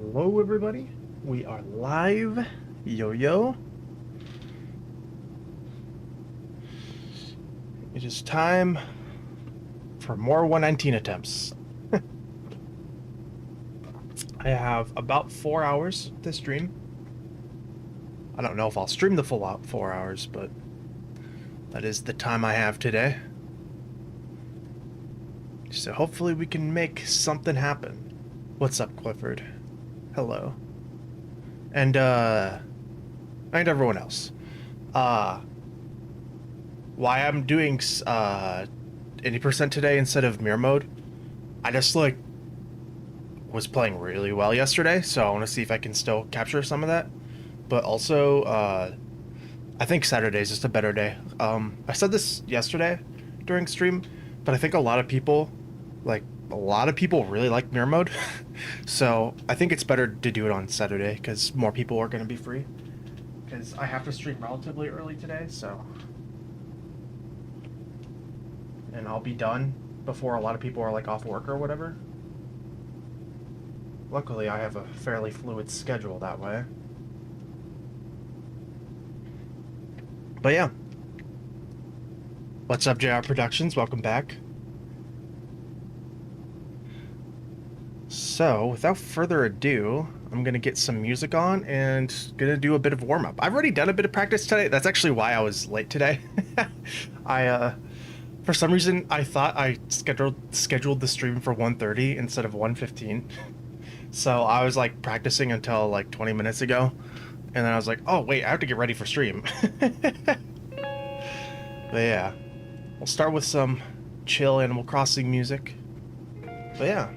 Hello, everybody. We are live. Yo. It is time for more 119 attempts. I have about 4 hours to stream. I don't know if I'll stream the full 4 hours, but that is the time I have today. So hopefully we can make something happen. What's up, Clifford? Hello. And everyone else. Why I'm doing 80% today instead of mirror mode, I just was playing really well yesterday, so I want to see if I can still capture some of that. But also, I think Saturday is just a better day. I said this yesterday during stream, but I think a lot of people really like mirror mode. So I think it's better to do it on Saturday because more people are going to be free. Because I have to stream relatively early today, so. And I'll be done before a lot of people are like off work or whatever. Luckily, I have a fairly fluid schedule that way. But yeah. What's up, JR Productions? Welcome back. So, without further ado, I'm going to get some music on and going to do a bit of warm-up. I've already done a bit of practice today. That's actually why I was late today. For some reason, I thought I scheduled the stream for 1:30 instead of 1:15. So I was like practicing until like 20 minutes ago. And then I was like, oh wait, I have to get ready for stream. But yeah, we'll start with some chill Animal Crossing music. But yeah.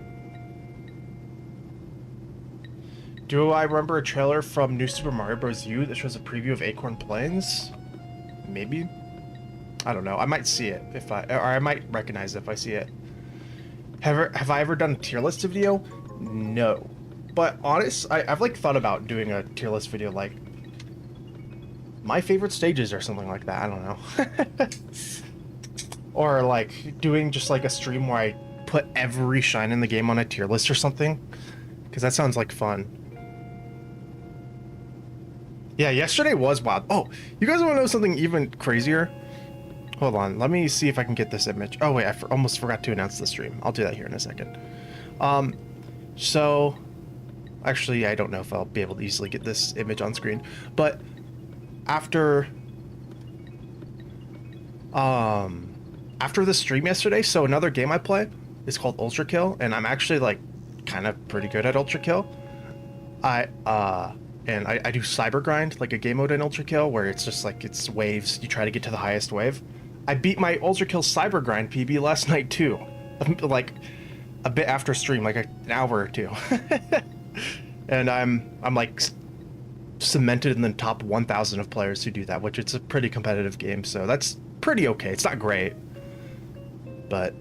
Do I remember a trailer from New Super Mario Bros. U that shows a preview of Acorn Plains? Maybe? I don't know. I might see it or I might recognize it if I see it. Have I ever done a tier list video? No. But I've like thought about doing a tier list video like my favorite stages or something like that. I don't know. Or like doing just like a stream where I put every shine in the game on a tier list or something. Because that sounds like fun. Yeah, yesterday was wild. Oh, you guys want to know something even crazier? Hold on, let me see if I can get this image. Oh wait, I almost forgot to announce the stream. I'll do that here in a second. So, actually, I don't know if I'll be able to easily get this image on screen, but after the stream yesterday, so another game I play is called Ultra Kill, and I'm actually like kind of pretty good at Ultra Kill. I do cyber grind, like a game mode in Ultra Kill, where it's just like it's waves. You try to get to the highest wave. I beat my Ultra Kill cyber grind PB last night too, like a bit after stream, like an hour or two. And I'm like cemented in the top 1,000 of players who do that, which it's a pretty competitive game, so that's pretty okay. It's not great, but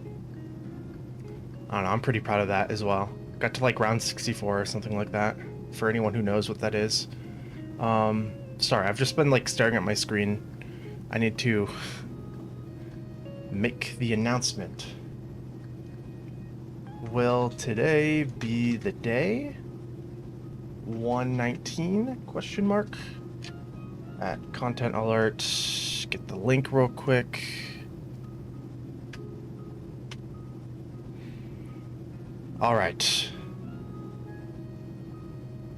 I don't know. I'm pretty proud of that as well. Got to like round 64 or something like that. For anyone who knows what that is. Sorry, I've just been like staring at my screen. I need to make the announcement. Will today be the day? 119 question mark at content alert. Get the link real quick. All right.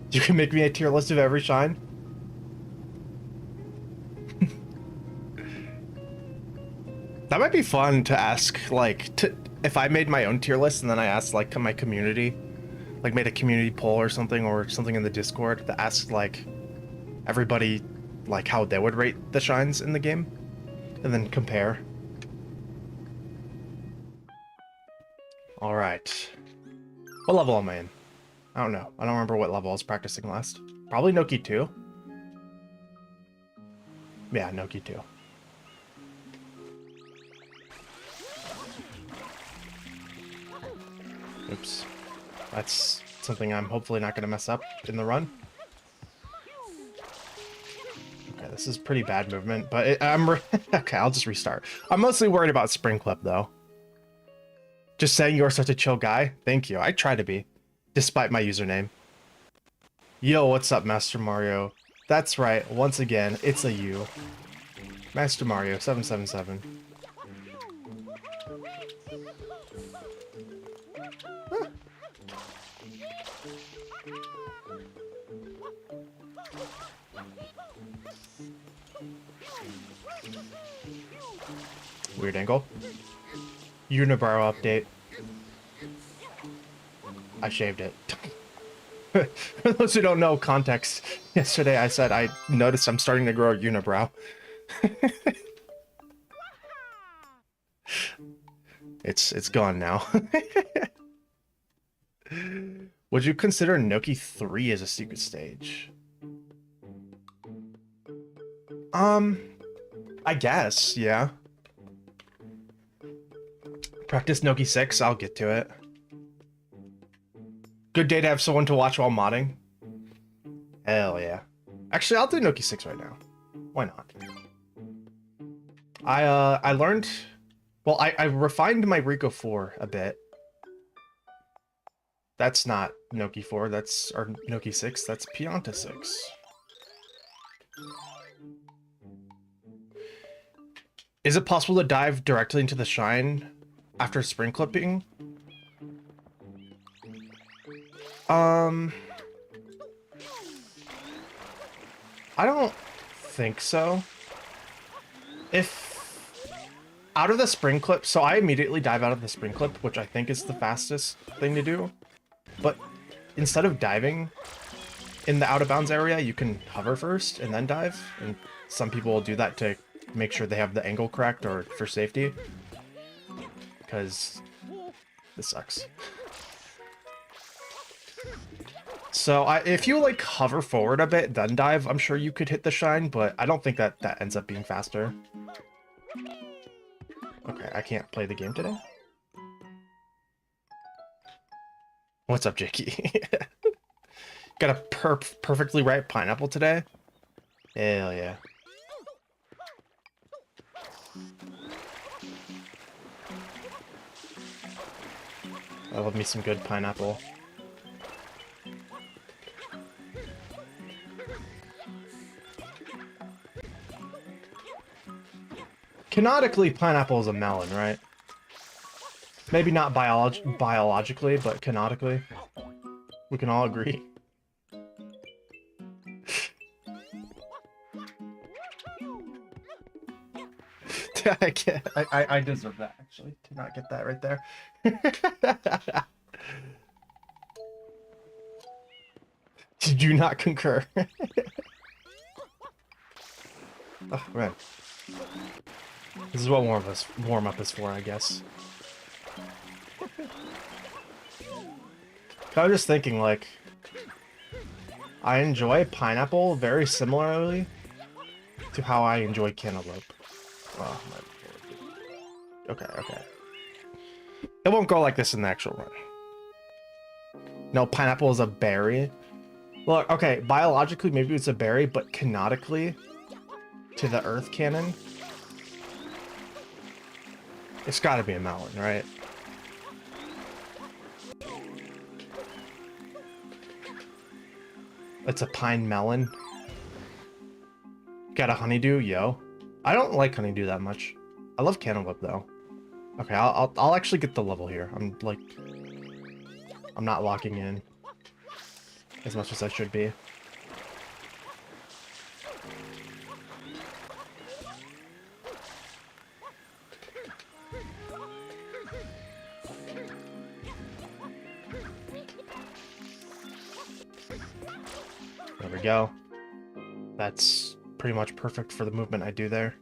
You can make me a tier list of every shine? That might be fun to ask, like, if I made my own tier list and then I asked, like, my community, like, made a community poll or something in the Discord to ask, like, everybody, like, how they would rate the shines in the game, and then compare. Alright. What level am I in? I don't know. I don't remember what level I was practicing last. Probably Noki 2. Yeah, Noki 2. Oops. That's something I'm hopefully not going to mess up in the run. Okay, this is pretty bad movement, but okay, I'll just restart. I'm mostly worried about Spring Clip, though. Just saying you're such a chill guy. Thank you. I try to be, despite my username. Yo, what's up, Master Mario? That's right, once again, it's a you. Master Mario 777. Huh. Weird angle. Unibrow update. I shaved it. For those who don't know context, yesterday I said I noticed I'm starting to grow a unibrow. It's gone now. Would you consider Noki 3 as a secret stage? I guess, yeah. Practice Noki 6, I'll get to it. Good day to have someone to watch while modding. Hell yeah. Actually, I'll do Noki 6 right now. Why not? I learned... Well, I refined my Ricco 4 a bit. That's not Noki 4, that's... Or Noki 6, that's Pianta 6. Is it possible to dive directly into the shine after spring clipping? I don't think so. If out of the spring clip, so I immediately dive out of the spring clip, which I think is the fastest thing to do. But instead of diving in the out of bounds area, you can hover first and then dive. And some people will do that to make sure they have the angle correct or for safety. Because this sucks. So if you like hover forward a bit, then dive, I'm sure you could hit the shine, but I don't think that ends up being faster. Okay, I can't play the game today. What's up, Jakey? Got a perfectly ripe pineapple today? Hell yeah. I love me some good pineapple. Canonically, pineapple is a melon, right? Maybe not biologically, but canonically. We can all agree. I deserve that, actually, to not get that right there. Did you not concur? Oh, man. This is what warm-up is for, I guess. I was just thinking, like, I enjoy pineapple very similarly to how I enjoy cantaloupe. Oh, my... Okay. It won't go like this in the actual run. No, pineapple is a berry. Look, okay, biologically maybe it's a berry, but canonically, to the Earth canon, it's gotta be a melon, right? It's a pine melon. Got a honeydew, yo. I don't like honeydew that much. I love cantaloupe though. Okay, I'll actually get the level here. I'm not locking in as much as I should be. There we go. That's pretty much perfect for the movement I do there.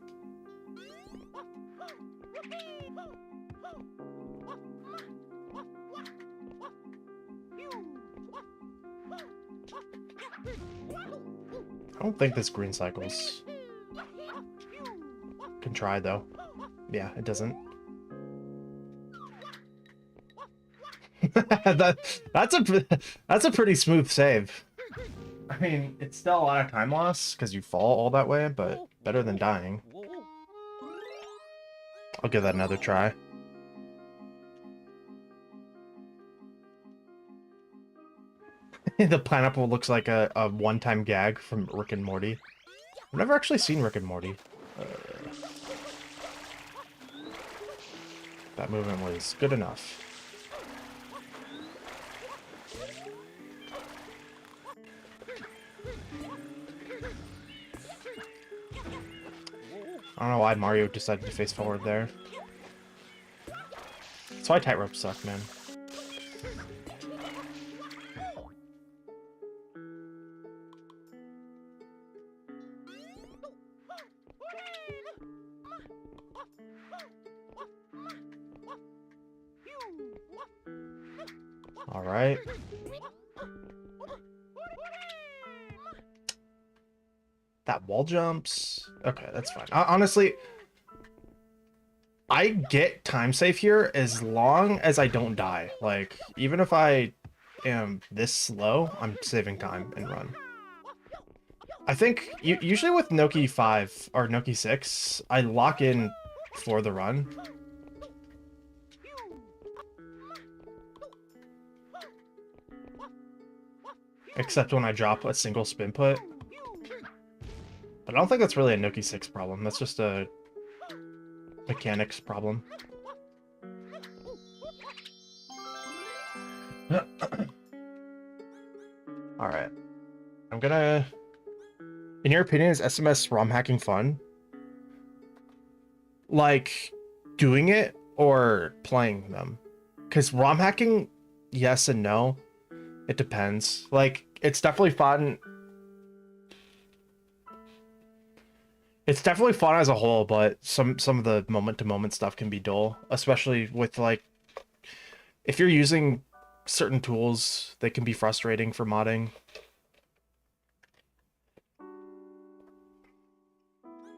I don't think this green cycles. Can try though. Yeah, it doesn't. That's a pretty smooth save. I mean, it's still a lot of time loss because you fall all that way, but better than dying. I'll give that another try. The pineapple looks like a one-time gag from Rick and Morty. I've never actually seen Rick and Morty. That movement was good enough. I don't know why Mario decided to face forward there. That's why tightrope suck, man. All right. That wall jumps. Okay, that's fine. Honestly, I get time safe here as long as I don't die. Like, even if I am this slow, I'm saving time and run. I think usually with Noki 5 or Noki 6, I lock in for the run. Except when I drop a single spin put. But I don't think that's really a Noki 6 problem. That's just a mechanics problem. Alright. I'm gonna... In your opinion, is SMS ROM hacking fun? Like, doing it or playing them? Because ROM hacking, yes and no. It depends. Like, it's definitely fun. It's definitely fun as a whole, but some of the moment-to-moment stuff can be dull. Especially with, like, if you're using certain tools, they can be frustrating for modding.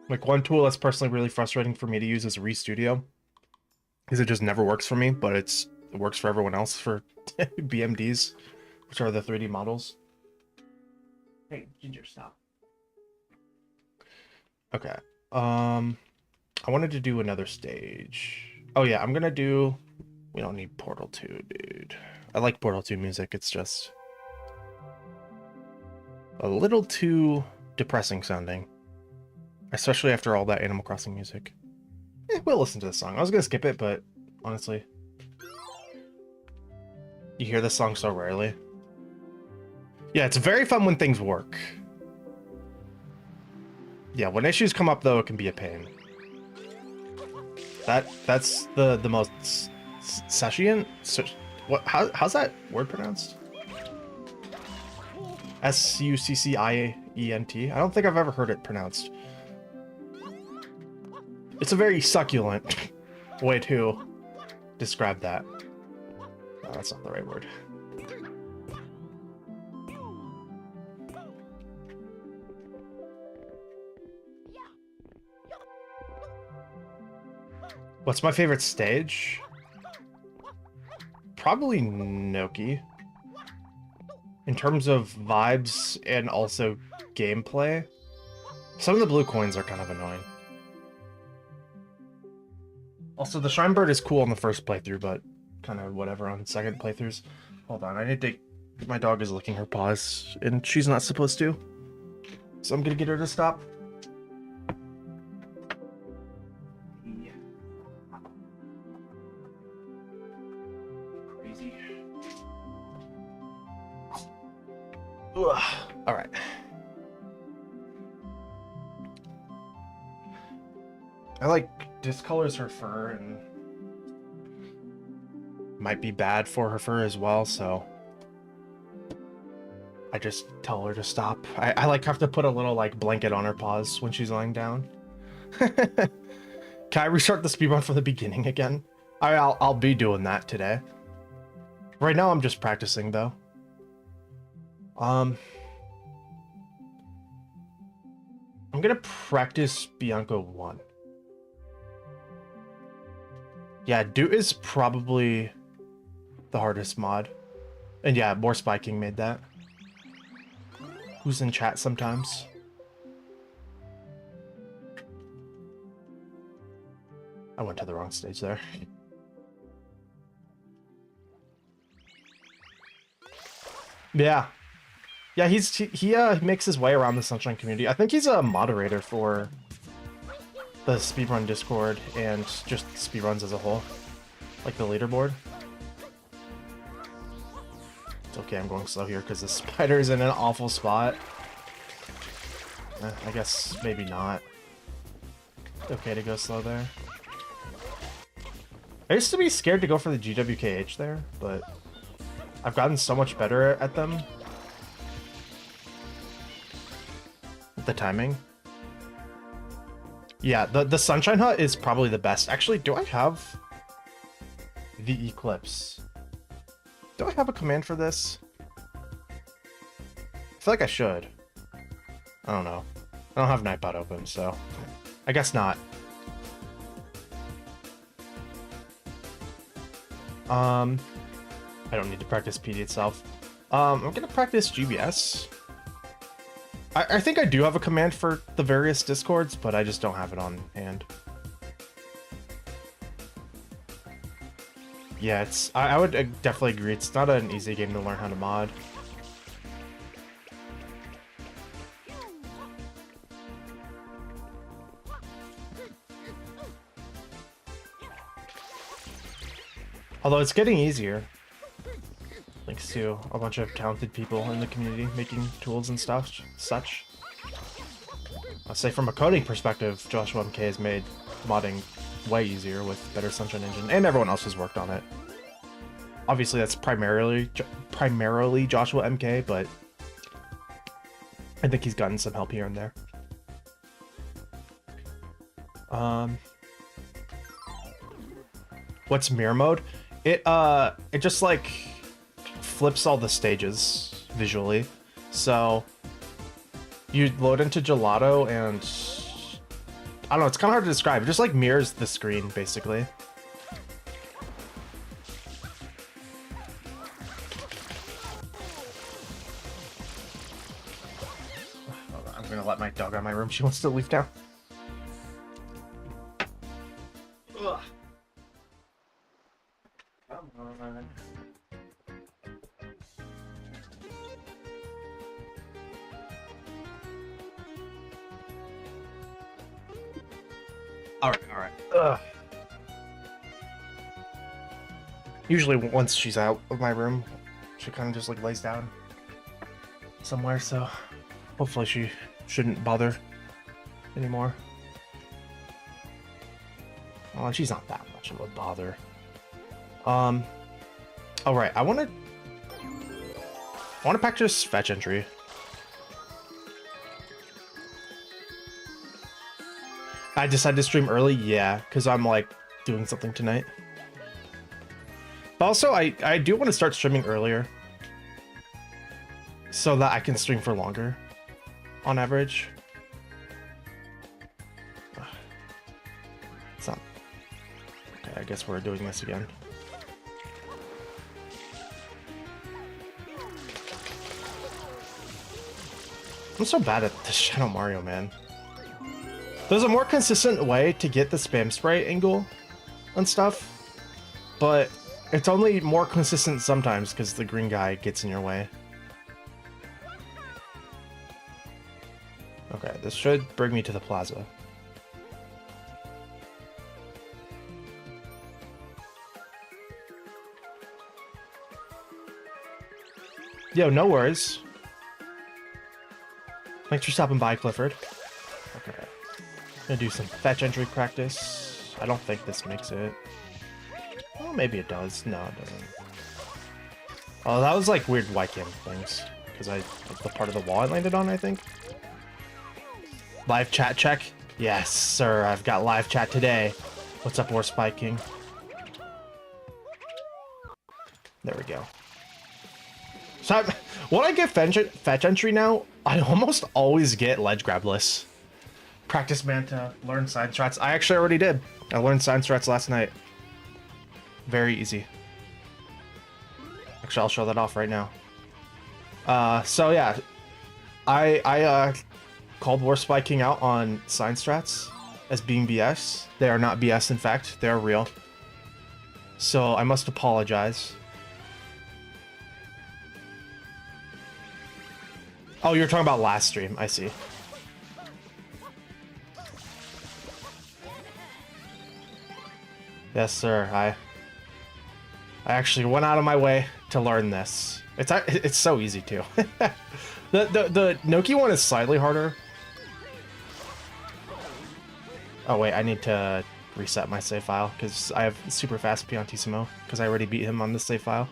Like, one tool that's personally really frustrating for me to use is ReStudio. Because it just never works for me, but it works for everyone else for BMDs, which are the 3D models. Hey, Ginger, stop. Okay. I wanted to do another stage. Oh yeah, I'm gonna do... We don't need Portal 2, dude. I like Portal 2 music, it's just... a little too depressing sounding. Especially after all that Animal Crossing music. We'll listen to this song. I was gonna skip it, but honestly... You hear this song so rarely. Yeah, it's very fun when things work. Yeah, when issues come up, though, it can be a pain. That's the most Sashian? What? How's that word pronounced? Succient? I don't think I've ever heard it pronounced. It's a very succulent way to describe that. No, that's not the right word. What's my favorite stage? Probably Noki. In terms of vibes and also gameplay. Some of the blue coins are kind of annoying. Also, the Shrine Bird is cool on the first playthrough, but kind of whatever on second playthroughs. Hold on, I need to... My dog is licking her paws, and she's not supposed to. So I'm gonna get her to stop. Crazy. Alright. I like discolors her fur and might be bad for her fur as well, so I just tell her to stop. I like have to put a little like blanket on her paws when she's lying down. Can I restart the speedrun from the beginning again? I'll be doing that today. Right now I'm just practicing though. I'm gonna practice Bianco 1. Yeah, Doot is probably the hardest mod. And yeah, More Spy King made that. Who's in chat sometimes. I went to the wrong stage there. Yeah, Yeah, he makes his way around the Sunshine community. I think he's a moderator for the Speedrun Discord and just speedruns as a whole, like the leaderboard. It's okay, I'm going slow here because the spider's in an awful spot. I guess maybe not. Okay to go slow there. I used to be scared to go for the GWKH there, but I've gotten so much better at them. The timing. Yeah, the Sunshine Hut is probably the best. Actually, do I have the Eclipse? Do I have a command for this? I feel like I should. I don't know. I don't have Nightbot open, so I guess not. I don't need to practice PD itself. I'm gonna practice GBS. I think I do have a command for the various discords, but I just don't have it on hand. Yeah, it's. I would definitely agree. It's not an easy game to learn how to mod. Although it's getting easier. Thanks to a bunch of talented people in the community making tools and stuff, such. I'll say from a coding perspective, Joshua MK has made modding way easier with better Sunshine Engine, and everyone else has worked on it. Obviously, that's primarily Joshua MK, but I think he's gotten some help here and there. What's mirror mode? It just like flips all the stages visually. So you load into Gelato and I don't know, it's kind of hard to describe. It just like mirrors the screen basically. I'm gonna let my dog out of my room. She wants to leave town. Ugh. Come on. Alright. Ugh. Usually once she's out of my room, she kind of just like lays down somewhere, so hopefully she shouldn't bother anymore. Oh, she's not that much of a bother. Alright, I wanna practice fetch entry. I decided to stream early, yeah, because I'm like doing something tonight. But also, I do want to start streaming earlier so that I can stream for longer on average. It's not. Okay, I guess we're doing this again. I'm so bad at this Shadow Mario, man. There's a more consistent way to get the spam spray angle and stuff, but it's only more consistent sometimes because the green guy gets in your way. Okay, this should bring me to the plaza. Yo, no worries. Thanks for stopping by, Clifford. Okay. Gonna do some fetch entry practice. I don't think this makes it. Well, maybe it does. No, it doesn't. Oh, that was like weird YCam things. Because like the part of the wall I landed on, I think. Live chat check? Yes, sir. I've got live chat today. What's up, War Spy King? There we go. So when I get fetch entry now, I almost always get ledge grab lists. Practice Manta, learn side strats. I actually already did. I learned side strats last night. Very easy. Actually, I'll show that off right now. So yeah, I called War Spy King out on sign strats as being BS. They are not BS, in fact, they are real. So I must apologize. Oh, you're talking about last stream. I see. Yes, sir. I actually went out of my way to learn this. It's so easy too. The Noki one is slightly harder. Oh wait, I need to reset my save file because I have super fast Piantissimo because I already beat him on the save file.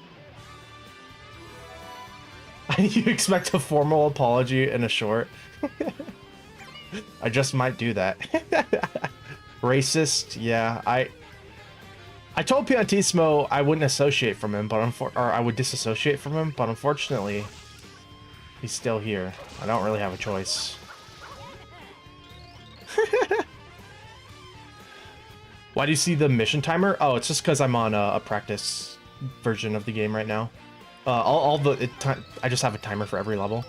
You expect a formal apology in a short? I just might do that. Racist, yeah. I told Piantissimo I wouldn't associate from him, but I would disassociate from him, but unfortunately, he's still here. I don't really have a choice. Why do you see the mission timer? Oh, it's just because I'm on a practice version of the game right now. I just have a timer for every level.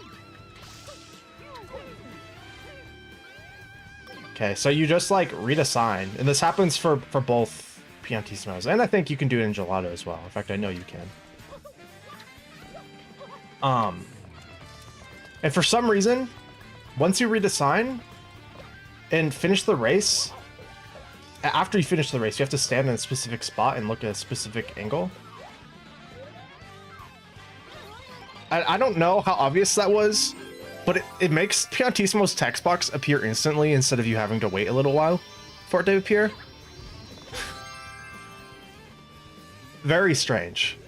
Okay, so you just like read a sign, and this happens for both Piantissimos, and I think you can do it in Gelato as well. In fact, I know you can. And for some reason, once you read a sign and finish the race, after you finish the race, you have to stand in a specific spot and look at a specific angle. I don't know how obvious that was, but it makes Piantissimo's text box appear instantly instead of you having to wait a little while for it to appear. Very strange.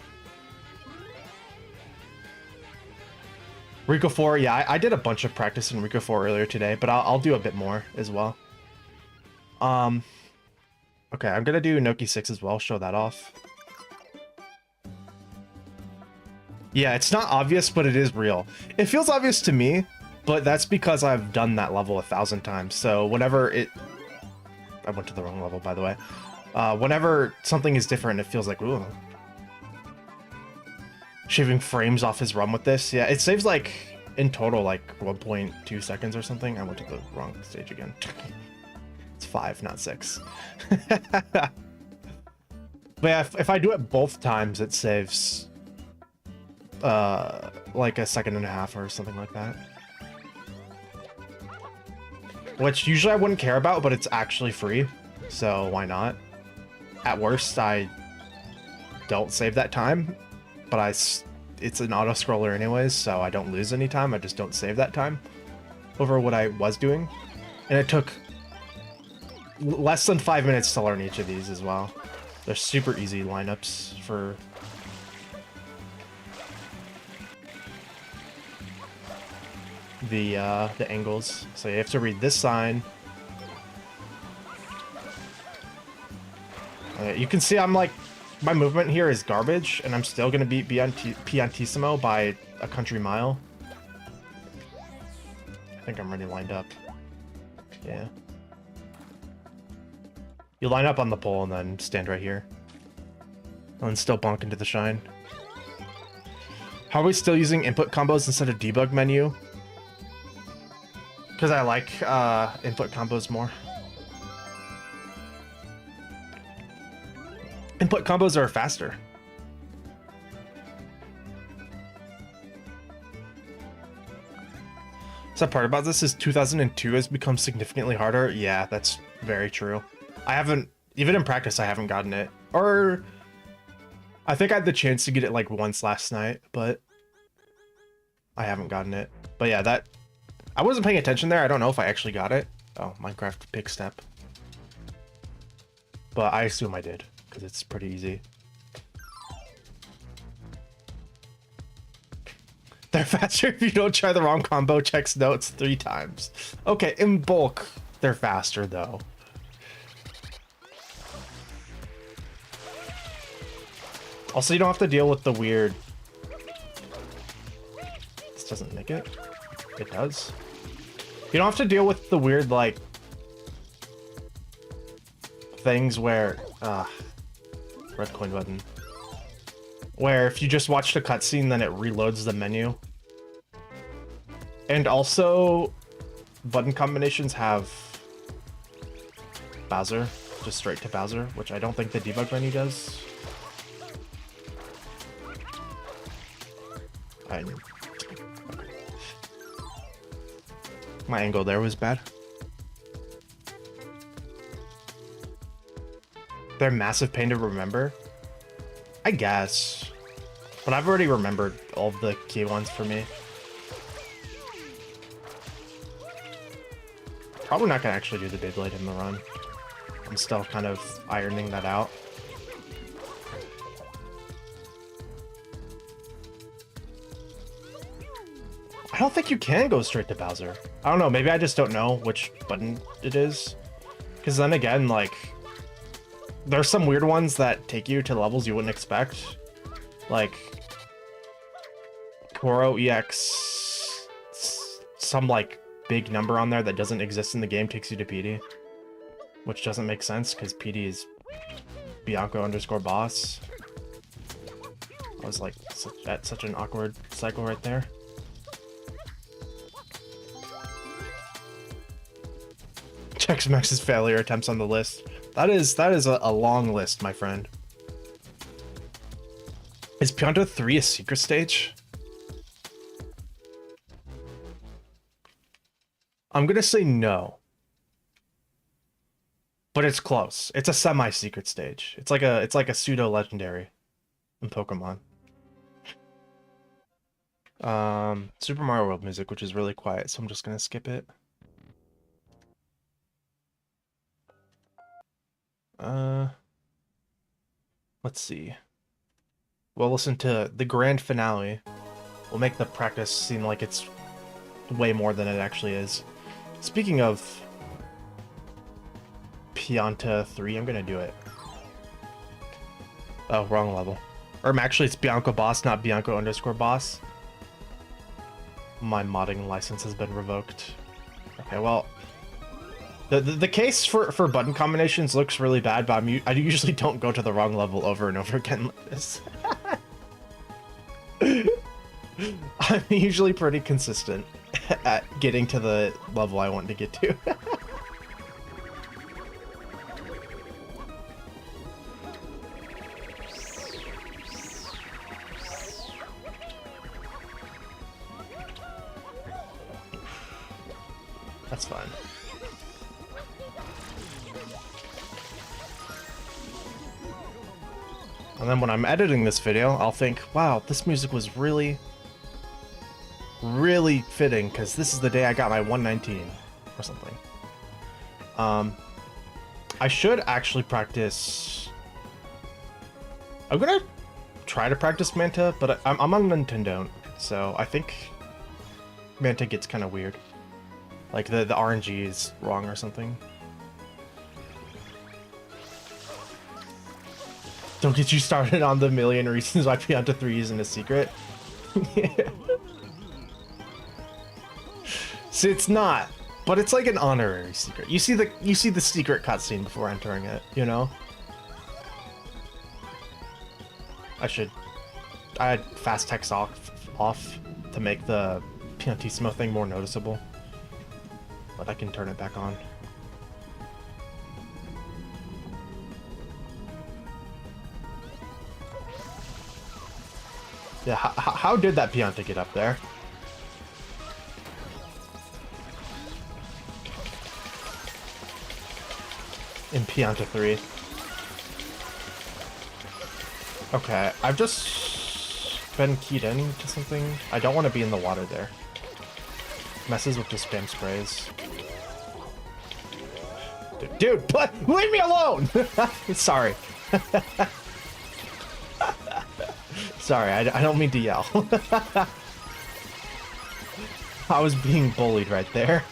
Ricco 4, yeah, I did a bunch of practice in Ricco 4 earlier today, but I'll do a bit more as well. Okay, I'm gonna do Noki 6 as well, show that off. Yeah, it's not obvious, but it is real. It feels obvious to me, but that's because I've done that level 1,000 times. So whenever I went to the wrong level, by the way. Whenever something is different, it feels like, ooh. Shaving frames off his run with this. Yeah, it saves like, in total, like 1.2 seconds or something. I went to the wrong stage again. It's 5, not 6. But yeah, if I do it both times, it saves like 1.5 seconds or something like that. Which usually I wouldn't care about, but it's actually free, so why not? At worst, I don't save that time, but it's an auto-scroller anyways, so I don't lose any time, I just don't save that time over what I was doing. And it took less than 5 minutes to learn each of these as well. They're super easy lineups for the angles. So you have to read this sign. You can see I'm like, my movement here is garbage, and I'm still gonna beat Piantissimo by a country mile. I think I'm already lined up. Yeah. You line up on the pole and then stand right here. And then still bonk into the shine. How are we still using input combos instead of debug menu? Because I like input combos more. Input combos are faster. So part about this is 2002 has become significantly harder. Yeah, that's very true. I haven't, even in practice, I haven't gotten it. Or I think I had the chance to get it like once last night, but I haven't gotten it. But yeah, that, I wasn't paying attention there. I don't know if I actually got it. Oh, Minecraft Big Step. But I assume I did, because it's pretty easy. They're faster if you don't try the wrong combo, checks notes 3 times. Okay, in bulk, they're faster though. Also, you don't have to deal with the weird... This doesn't make it. It does. You don't have to deal with the weird, like... things where... red coin button. Where if you just watch the cutscene, then it reloads the menu. And also, button combinations have Bowser, just straight to Bowser, which I don't think the debug menu does. My angle there was bad. They're massive pain to remember? I guess. But I've already remembered all the key ones for me. Probably not gonna actually do the Beyblade in the run. I'm still kind of ironing that out. I don't think you can go straight to Bowser. I don't know, maybe I just don't know which button it is. Because then again, like, there's some weird ones that take you to levels you wouldn't expect. Like, Koro EX, some, like, big number on there that doesn't exist in the game takes you to PD. Which doesn't make sense, because PD is Bianco_boss. I was like, that's such an awkward cycle right there. Checks Max's failure attempts on the list. That is a long list, my friend. Is Pianta 3 a secret stage? I'm gonna say no. But it's close. It's a semi-secret stage. It's like a pseudo-legendary in Pokemon. Super Mario World music, which is really quiet, so I'm just gonna skip it. Let's see. We'll listen to the grand finale. We'll make the practice seem like it's way more than it actually is. Speaking of Pianta 3, I'm gonna do it. Oh, wrong level. Or actually, it's Bianco Boss, not Bianco_boss. My modding license has been revoked. Okay, well, the case for button combinations looks really bad, but I usually don't go to the wrong level over and over again like this. I'm usually pretty consistent at getting to the level I want to get to. That's fine. And then when I'm editing this video, I'll think, wow, this music was really fitting, because this is the day I got my 119 or something. I should actually practice... I'm gonna try to practice Manta, but I'm on Nintendo, so I think Manta gets kind of weird. Like, the RNG is wrong or something. Don't get you started on the million reasons why Pianta 3 isn't a secret. Yeah. See, it's not, but it's like an honorary secret. You see the secret cutscene before entering it, you know? I had fast text off to make the Piantissimo thing more noticeable. But I can turn it back on. Yeah, how did that Pianta get up there? In Pianta 3. Okay, I've just been keyed into something. I don't want to be in the water there. Messes with the spam sprays. Dude, leave me alone! Sorry. Sorry, I don't mean to yell. I was being bullied right there.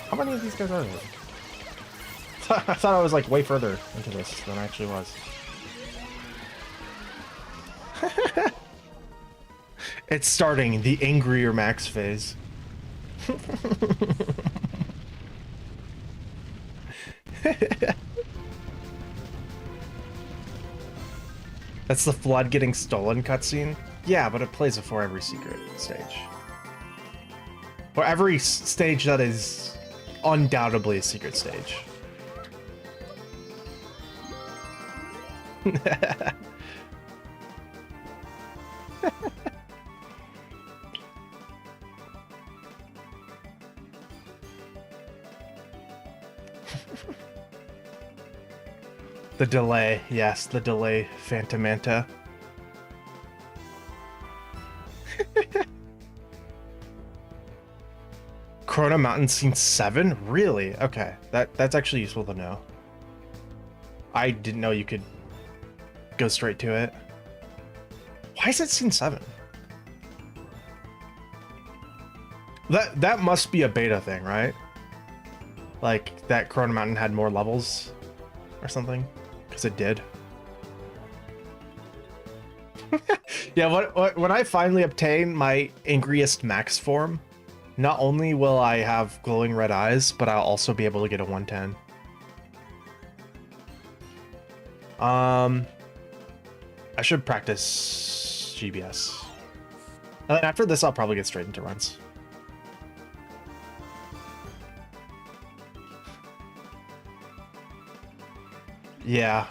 How many of these guys are there? I thought I was like way further into this than I actually was. It's starting the angrier Max phase. That's the flood getting stolen cutscene? Yeah, but it plays before every secret stage. For every stage that is undoubtedly a secret stage. The delay, yes, the delay, Phantomanta. Chrono Mountain Scene 7? Really? Okay, that's actually useful to know. I didn't know you could go straight to it. Why is it Scene 7? That must be a beta thing, right? Like, that Chrono Mountain had more levels or something? Because it did. Yeah, when I finally obtain my Angriest Max form, not only will I have glowing red eyes, but I'll also be able to get a 110. I should practice GBS. And then after this, I'll probably get straight into runs. Yeah,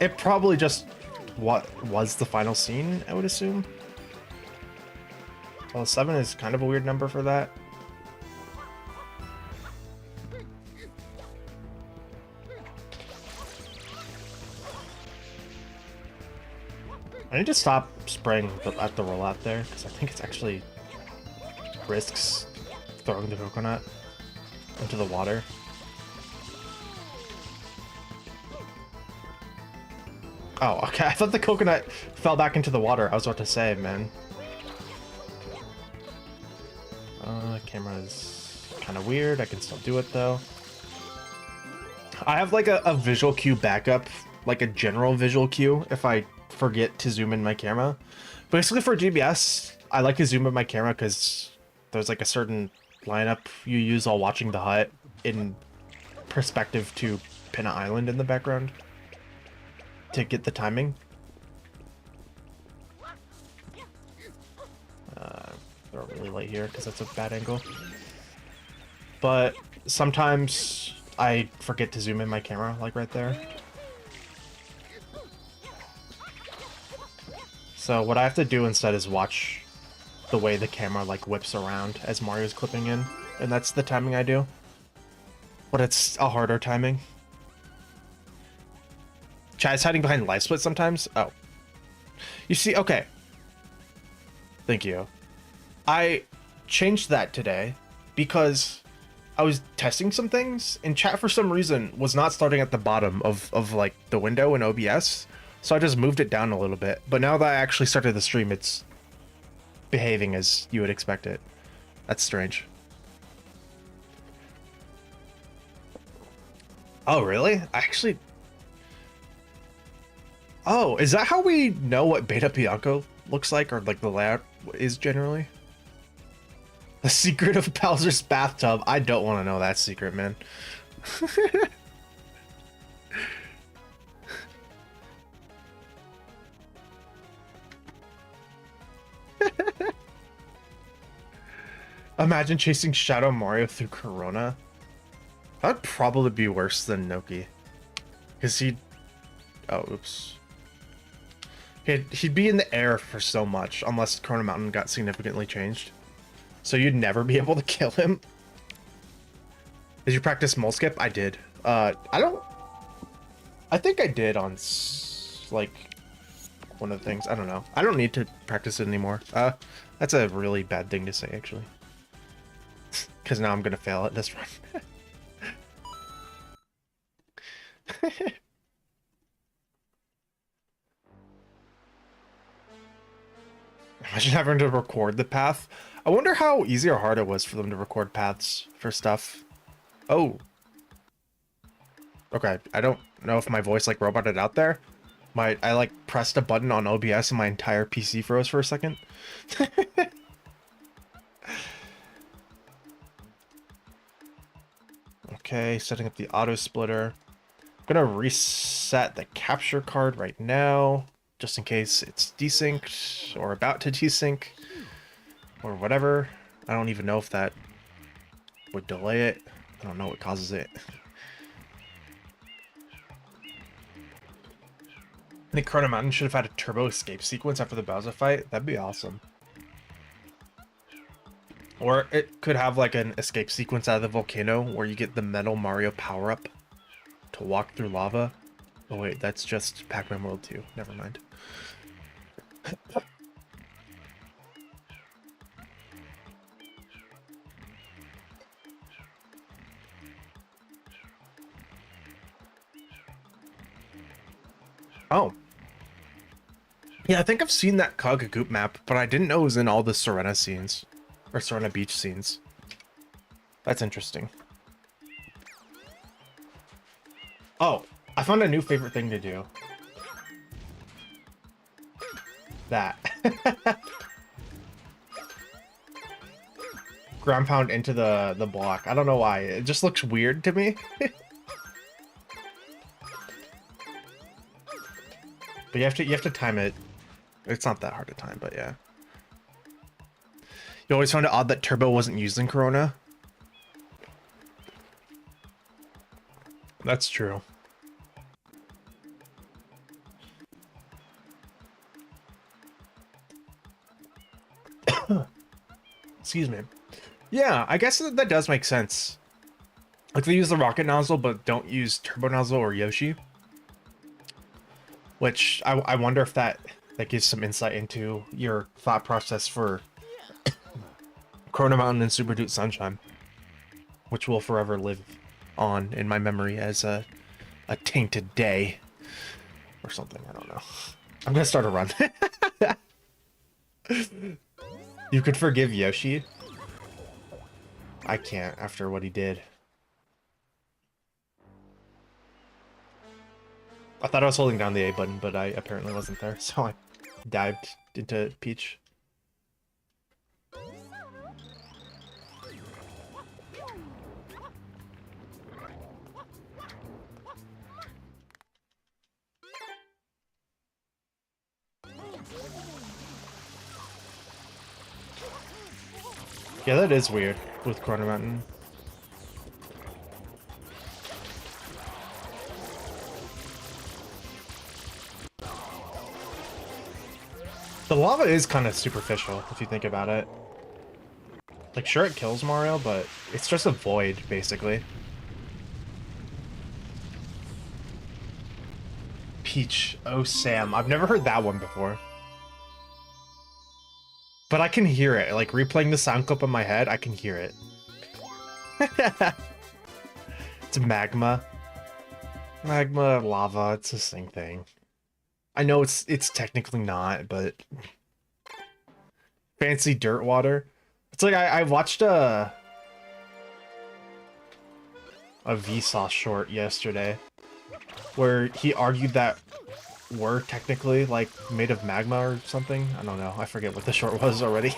it probably just what was the final scene, I would assume. Well, 7 is kind of a weird number for that. I need to stop spraying at the rollout there, because I think it's actually risks throwing the coconut into the water. Oh, okay. I thought the coconut fell back into the water. I was about to say, man. Camera's kind of weird. I can still do it, though. I have, like, a visual cue backup, like a general visual cue, if I forget to zoom in my camera. Basically, for GBS, I like to zoom in my camera because there's, like, a certain lineup you use while watching the hut in perspective to Pinna Island in the background to get the timing. Throw really light here because that's a bad angle. But sometimes I forget to zoom in my camera, like right there. So what I have to do instead is watch the way the camera like whips around as Mario's clipping in, and that's the timing I do. But it's a harder timing. Chad's hiding behind live split sometimes. Oh, you see, okay. Thank you. I changed that today because I was testing some things and chat for some reason was not starting at the bottom of like the window in OBS. So I just moved it down a little bit. But now that I actually started the stream, it's behaving as you would expect it. That's strange. Oh, really? Actually... Oh, is that how we know what Beta Pianta looks like, or like the layout is generally? The secret of Bowser's bathtub. I don't want to know that secret, man. Imagine chasing Shadow Mario through Corona. That'd probably be worse than Noki. Because he'd... Oh, oops. He'd be in the air for so much, unless Chrono Mountain got significantly changed. So you'd never be able to kill him. Did you practice mole skip? I did. I think I did on, like, one of the things. I don't know. I don't need to practice it anymore. That's a really bad thing to say, actually. Because now I'm going to fail at this run. Imagine having to record the path. I wonder how easy or hard it was for them to record paths for stuff. Oh. Okay, I don't know if my voice like roboted out there. I like pressed a button on OBS and my entire PC froze for a second. Okay, setting up the auto splitter. I'm gonna reset the capture card right now, just in case it's desynced or about to desync or whatever. I don't even know if that would delay it. I don't know what causes it. I think Chrono Mountain should have had a turbo escape sequence after the Bowser fight. That'd be awesome. Or it could have like an escape sequence out of the volcano where you get the Metal Mario power-up to walk through lava. Oh wait, that's just Pac-Man World 2. Never mind. Oh. Yeah, I think I've seen that Kagagoop map, but I didn't know it was in all the Sirena scenes. Or Sirena Beach scenes. That's interesting. Oh, I found a new favorite thing to do. That. Ground pound into the block. I don't know why. It just looks weird to me. But you have to time it. It's not that hard to time, but yeah. You always found it odd that Turbo wasn't used in Corona. That's true. Excuse me. Yeah, I guess that does make sense. Like they use the rocket nozzle, but don't use turbo nozzle or Yoshi. Which I wonder if that gives some insight into your thought process for Chrono Mountain and Super Dude Sunshine, which will forever live on in my memory as a tainted day or something. I don't know. I'm gonna start a run. You could forgive Yoshi. I can't after what he did. I thought I was holding down the A button, but I apparently wasn't there, so I dived into Peach. Yeah, that is weird with Chrono Mountain. The lava is kind of superficial, if you think about it. Like, sure, it kills Mario, but it's just a void, basically. Peach, oh Sam. I've never heard that one before. But I can hear it. Like, replaying the sound clip in my head, I can hear it. It's magma. Magma, lava, it's the same thing. I know it's technically not, but... Fancy dirt water. It's like, I watched a Vsauce short yesterday, where he argued that we're technically, like, made of magma or something. I don't know. I forget what the short was already.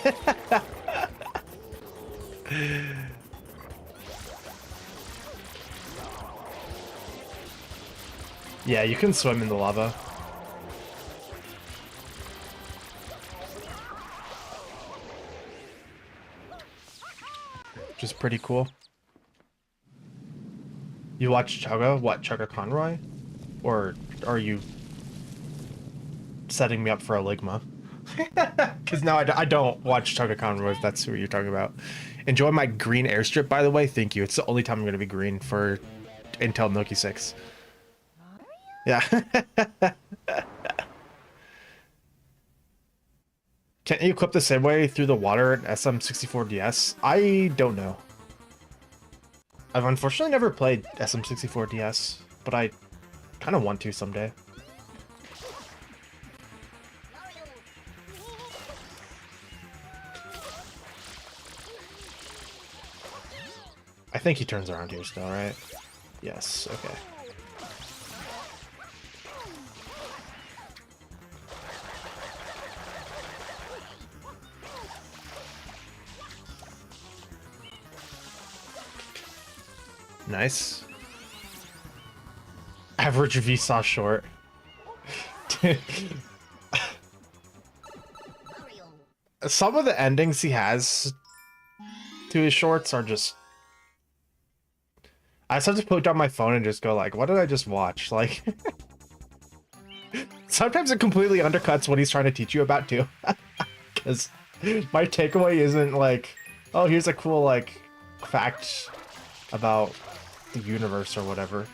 Yeah, you can swim in the lava. Which is pretty cool. You watch Chugga? What, Chugga Conroy? Or are you setting me up for a Ligma? Because now I don't watch Chugga Conroy, if that's who you're talking about. Enjoy my green airstrip, by the way. Thank you. It's the only time I'm going to be green for until Noki 6. Yeah. Can't you equip the Segway through the water at SM64DS? I don't know. I've unfortunately never played SM64DS, but I kind of want to someday. I think he turns around here still, right? Yes, okay. Nice. Average Vsauce short. Some of the endings he has to his shorts are just... I just have to put down my phone and just go like, what did I just watch? Like, sometimes it completely undercuts what he's trying to teach you about too. Because my takeaway isn't like, oh, here's a cool like fact about the universe or whatever.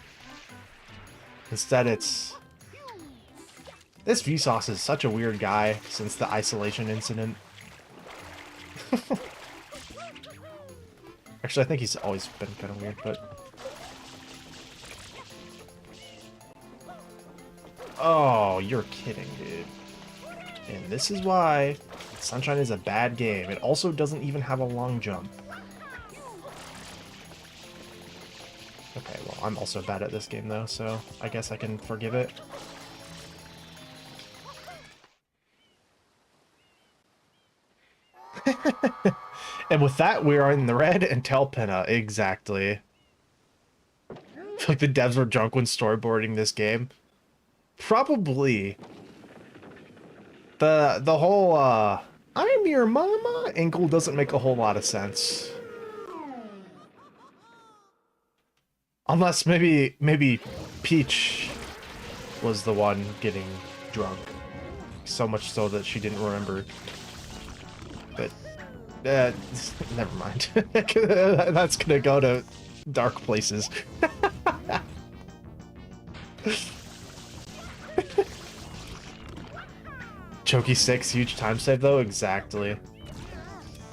Instead, it's... This Vsauce is such a weird guy since the isolation incident. Actually, I think he's always been kind of weird, but... Oh, you're kidding, dude. And this is why Sunshine is a bad game. It also doesn't even have a long jump. Okay, well, I'm also bad at this game, though, so I guess I can forgive it. And with that, we are in the red and Telpina. Exactly. I feel like the devs were drunk when storyboarding this game. Probably. The whole, I'm your mama angle doesn't make a whole lot of sense. Unless maybe Peach was the one getting drunk. So much so that she didn't remember. But, never mind. That's gonna go to dark places. Choky 6, huge time save though, exactly.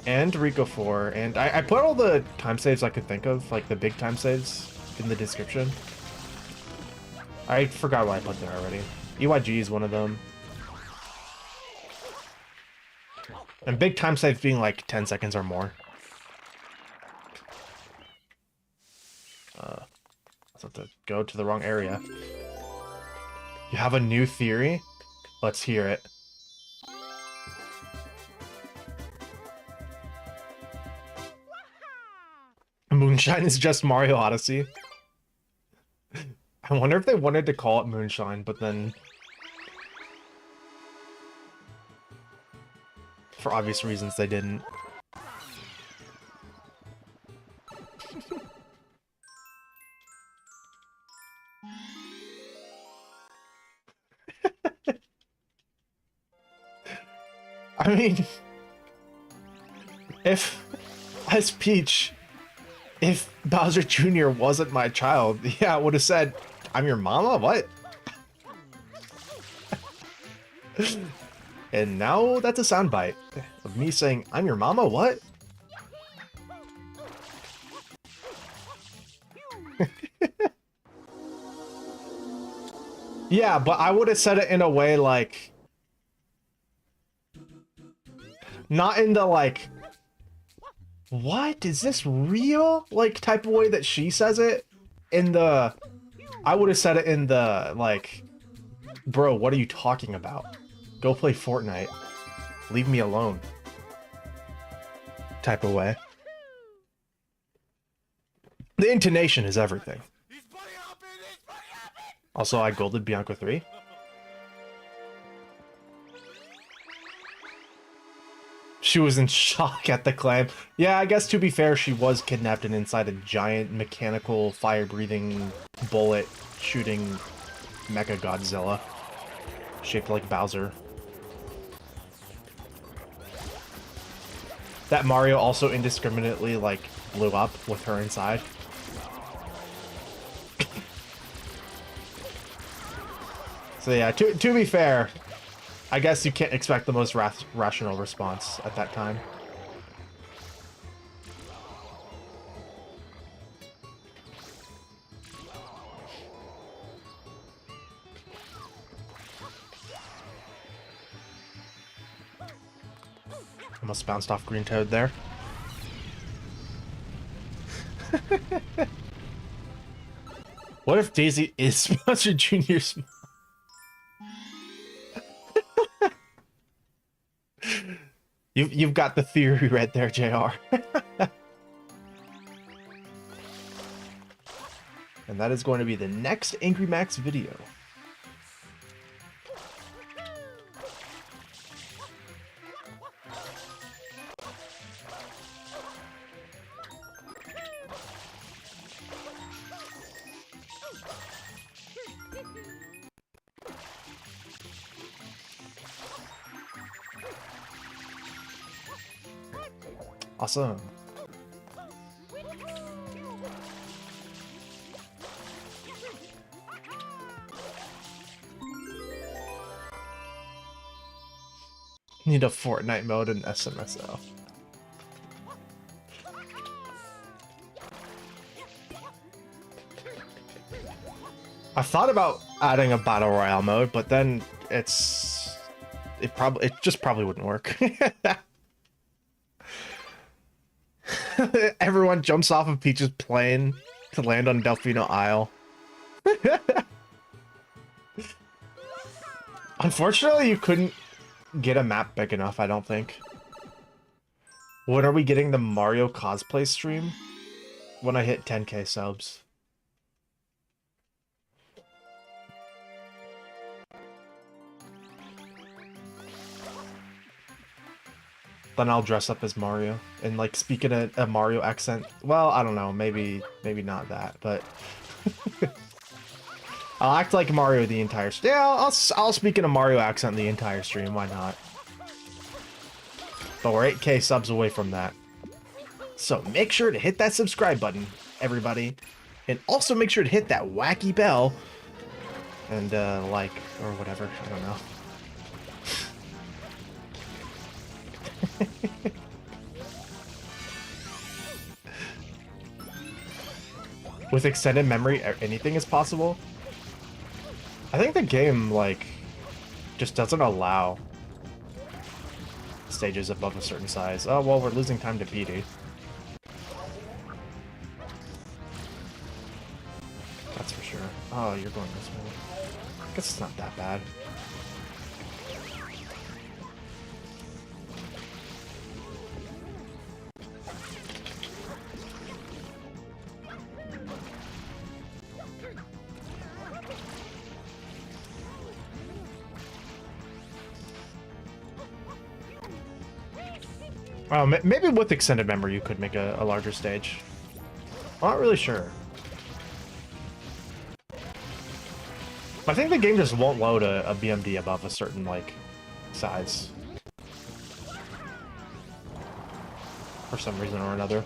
And Ricco 4, and I put all the time saves I could think of, like the big time saves, in the description. I forgot what I put there already. EYG is one of them. And big time saves being like 10 seconds or more. I have to go to the wrong area. You have a new theory? Let's hear it. Moonshine is just Mario Odyssey. I wonder if they wanted to call it Moonshine, but then... For obvious reasons, they didn't. I mean... If... As Peach... If Bowser Jr. wasn't my child, yeah, I would have said, I'm your mama? What? And now that's a soundbite of me saying, I'm your mama? What? Yeah, but I would have said it in a way like... Not in the like... What? Is this real? Like, type of way that she says it? In the... I would have said it in the, like... Bro, what are you talking about? Go play Fortnite. Leave me alone. Type of way. The intonation is everything. Also, I golded Bianca 3. She was in shock at the claim. Yeah, I guess to be fair, she was kidnapped and inside a giant mechanical fire-breathing bullet-shooting Mecha Godzilla shaped like Bowser. That Mario also indiscriminately, like, blew up with her inside. So yeah, to be fair, I guess you can't expect the most rational response at that time. Almost bounced off Green Toad there. What if Daisy is Bowser Jr.'s mom? You've got the theory right there, JR. And that is going to be the next Angry Max video. Awesome. Need a Fortnite mode in SMSL. I thought about adding a battle royale mode, but then it just probably wouldn't work. Everyone jumps off of Peach's plane to land on Delfino Isle. Unfortunately, you couldn't get a map big enough, I don't think. When are we getting the Mario cosplay stream? When I hit 10k subs. Then I'll dress up as Mario and like speak in a Mario accent. Well, I don't know, maybe not that, but I'll act like Mario the entire stream. Yeah, I'll speak in a Mario accent the entire stream. Why not? But we're 8k subs away from that, so make sure to hit that subscribe button, everybody, and also make sure to hit that wacky bell and like or whatever. I don't know. With extended memory, anything is possible. I think the game, like, just doesn't allow stages above a certain size. Oh, well, we're losing time to PD. That's for sure. Oh, you're going this way. I guess it's not that bad. Oh, maybe with extended memory you could make a larger stage. I'm not really sure. I think the game just won't load a BMD above a certain, like, size. For some reason or another.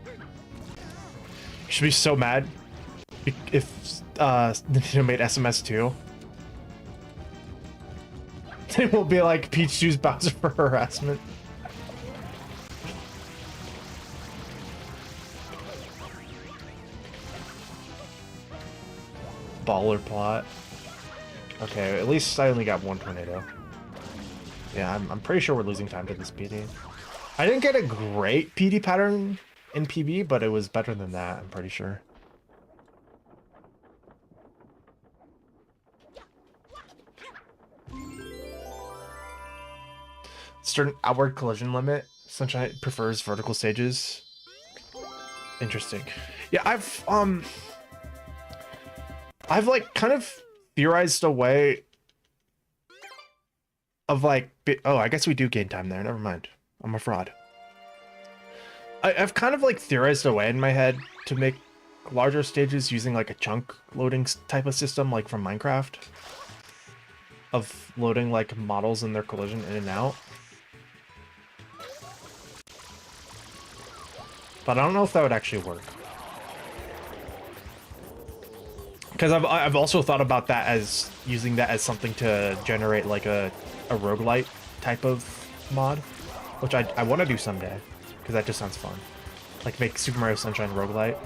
You should be so mad if Nintendo made SMS 2. It will be like Peach sues Bowser for harassment. Baller plot. Okay, at least I only got one tornado. Yeah, I'm pretty sure we're losing time to this PD. I didn't get a great PD pattern in PB, but it was better than that, I'm pretty sure. Certain outward collision limit. Sunshine prefers vertical stages. Interesting. Yeah, I've like kind of theorized a way of like, oh, I guess we do gain time there. Never mind. I'm a fraud. I've kind of like theorized a way in my head to make larger stages using like a chunk loading type of system, like from Minecraft, of loading like models and their collision in and out. But I don't know if that would actually work. Because I've also thought about that as using that as something to generate like a roguelite type of mod, which I want to do someday, because that just sounds fun. Like make Super Mario Sunshine roguelite,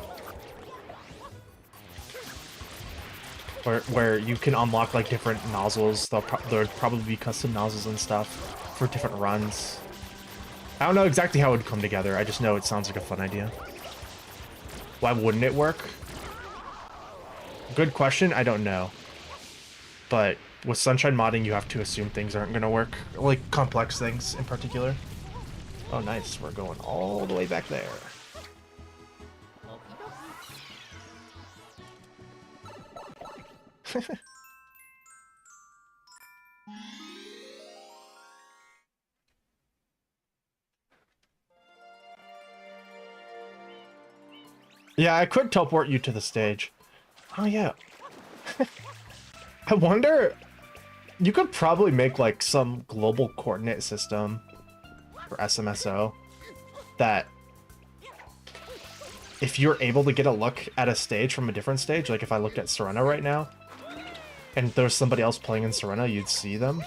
where you can unlock like different nozzles. There'll probably be custom nozzles and stuff for different runs. I don't know exactly how it would come together. I just know it sounds like a fun idea. Why wouldn't it work? Good question. I don't know. But with Sunshine modding, you have to assume things aren't going to work. Like complex things in particular. Oh, nice. We're going all the way back there. Yeah, I could teleport you to the stage. Oh, yeah. I wonder... You could probably make like some global coordinate system for SMSO that if you're able to get a look at a stage from a different stage, like if I looked at Sirena right now, and there's somebody else playing in Sirena, you'd see them.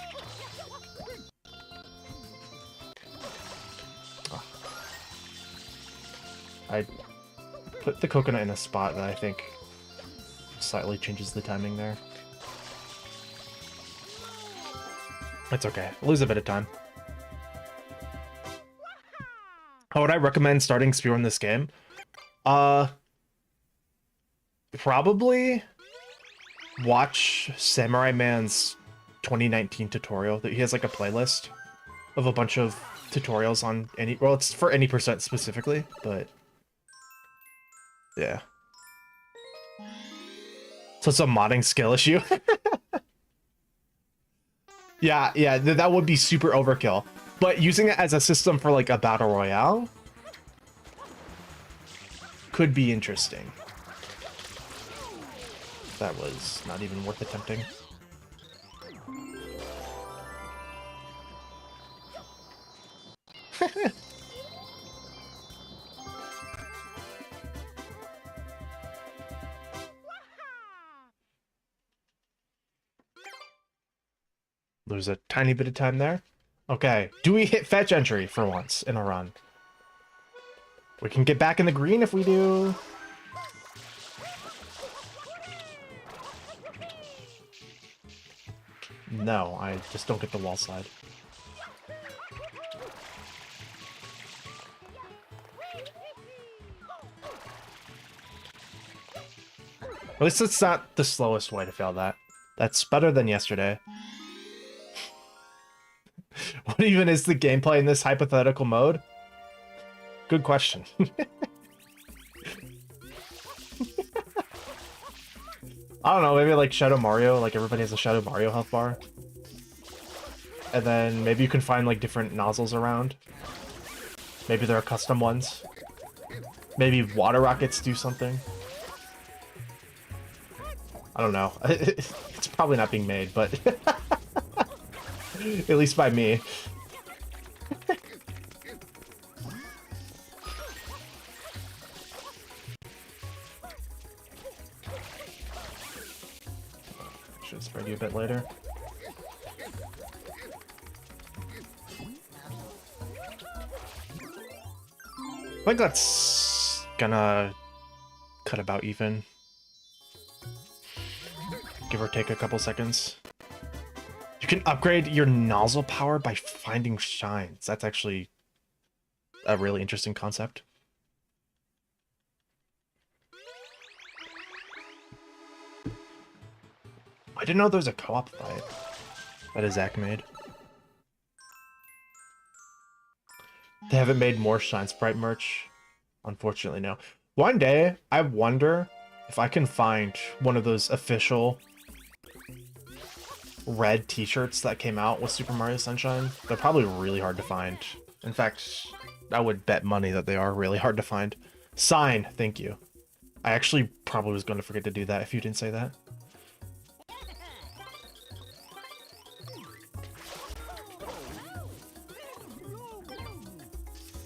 Oh. I put the coconut in a spot that I think slightly changes the timing there. It's okay. I'll lose a bit of time. How would I recommend starting speedrun this game? Probably watch Samurai Man's 2019 tutorial. He has like a playlist of a bunch of tutorials on any, well, it's for any percent specifically, but yeah. So it's a modding skill issue. Yeah, that would be super overkill. But using it as a system for like a battle royale could be interesting. That was not even worth attempting. There's a tiny bit of time there. Okay, do we hit fetch entry for once in a run? We can get back in the green if we do. No, I just don't get the wall slide. At least it's not the slowest way to fail that. That's better than yesterday. What even is the gameplay in this hypothetical mode? Good question. I don't know, maybe like Shadow Mario, like everybody has a Shadow Mario health bar. And then maybe you can find like different nozzles around. Maybe there are custom ones. Maybe water rockets do something. I don't know. It's probably not being made, but at least by me. Should spread you a bit later. I think that's gonna cut about even. Give or take a couple seconds. You can upgrade your nozzle power by finding shines. That's actually a really interesting concept. I didn't know there was a co-op fight that is Zach made. They haven't made more Shine Sprite merch? Unfortunately, no. One day, I wonder if I can find one of those official red t-shirts that came out with Super Mario Sunshine. They're probably really hard to find. In fact, I would bet money that they are really hard to find. Sign, thank you. I actually probably was going to forget to do that if you didn't say that.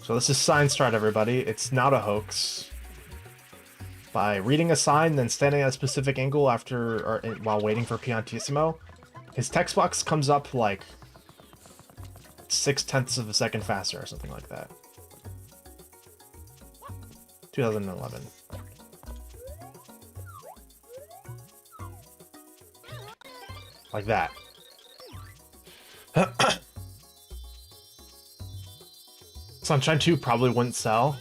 So this is Sign Strat, everybody. It's not a hoax. By reading a sign, then standing at a specific angle after or while waiting for Piantissimo, his text box comes up like 0.6 of a second faster or something like that. 2011. Like that. Sunshine 2 probably wouldn't sell.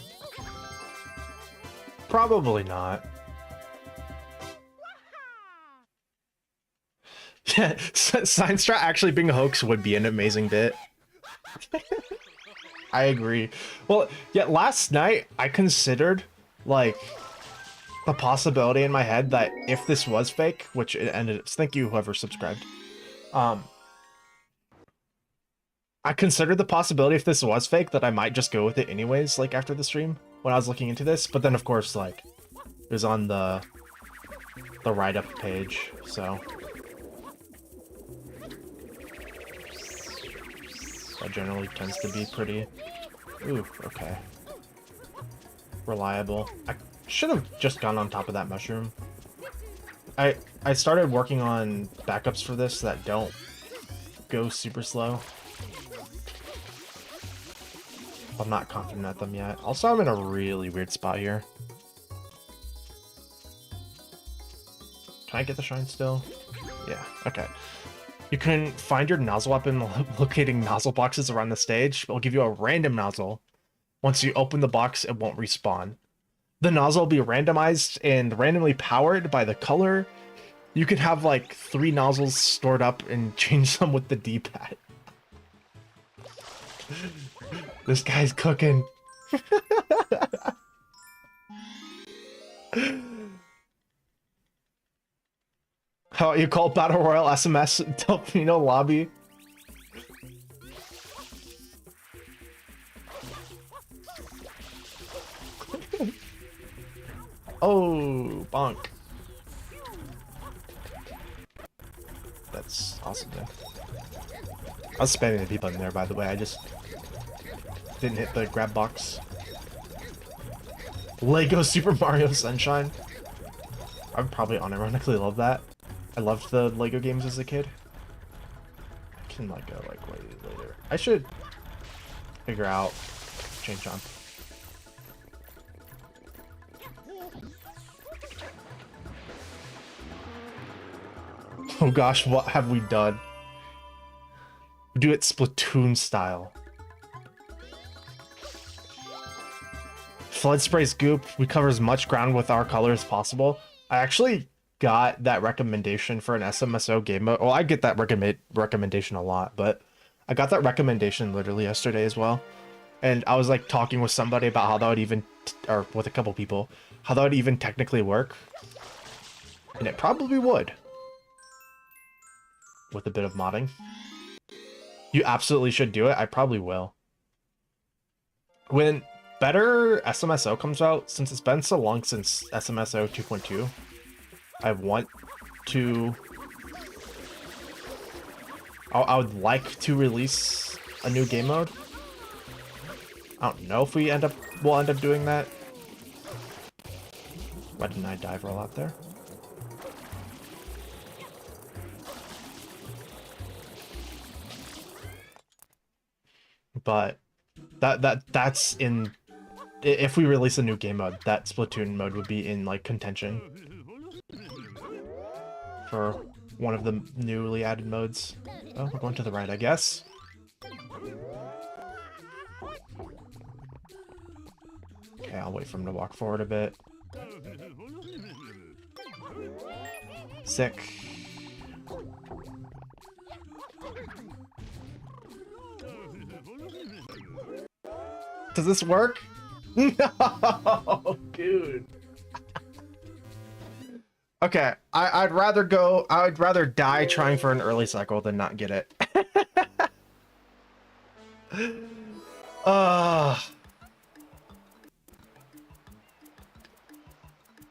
Probably not. Yeah, Sign Strat actually being a hoax would be an amazing bit. I agree. Well, yeah, last night I considered, like, the possibility in my head that if this was fake, which it ended up, thank you whoever subscribed. I considered the possibility if this was fake that I might just go with it anyways, like after the stream when I was looking into this, but then of course like it was on the write-up page, so That generally tends to be pretty... Ooh, okay. Reliable. I should have just gone on top of that mushroom. I started working on backups for this that don't go super slow. I'm not confident at them yet. Also, I'm in a really weird spot here. Can I get the shine still? Yeah, okay. You can find your nozzle weapon locating nozzle boxes around the stage. It'll give you a random nozzle. Once you open the box, it won't respawn. The nozzle will be randomized and randomly powered by the color. You could have like 3 nozzles stored up and change them with the D-pad. This guy's cooking. How you call Battle Royale SMS Delfino Lobby? Oh, bonk. That's awesome, man. I was spamming the B button there, by the way. I just didn't hit the grab box. Lego Super Mario Sunshine. I would probably unironically love that. I loved the Lego games as a kid. I can Lego like way later. I should figure out change on. Oh gosh, what have we done? Do it Splatoon style. Flood Spray's goop. We cover as much ground with our color as possible. I actually got that recommendation for an SMSO game mode. Well, I get that recommendation a lot, but I got that recommendation literally yesterday as well. And I was like talking with somebody about how that would even, or with a couple people, how that would even technically work. And it probably would. With a bit of modding. You absolutely should do it. I probably will. When better SMSO comes out, since it's been so long since SMSO 2.2, I want to... I would like to release a new game mode. I don't know if we'll end up doing that. Why didn't I dive roll out there? But that's in, if we release a new game mode, that Splatoon mode would be in like contention for one of the newly added modes. Oh, we're going to the right, I guess. Okay, I'll wait for him to walk forward a bit. Sick. Does this work? No, dude. Okay, I'd rather die trying for an early cycle than not get it.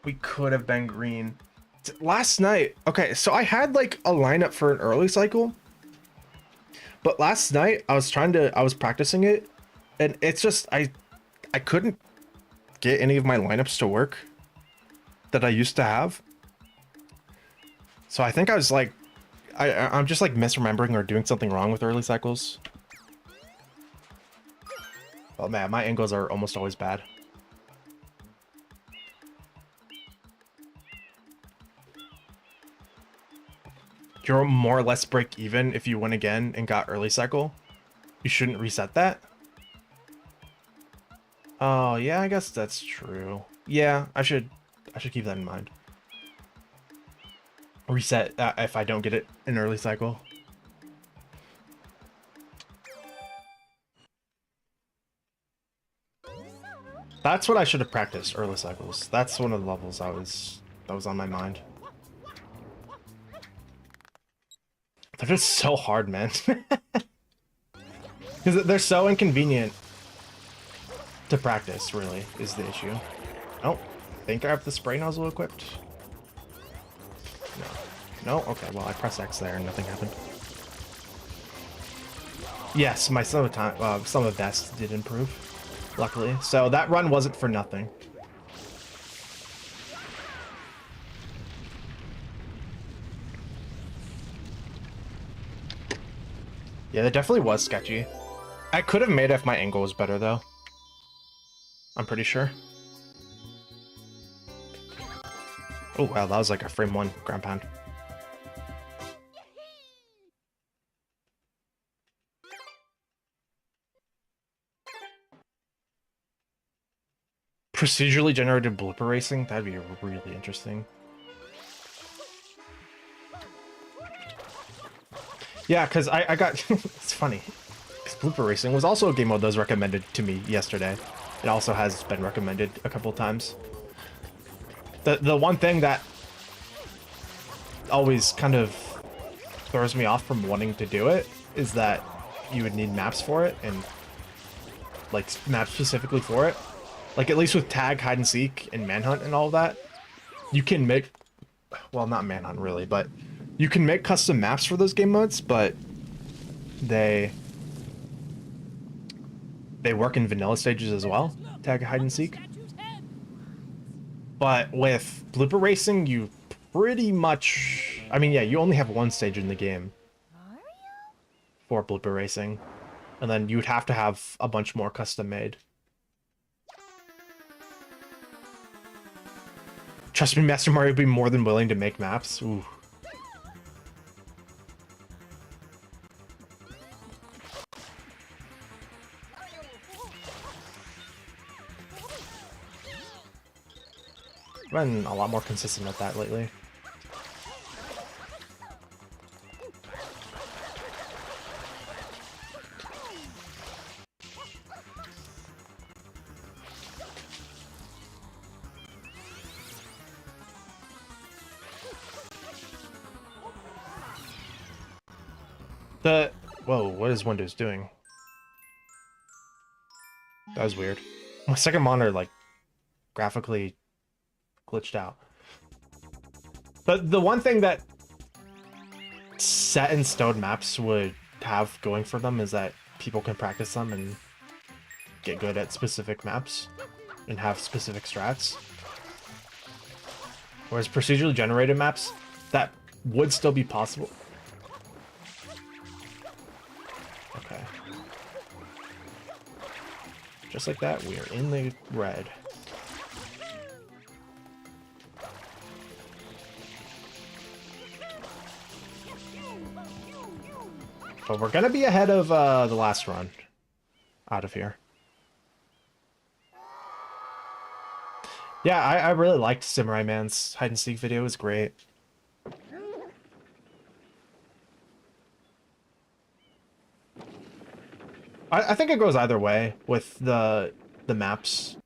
We could have been green. Last night, okay, so I had like a lineup for an early cycle. But last night I was practicing it, and it's just I couldn't get any of my lineups to work that I used to have. So I think I was like, I'm just like misremembering or doing something wrong with early cycles. Oh man, my angles are almost always bad. You're more or less break even if you win again and got early cycle. You shouldn't reset that. Oh yeah, I guess that's true. Yeah, I should keep that in mind. Reset if I don't get it in early cycle. That's what I should have practiced, early cycles. That's one of the levels that was on my mind. They're just so hard, man. Because they're so inconvenient to practice, really, is the issue. I don't think I have the spray nozzle equipped. No. No? Okay, well, I pressed X there and nothing happened. Yes, my some of best did improve, luckily. So that run wasn't for nothing. Yeah, that definitely was sketchy. I could have made it if my angle was better, though. I'm pretty sure. Oh, wow, that was like a frame 1 ground pound. Procedurally generated blooper racing? That'd be really interesting. Yeah, because I got... it's funny. Because blooper racing was also a game mode that was recommended to me yesterday. It also has been recommended a couple times. The one thing that always kind of throws me off from wanting to do it is that you would need maps for it, and like maps specifically for it. Like, at least with tag, hide and seek, and manhunt and all of that, you can make, well, not manhunt really, but you can make custom maps for those game modes, but they work in vanilla stages as well, tag, hide and seek. But with blooper racing, you pretty much, I mean, yeah, you only have one stage in the game for blooper racing, and then you'd have to have a bunch more custom made. Trust me, Master Mario would be more than willing to make maps. Ooh. I've been a lot more consistent at that lately. Whoa, what is Windows doing? That was weird. My second monitor, like, graphically glitched out. But the one thing that set in stone maps would have going for them is that people can practice them and get good at specific maps and have specific strats. Whereas procedurally generated maps, that would still be possible. Okay. Just like that, we are in the red. But we're gonna be ahead of the last run out of here. Yeah, I really liked Samurai Man's hide and seek video. It was great. I think it goes either way with the maps.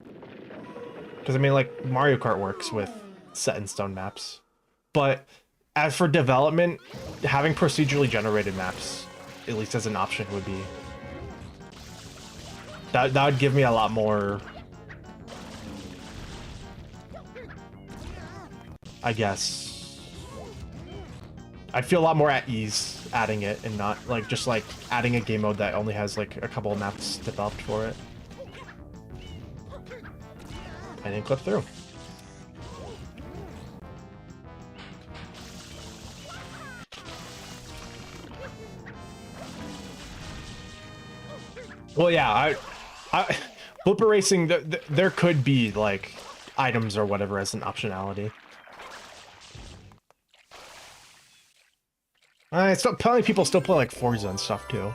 Because, I mean, like, Mario Kart works with set-in-stone maps. But as for development, having procedurally generated maps, at least as an option, would be... That would give me a lot more... I guess... I'd feel a lot more at ease adding it and not, like, just, like, adding a game mode that only has, like, a couple of maps developed for it. And then clip through. Well, yeah, blooper racing, there could be, like, items or whatever as an optionality. Probably people still play, like, Forza and stuff, too.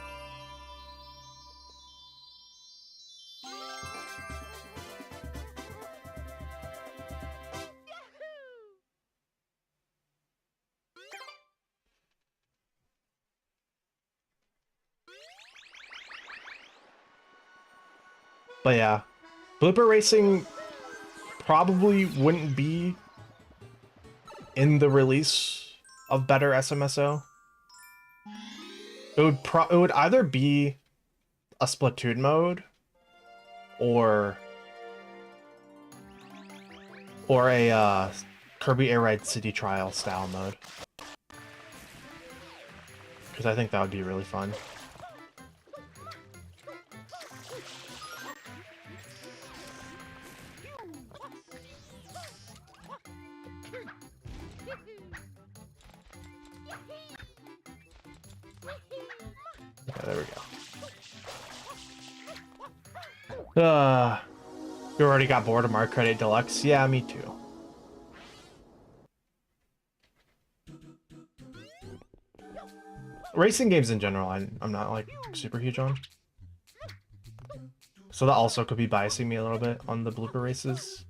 But yeah, blooper racing probably wouldn't be in the release of better SMSO. It would either be a Splatoon mode or a Kirby Air Ride City Trial style mode. Because I think that would be really fun. Yeah, there we go. You already got bored of Mario Kart 8 Deluxe? Yeah, me too. Racing games in general, I'm not like super huge on. So that also could be biasing me a little bit on the blooper races.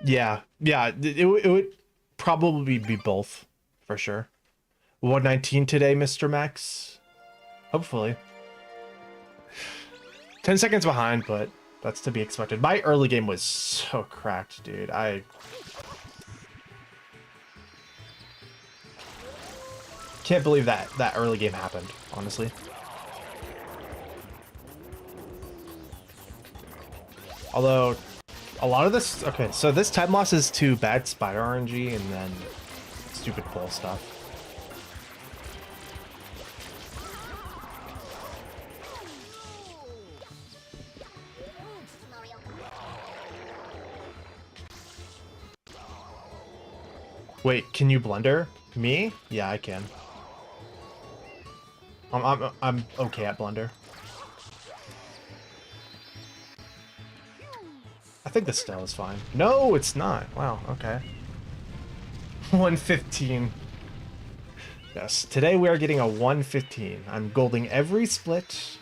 Yeah, it would probably be both, for sure. 119 today, Mr. Max. Hopefully. 10 seconds behind, but that's to be expected. My early game was so cracked, dude. I can't believe that early game happened, honestly. Although, a lot of this... Okay, so this time loss is to bad spider RNG and then stupid pull stuff. Wait, can you blender? Me? Yeah, I can. I'm okay at blender. I think this still is fine. No, it's not. Wow, okay. 115. Yes, today we are getting a 115. I'm golding every split.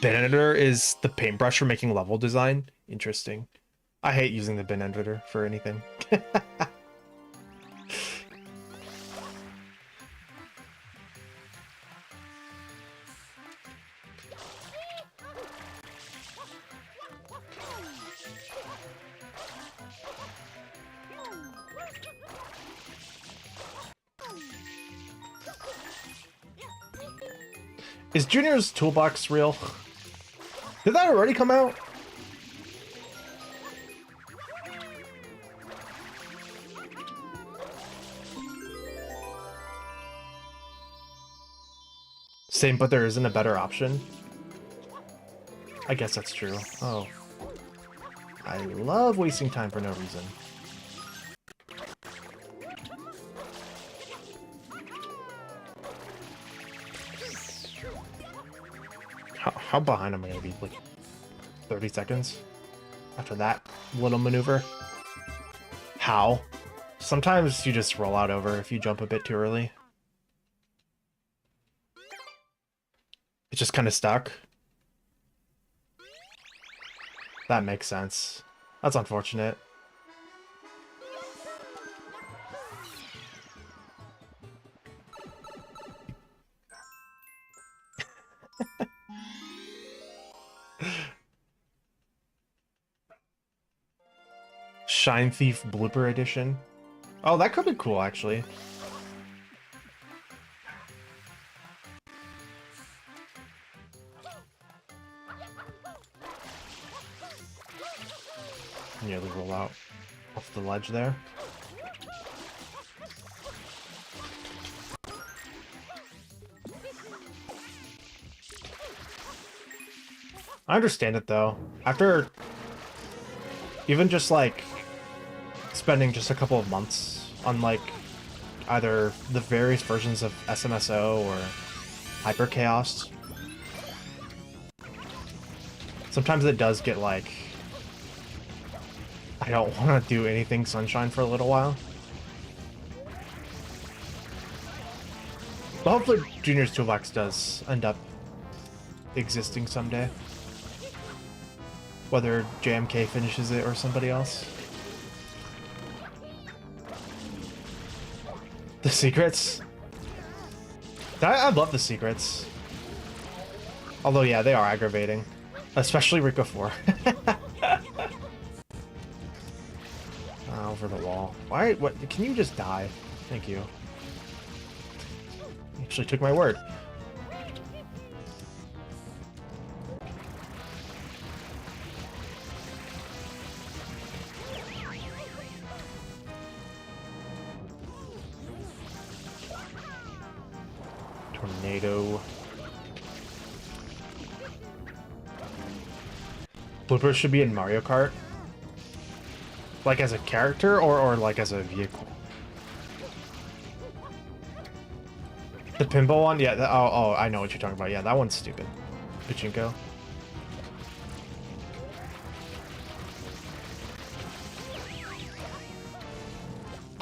Bin editor is the paintbrush for making level design. Interesting. I hate using the bin editor for anything. Is Junior's Toolbox real? Did that already come out? Same, but there isn't a better option. I guess that's true. Oh. I love wasting time for no reason. How behind am I gonna be? Like 30 seconds after that little maneuver? How? Sometimes you just roll out over if you jump a bit too early. It's just kind of stuck. That makes sense. That's unfortunate. Shine Thief Blooper Edition. Oh, that could be cool, actually. Nearly roll out off the ledge there. I understand it, though. After even just, like, spending just a couple of months on, like, either the various versions of SMSO or Hyper Chaos, sometimes it does get, like, I don't want to do anything Sunshine for a little while. But hopefully Junior's Toolbox does end up existing someday. Whether JMK finishes it or somebody else. The secrets? I love the secrets. Although, yeah, they are aggravating. Especially Ricco 4. Over the wall. Why? What? Can you just die? Thank you. Actually took my word. Tornado. Blooper should be in Mario Kart. Like as a character or like as a vehicle? The pinball one? Yeah, oh, I know what you're talking about. Yeah, that one's stupid. Pachinko.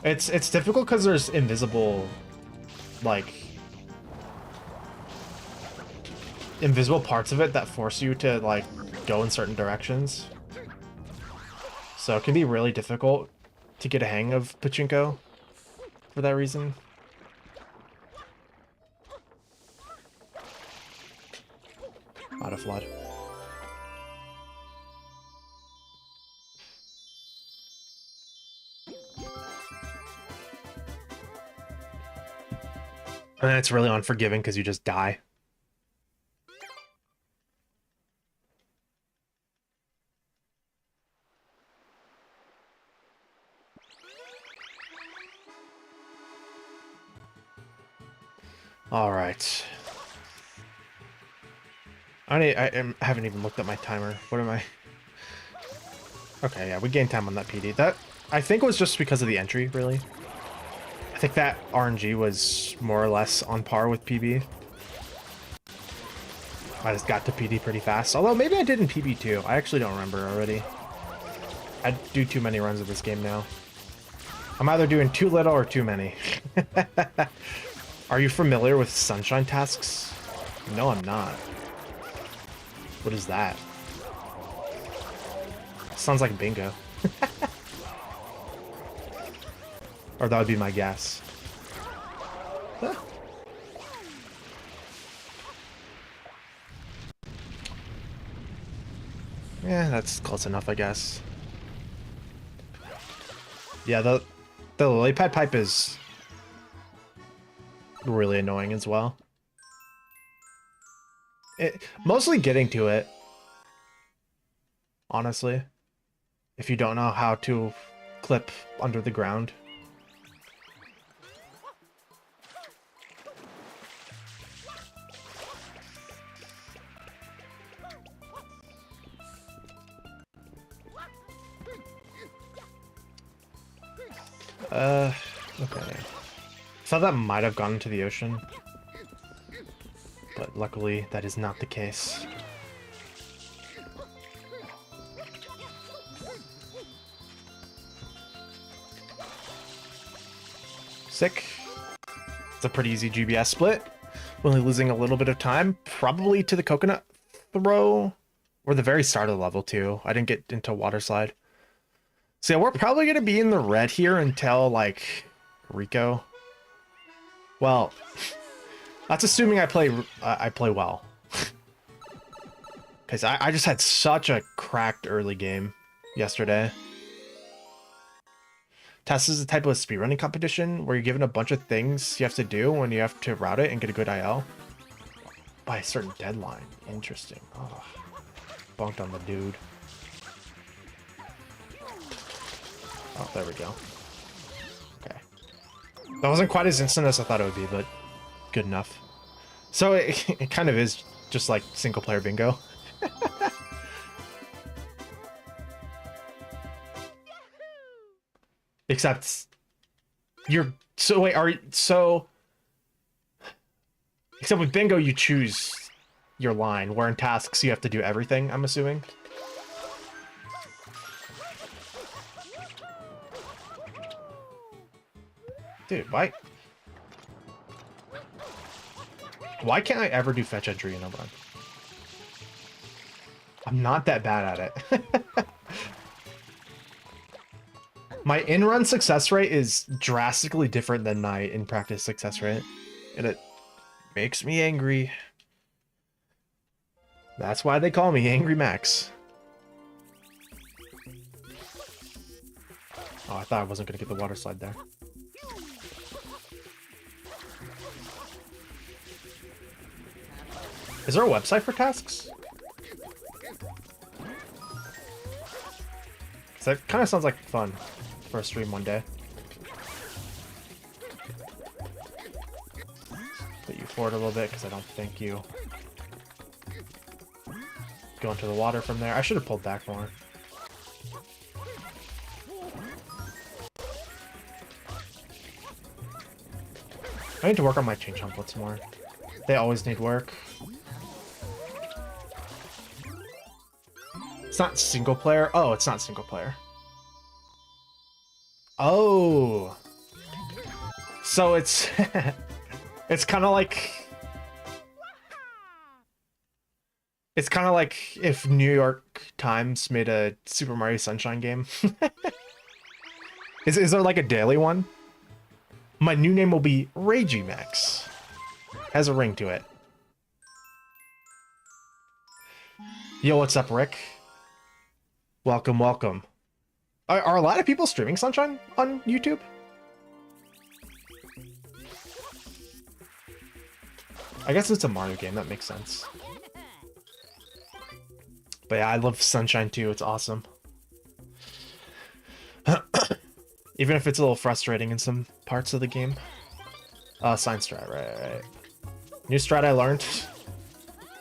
It's difficult because there's invisible, like, invisible parts of it that force you to, like, go in certain directions. So it can be really difficult to get a hang of Pachinko for that reason. Out of flood. And then it's really unforgiving because you just die. All right. I haven't even looked at my timer. What am I? Okay, yeah, we gained time on that PD. That, I think, was just because of the entry, really. I think that RNG was more or less on par with PB. I just got to PD pretty fast. Although, maybe I did in PB too. I actually don't remember already. I do too many runs of this game now. I'm either doing too little or too many. Are you familiar with sunshine tasks? No, I'm not. What is that? Sounds like bingo. Or that would be my guess. Huh. Yeah, that's close enough, I guess. Yeah, the lily pad pipe is really annoying as well. Mostly getting to it, honestly, if you don't know how to clip under the ground. Okay. Thought that might have gone into the ocean, but luckily that is not the case. Sick. It's a pretty easy GBS split. Only losing a little bit of time, probably to the coconut throw, or the very start of the level too. I didn't get into water slide. So yeah, we're probably gonna be in the red here until like Ricco. Well, that's assuming I play well. Because I just had such a cracked early game yesterday. Test is a type of speedrunning competition where you're given a bunch of things you have to do when you have to route it and get a good IL. By a certain deadline. Interesting. Oh, bonked on the dude. Oh, there we go. Okay. That wasn't quite as instant as I thought it would be, but good enough. So it kind of is just like single player bingo. Except you're so wait, are so except with bingo you choose your line, where in tasks you have to do everything, I'm assuming. Dude, why can't I ever do fetch entry in a run? I'm not that bad at it. My in-run success rate is drastically different than my in-practice success rate, and it makes me angry. That's why they call me Angry Max. Oh, I thought I wasn't gonna get the water slide there. Is there a website for tasks? That kind of sounds like fun for a stream one day. Put you forward a little bit because I don't think you go into the water from there. I should have pulled back more. I need to work on my chain chomplets more. They always need work. It's not single player. Oh, it's not single player. Oh. So it's it's kind of like if New York Times made a Super Mario Sunshine game. Is there like a daily one? My new name will be Regimax. Has a ring to it. Yo, what's up, Rick? Welcome, welcome. Are a lot of people streaming Sunshine on YouTube? I guess it's a Mario game, that makes sense. But yeah, I love Sunshine too, it's awesome. Even if it's a little frustrating in some parts of the game. Sign strat, right. New strat I learned.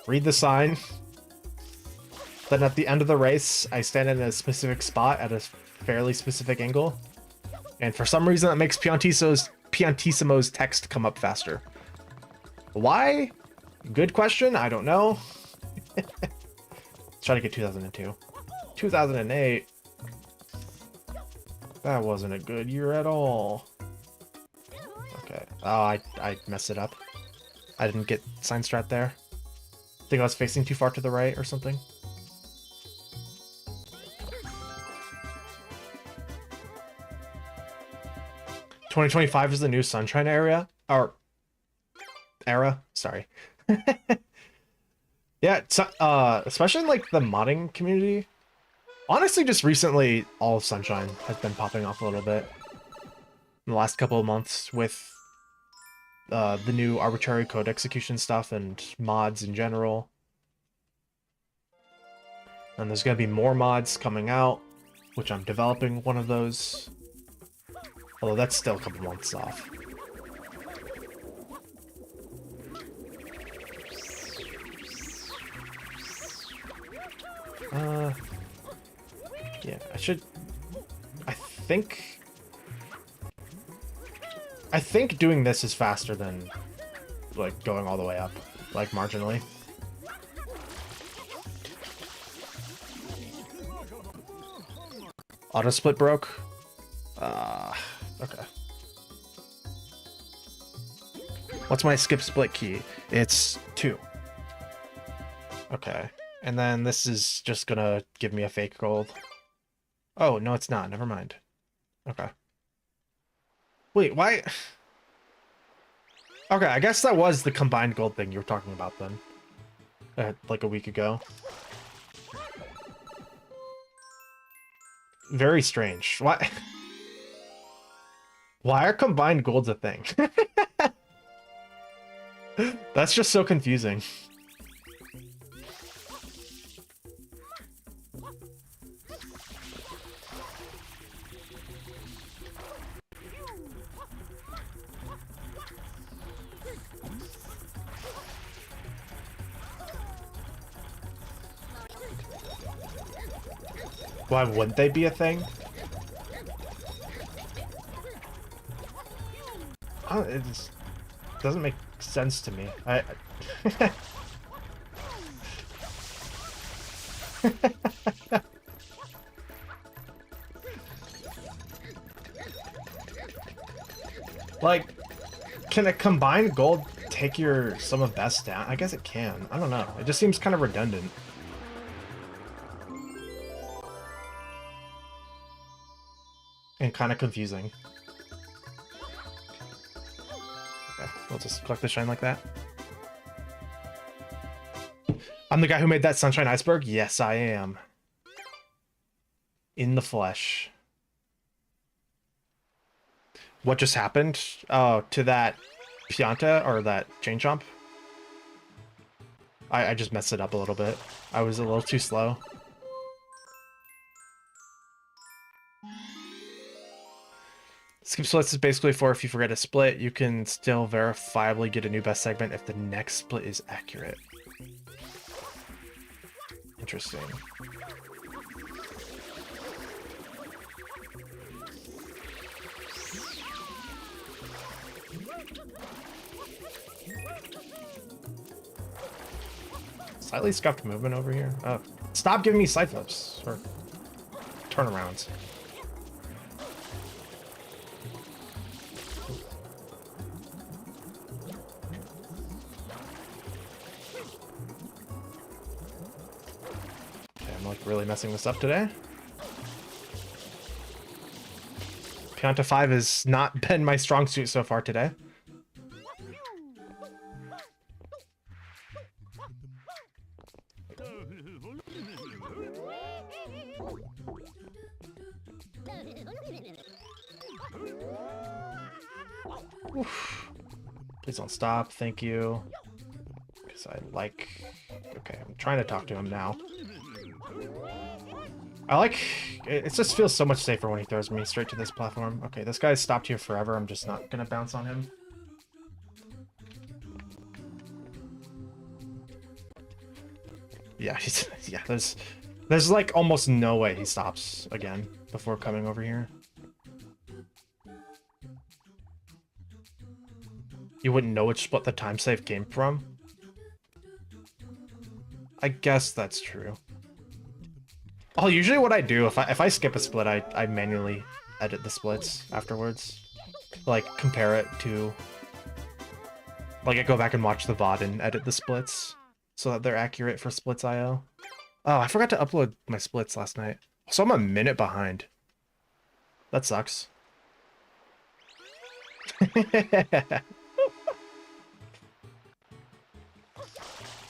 Read the sign. Then at the end of the race, I stand in a specific spot at a fairly specific angle. And for some reason that makes Piantissimo's text come up faster. Why? Good question, I don't know. Let's try to get 2002. 2008. That wasn't a good year at all. Okay. Oh, I messed it up. I didn't get sign strat there. I think I was facing too far to the right or something. "2025 is the new Sunshine era." Sorry. Yeah, it's, especially in like the modding community. Honestly, just recently, all of Sunshine has been popping off a little bit in the last couple of months with the new arbitrary code execution stuff and mods in general. And there's going to be more mods coming out, which I'm developing one of those. Although that's still a couple months off. Yeah, I think doing this is faster than, like, going all the way up, like, marginally. Auto split broke? Okay. What's my skip split key? It's 2. Okay. And then this is just gonna give me a fake gold. Oh, no, it's not. Never mind. Okay. Wait, why? Okay, I guess that was the combined gold thing you were talking about then. Like a week ago. Very strange. Why? Why are combined golds a thing? That's just so confusing. Why wouldn't they be a thing? It just doesn't make sense to me. Like, can a combined gold take your sum of best down? I guess it can. I don't know. It just seems kind of redundant. And kind of confusing. Okay, we'll just collect the shine like that. I'm the guy who made that Sunshine Iceberg? Yes, I am. In the flesh. What just happened? Oh, to that Pianta, or that chain chomp? I just messed it up a little bit. I was a little too slow. Skip splits is basically for if you forget a split, you can still verifiably get a new best segment if the next split is accurate. Interesting. Slightly scuffed movement over here. Oh, stop giving me side flips or turnarounds. Okay, I'm like really messing this up today. Pianta 5 has not been my strong suit so far today. Oof. Please don't stop, thank you. Because I like... Okay, I'm trying to talk to him now. I like... It just feels so much safer when he throws me straight to this platform. Okay, this guy's stopped here forever. I'm just not gonna bounce on him. Yeah, yeah, there's like almost no way he stops again before coming over here. You wouldn't know which split the time save came from? I guess that's true. Oh, usually what I do, if I skip a split, I manually edit the splits afterwards. Like, compare it to... Like, I go back and watch the VOD and edit the splits so that they're accurate for splits.io. Oh, I forgot to upload my splits last night. So I'm a minute behind. That sucks.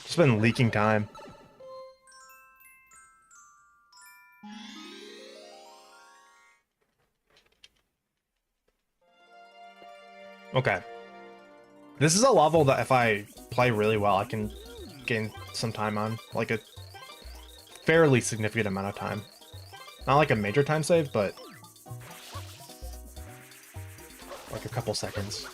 Just been leaking time. Okay. This is a level that if I play really well, I can gain some time on. Like a fairly significant amount of time. Not like a major time save, but like a couple seconds.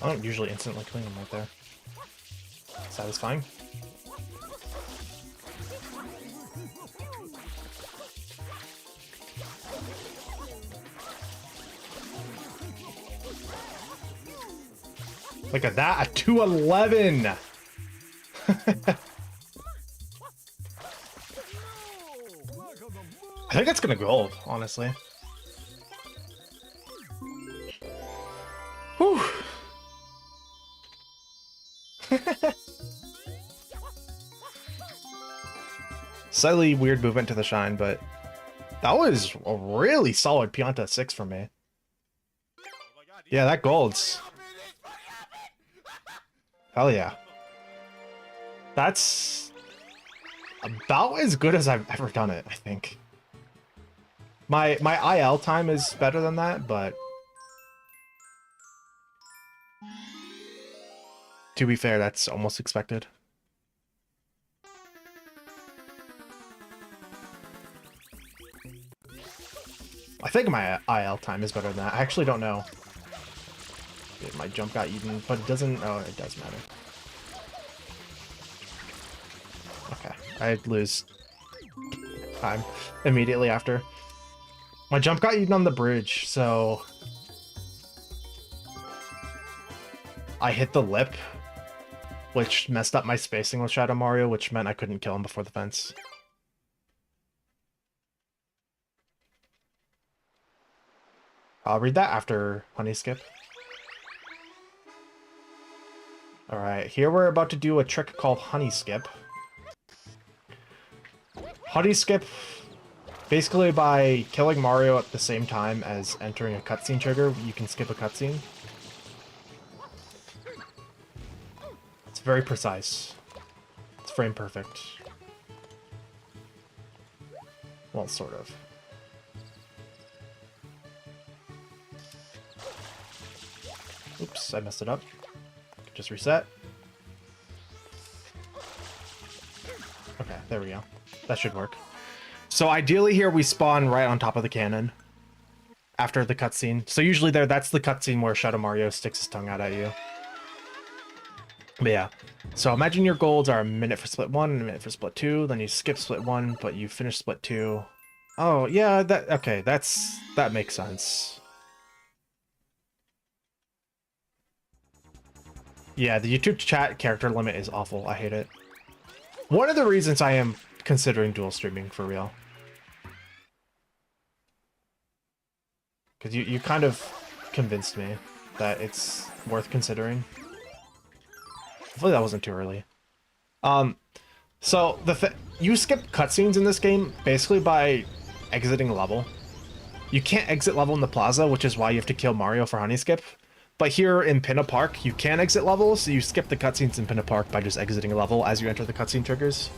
I don't usually instantly clean them right there. Satisfying. Look at that, a 211! I think it's gonna gold, honestly. Whew. Slightly weird movement to the shine, but that was a really solid Pianta 6 for me. Yeah, that gold's... Hell yeah. That's about as good as I've ever done it, I think. My IL time is better than that, but... To be fair, that's almost expected. I think my IL time is better than that. I actually don't know. My jump got eaten, but it doesn't... Oh, it does matter. Okay, I'd lose time immediately after. My jump got eaten on the bridge, so... I hit the lip, which messed up my spacing with Shadow Mario, which meant I couldn't kill him before the fence. I'll read that after Honey Skip. Alright, here we're about to do a trick called Honey Skip. Honey Skip, basically by killing Mario at the same time as entering a cutscene trigger, you can skip a cutscene. very precise. It's frame perfect. Well, sort of. Oops, I messed it up. Just reset. Okay, there we go. That should work. So ideally here we spawn right on top of the cannon after the cutscene. So usually that's the cutscene where Shadow Mario sticks his tongue out at you. But yeah, so imagine your golds are a minute for split 1 and a minute for split 2, then you skip split 1, but you finish split 2. Oh, yeah, okay, that makes sense. Yeah, the YouTube chat character limit is awful. I hate it. One of the reasons I am considering dual streaming for real. Because you kind of convinced me that it's worth considering. Hopefully that wasn't too early. So you skip cutscenes in this game basically by exiting a level. You can't exit level in the plaza, which is why you have to kill Mario for honey skip. But here in Pinna Park, you can exit levels, so you skip the cutscenes in Pinna Park by just exiting a level as you enter the cutscene triggers.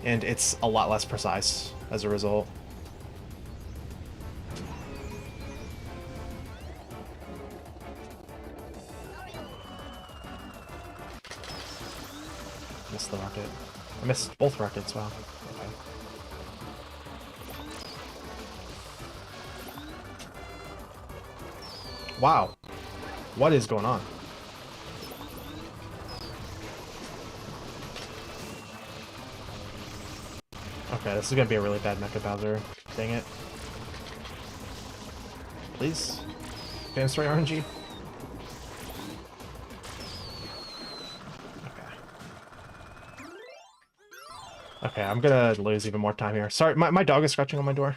And it's a lot less precise as a result. Missed the rocket. I missed both rockets, wow. Okay. Wow. What is going on? Okay, this is gonna be a really bad Mecha Bowser. Dang it. Please? Fan Story RNG? Okay, I'm gonna lose even more time here. Sorry, my dog is scratching on my door.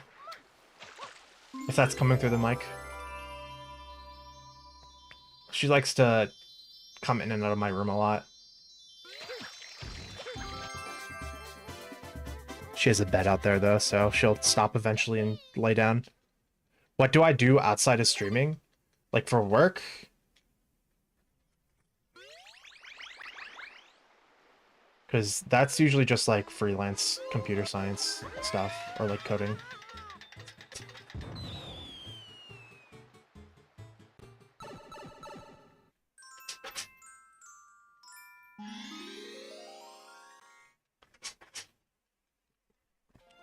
If that's coming through the mic. She likes to come in and out of my room a lot. She has a bed out there, though, so she'll stop eventually and lay down. What do I do outside of streaming? Like, for work? Because that's usually just, like, freelance computer science stuff, or, like, coding.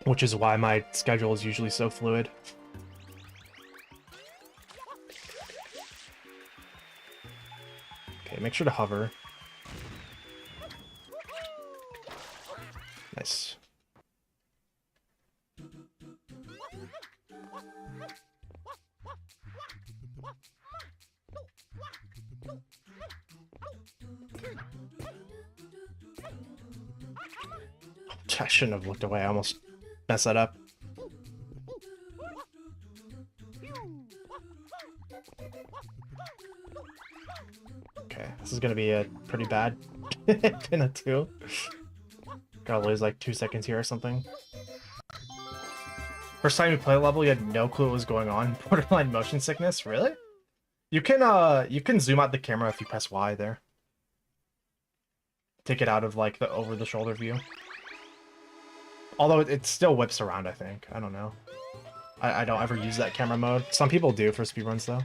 Which is why my schedule is usually so fluid. Okay, make sure to hover. Nice. I shouldn't have looked away. I almost messed that up. Okay, this is gonna be a pretty bad pin of 2. Gotta lose like 2 seconds here or something. First time you play a level, you had no clue what was going on. Borderline motion sickness, really? You can zoom out the camera if you press Y there. Take it out of like the over the shoulder view. Although it still whips around, I think. I don't know. I don't ever use that camera mode. Some people do for speedruns, though.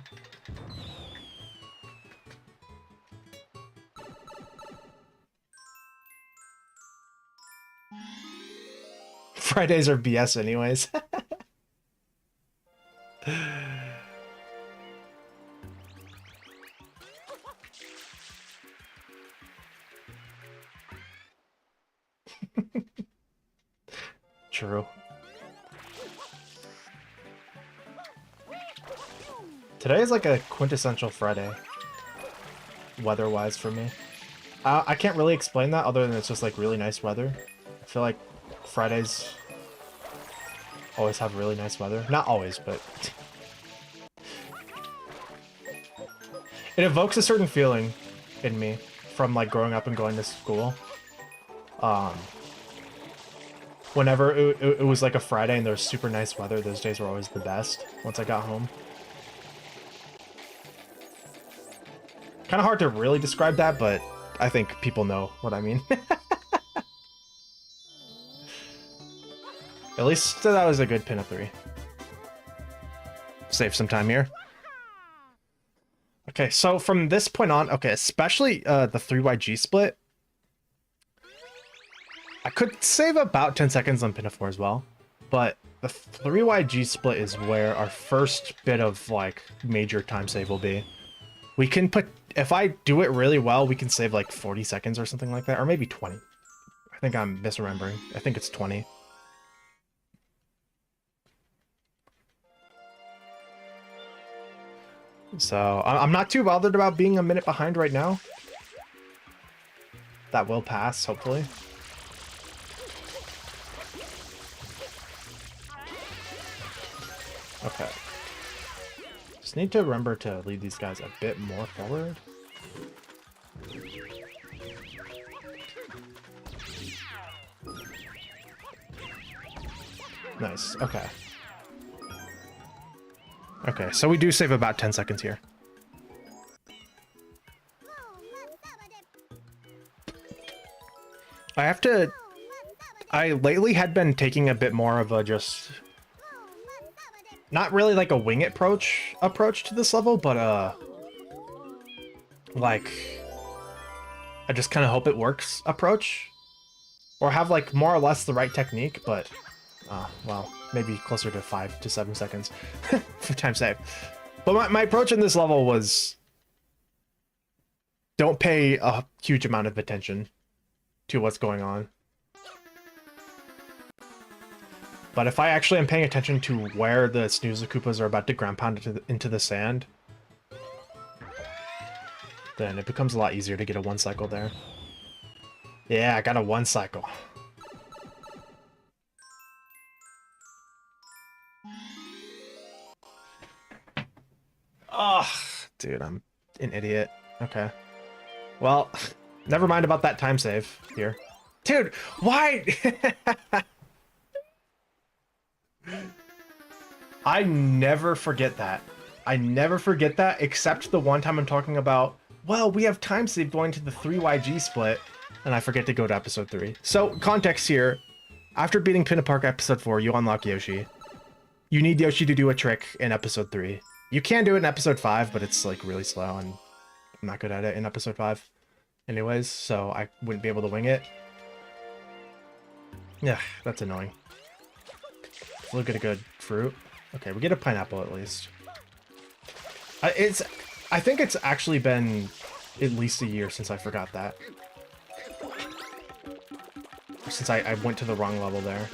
Fridays are BS anyways. True. Today is like a quintessential Friday, weather-wise for me. I can't really explain that other than it's just like really nice weather. I feel like Fridays always have really nice weather. Not always, but it evokes a certain feeling in me from like growing up and going to school. Whenever it was like a Friday and there was super nice weather, those days were always the best once I got home. Kind of hard to really describe that, but I think people know what I mean. At least that was a good pin of 3. Save some time here. Okay, so from this point on, okay, especially the 3YG split, I could save about 10 seconds on pin of 4 as well, but the 3YG split is where our first bit of, like, major time save will be. We can put, if I do it really well, we can save like 40 seconds or something like that, or maybe 20. I think I'm misremembering. I think it's 20. So, I'm not too bothered about being a minute behind right now. That will pass, hopefully. Okay. Just need to remember to lead these guys a bit more forward. Nice, okay. Okay, so we do save about 10 seconds here. I lately had been taking a bit more of a just, not really like a wing it approach to this level, but like, I just kind of hope it works approach. Or have like more or less the right technique, but, well, maybe closer to 5 to 7 seconds for time save. But my approach in this level was, don't pay a huge amount of attention to what's going on. But if I actually am paying attention to where the Snooze Koopas are about to ground pound into the sand, then it becomes a lot easier to get a 1 cycle there. Yeah, I got a 1 cycle. Oh, dude, I'm an idiot. Okay. Well, never mind about that time save here. Dude, why? I never forget that. I never forget that, except the one time I'm talking about, well, we have time save going to the 3YG split, and I forget to go to episode 3. So, context here. After beating Pinna Park episode 4, you unlock Yoshi. You need Yoshi to do a trick in episode 3. You can do it in episode 5, but it's like really slow, and I'm not good at it in episode 5 anyways, so I wouldn't be able to wing it. Yeah, that's annoying. Look at a good fruit. Okay, we get a pineapple at least. I think it's actually been at least a year since I forgot that. Since I went to the wrong level there.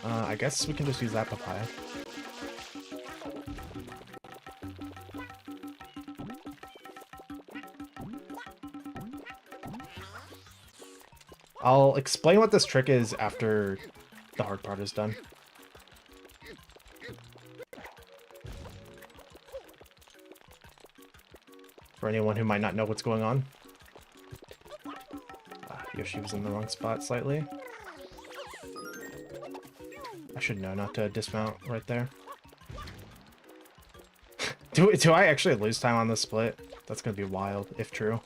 I guess we can just use that papaya. I'll explain what this trick is after the hard part is done. For anyone who might not know what's going on. Yoshi was in the wrong spot slightly. I should know not to dismount right there. Do I actually lose time on this split? That's gonna be wild, if true.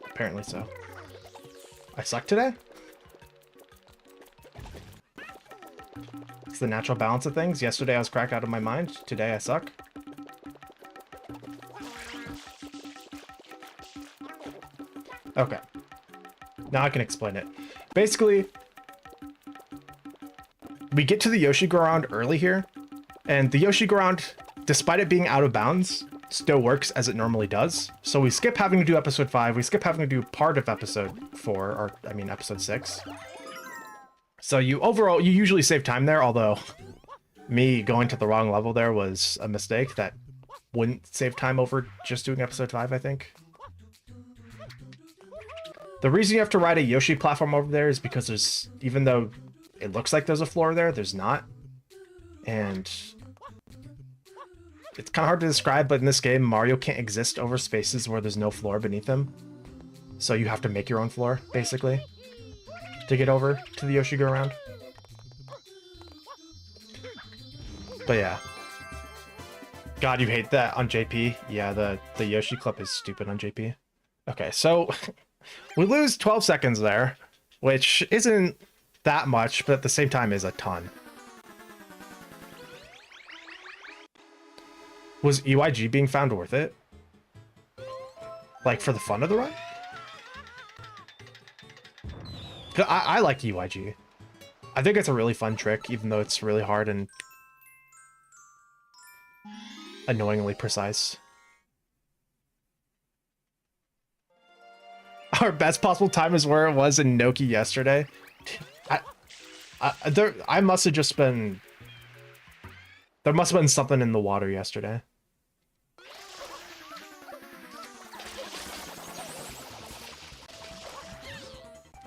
Apparently so. I suck today? It's the natural balance of things. Yesterday I was cracked out of my mind. Today I suck. Okay. Now I can explain it. Basically, we get to the Yoshi-Go-Round early here, and the Yoshi-Go-Round, despite it being out of bounds, still works as it normally does. So we skip having to do episode 5, we skip having to do part of episode 4, or I mean episode 6. So you usually save time there, although me going to the wrong level there was a mistake that wouldn't save time over just doing episode 5, I think. The reason you have to ride a Yoshi platform over there is because there's, even though it looks like there's a floor there, there's not. And it's kind of hard to describe, but in this game, Mario can't exist over spaces where there's no floor beneath him. So you have to make your own floor, basically, to get over to the Yoshi-Go-Round. But yeah. God, you hate that on JP? Yeah, the Yoshi clip is stupid on JP. Okay, so we lose 12 seconds there, which isn't that much, but at the same time is a ton. Was EYG being found worth it? Like, for the fun of the run? I like EYG. I think it's a really fun trick, even though it's really hard and annoyingly precise. Our best possible time is where it was in Noki yesterday. I must have just been... There must have been something in the water yesterday.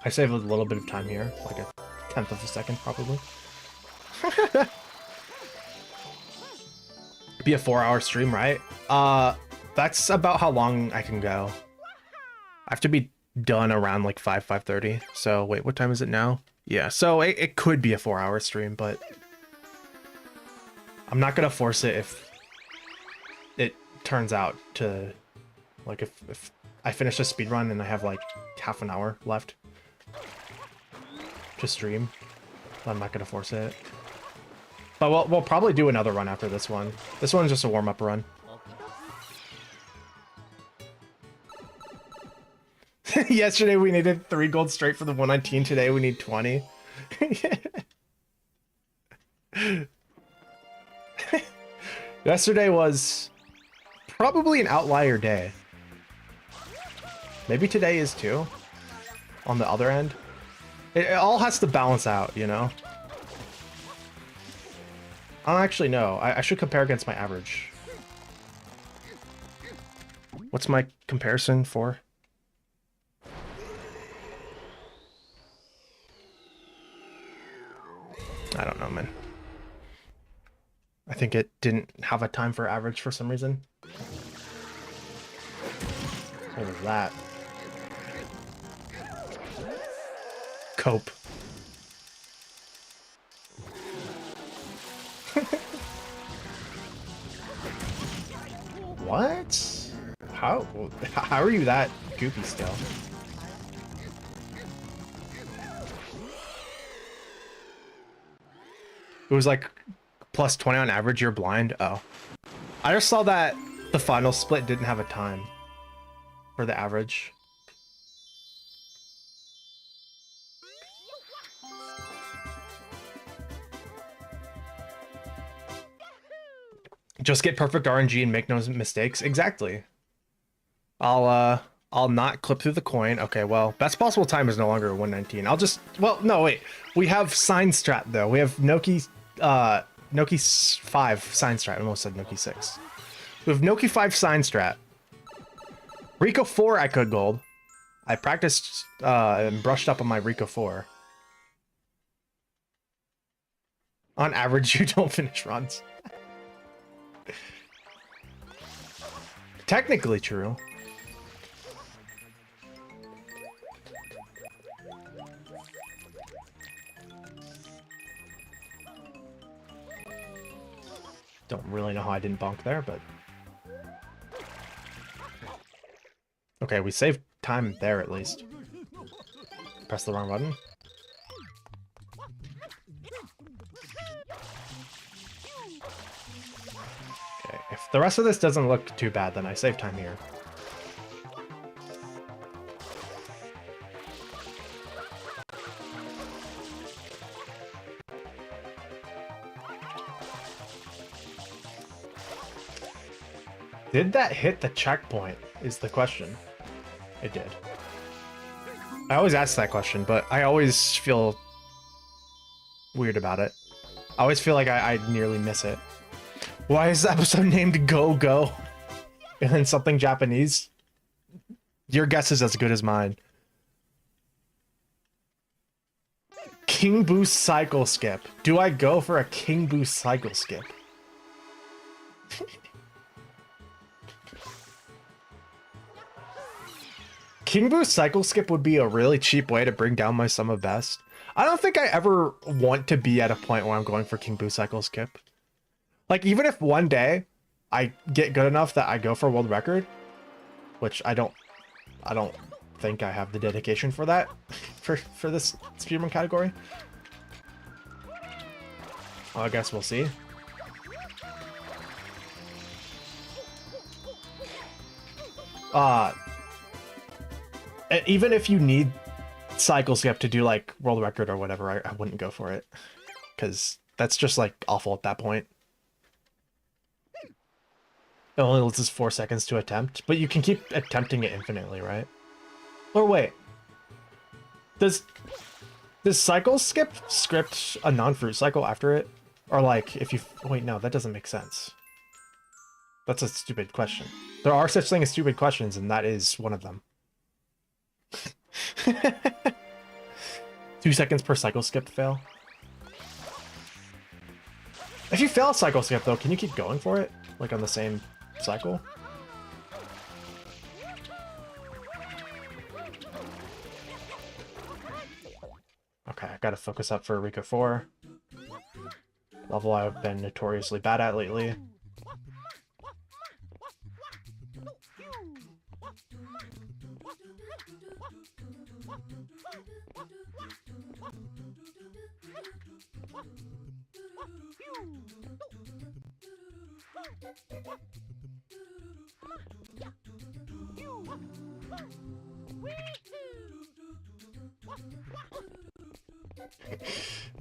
I saved a little bit of time here, like a 10th of a second, probably. Be a 4-hour stream, right? That's about how long I can go. I have to be done around like 5:30. So wait, what time is it now? Yeah, so it could be a 4-hour stream, but I'm not gonna force it if it turns out to, like, if I finish a speedrun and I have like half an hour left to stream, I'm not gonna force it. But we'll probably do another run after this one. This one's just a warm-up run. Yesterday we needed 3 gold straight for the 119. Today we need 20. Yesterday was probably an outlier day. Maybe today is too. On the other end. It all has to balance out, you know? I don't actually know. I should compare against my average. What's my comparison for? I don't know, man. I think it didn't have a time for average for some reason. What was that? Cope. What? How are you that goopy still? It was like plus 20 on average, you're blind? Oh. I just saw that the final split didn't have a time for the average. Just get perfect RNG and make no mistakes. Exactly. I'll not clip through the coin. Okay, well, best possible time is no longer 119. I'll just, well, no, wait. We have sign strat though. We have Noki 5 sign strat. I almost said Noki 6. We have Noki 5 sign strat. Ricco 4 I could gold. I practiced and brushed up on my Ricco 4. On average, you don't finish runs. Technically true. Don't really know how I didn't bonk there, but... Okay, we saved time there at least. Press the wrong button. Okay, if the rest of this doesn't look too bad, then I save time here. Did that hit the checkpoint is the question. It did. I always ask that question, but I always feel weird about it. I always feel like I nearly miss it. Why is the episode named Go Go? And then something Japanese? Your guess is as good as mine. King Boost cycle skip. Do I go for a King Boost cycle skip? King Boost cycle skip would be a really cheap way to bring down my sum of best. I don't think I ever want to be at a point where I'm going for King Boost cycle skip. Like, even if one day I get good enough that I go for world record, which I don't think I have the dedication for that for this speedrun category. Well, I guess we'll see. Even if you need cycle skip to do like world record or whatever, I wouldn't go for it, because that's just like awful at that point. It only lets us 4 seconds to attempt, but you can keep attempting it infinitely, right? Or wait, does cycle skip script a non-fruit cycle after it? Or like if you wait, no, that doesn't make sense. That's a stupid question. There are such things as stupid questions, and that is one of them. 2 seconds per cycle skip fail. If you fail a cycle skip though, can you keep going for it? Like on the same cycle? Okay, I gotta focus up for Ricco 4. Level I've been notoriously bad at lately.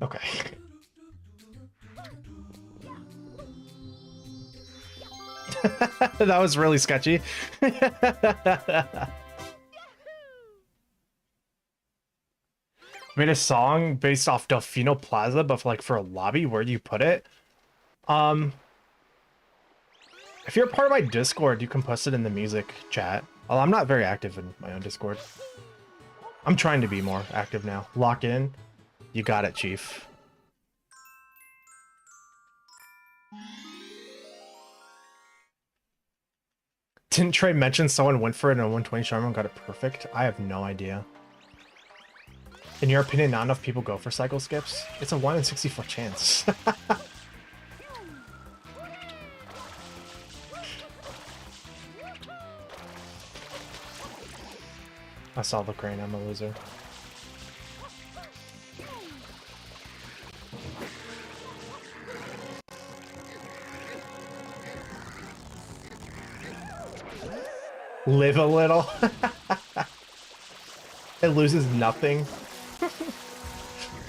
Okay. That was really sketchy. Made a song based off Delfino Plaza, but for, like for a lobby, where do you put it? If you're part of my Discord, you can post it in the music chat. Well, I'm not very active in my own Discord. I'm trying to be more active now. Lock in. You got it, Chief. Didn't Trey mention someone went for it and a 120 Charm and got it perfect? I have no idea. In your opinion, not enough people go for cycle skips? It's a 1 in 64 chance. I saw the crane, I'm a loser. Live a little. It loses nothing.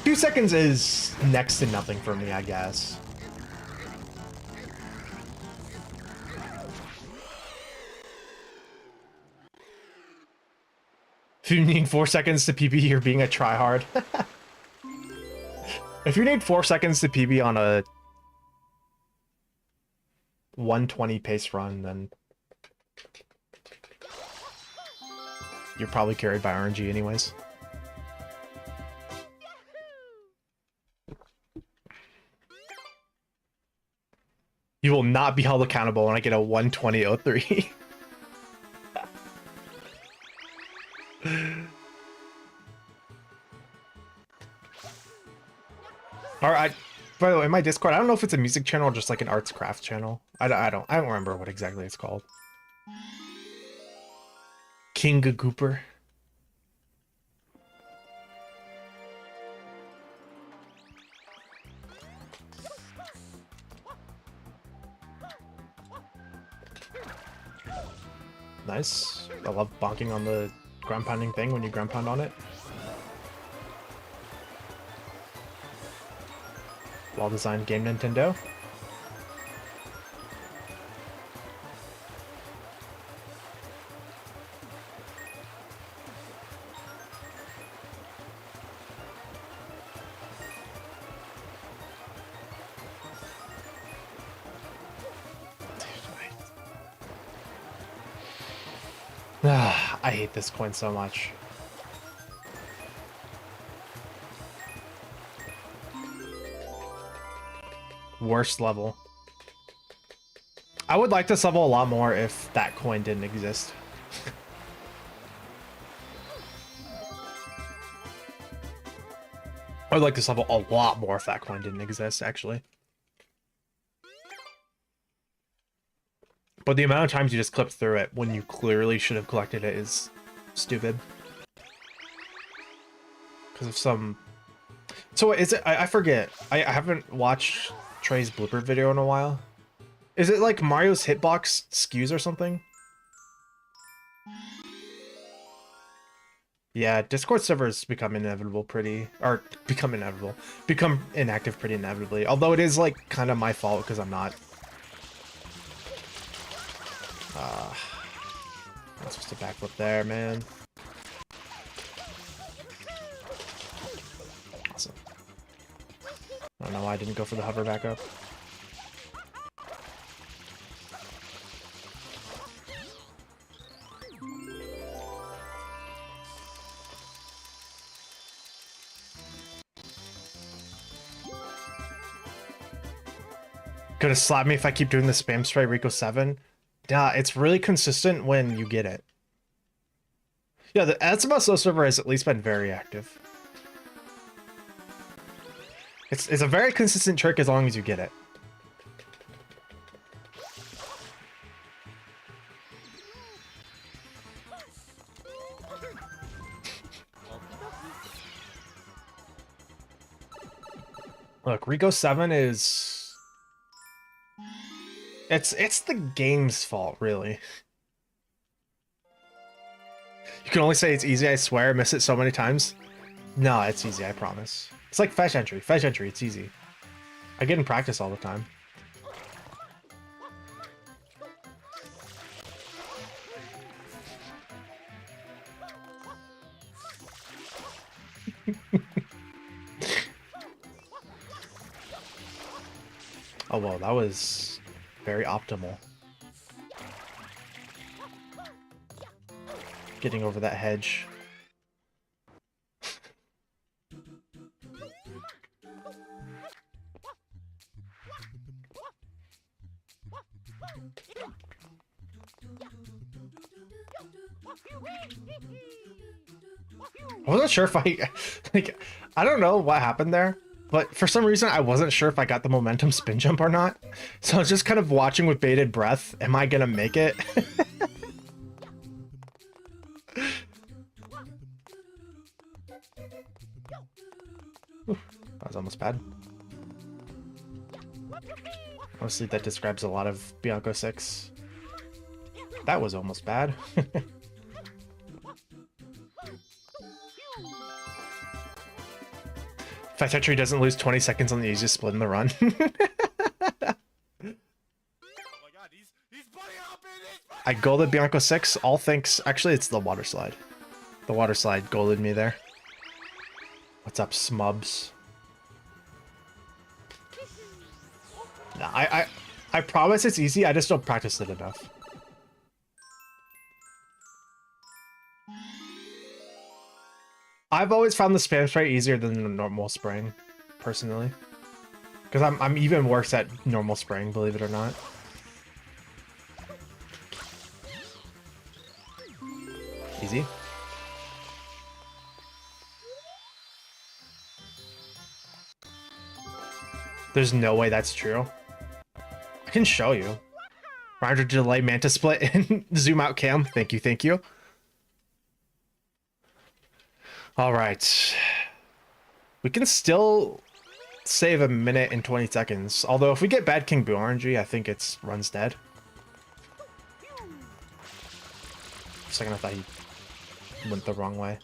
2 seconds is next to nothing for me, I guess. If you need 4 seconds to PB, you're being a tryhard. If you need 4 seconds to PB on a 120 pace run, then you're probably carried by RNG anyways. You will not be held accountable when I get a 120.03. Alright, by the way, in my Discord, I don't know if it's a music channel or just like an arts craft channel. I don't remember what exactly it's called. King Gooper. Nice. I love bonking on the ground pounding thing when you ground pound on it. Well designed game, Nintendo. I hate this coin so much. Worst level. I would like this level a lot more if that coin didn't exist. I would like this level a lot more if that coin didn't exist, actually. But the amount of times you just clipped through it when you clearly should have collected it is stupid. Because of some... So is it... I forget. I haven't watched Trey's blooper video in a while. Is it like Mario's hitbox skews or something? Yeah, Discord servers become inevitable pretty... Or become inevitable. Become inactive pretty inevitably. Although it is like kind of my fault because I'm not... That's just a backflip there, man. Awesome. I don't know why I didn't go for the hover back up. Gonna slap me if I keep doing the spam spray Ricco 7. Yeah, it's really consistent when you get it. Yeah, the SMSO server has at least been very active. It's a very consistent trick as long as you get it. Look, Ricco 7 is... It's the game's fault, really. You can only say it's easy, I swear. I miss it so many times. No, it's easy, I promise. It's like fetch entry. Fetch entry, it's easy. I get in practice all the time. Oh, well, that was very optimal. Getting over that hedge. I wasn't sure if I... Like, I don't know what happened there. But for some reason, I wasn't sure if I got the momentum spin jump or not. So I was just kind of watching with bated breath. Am I gonna make it? Oof, that was almost bad. Honestly, that describes a lot of Bianco 6. That was almost bad. Fetch entry doesn't lose 20 seconds on the easiest split in the run. I golded Bianco 6, all thanks... Actually, it's the water slide. The water slide golded me there. What's up, smubs? Nah, I promise it's easy, I just don't practice it enough. I've always found the spam spray easier than the normal spraying, personally. Because I'm even worse at normal spraying, believe it or not. Easy. There's no way that's true. I can show you. Round to delay Manta split and zoom out cam. Thank you, thank you. All right. We can still save a minute and 20 seconds. Although if we get bad King Boo RNG, I think it's runs dead. For a second I thought he went the wrong way.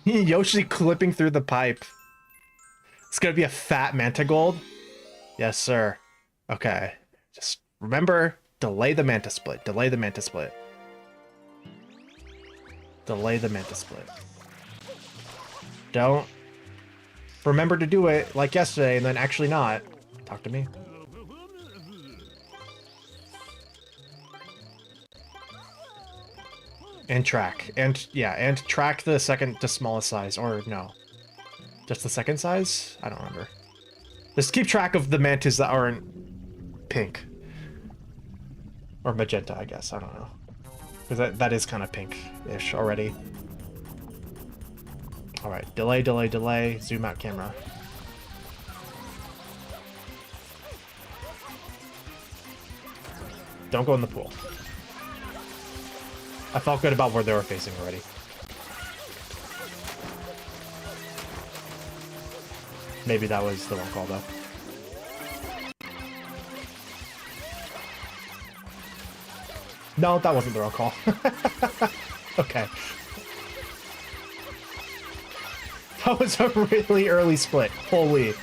Yoshi clipping through the pipe. It's gonna be a fat Manta Gold. Yes, sir. Okay. Just remember, delay the Manta split. Delay the Manta split. Delay the Manta split. Don't remember to do it like yesterday and then actually not. Talk to me. And track. And yeah, and track the second to smallest size. Or no. Just the second size? I don't remember. Just keep track of the mantas that aren't pink. Or magenta, I guess. I don't know. Because that is kind of pink-ish already. Alright, delay, delay, delay. Zoom out camera. Don't go in the pool. I felt good about where they were facing already. Maybe that was the wrong call, though. No, that wasn't the wrong call. Okay. That was a really early split. Holy.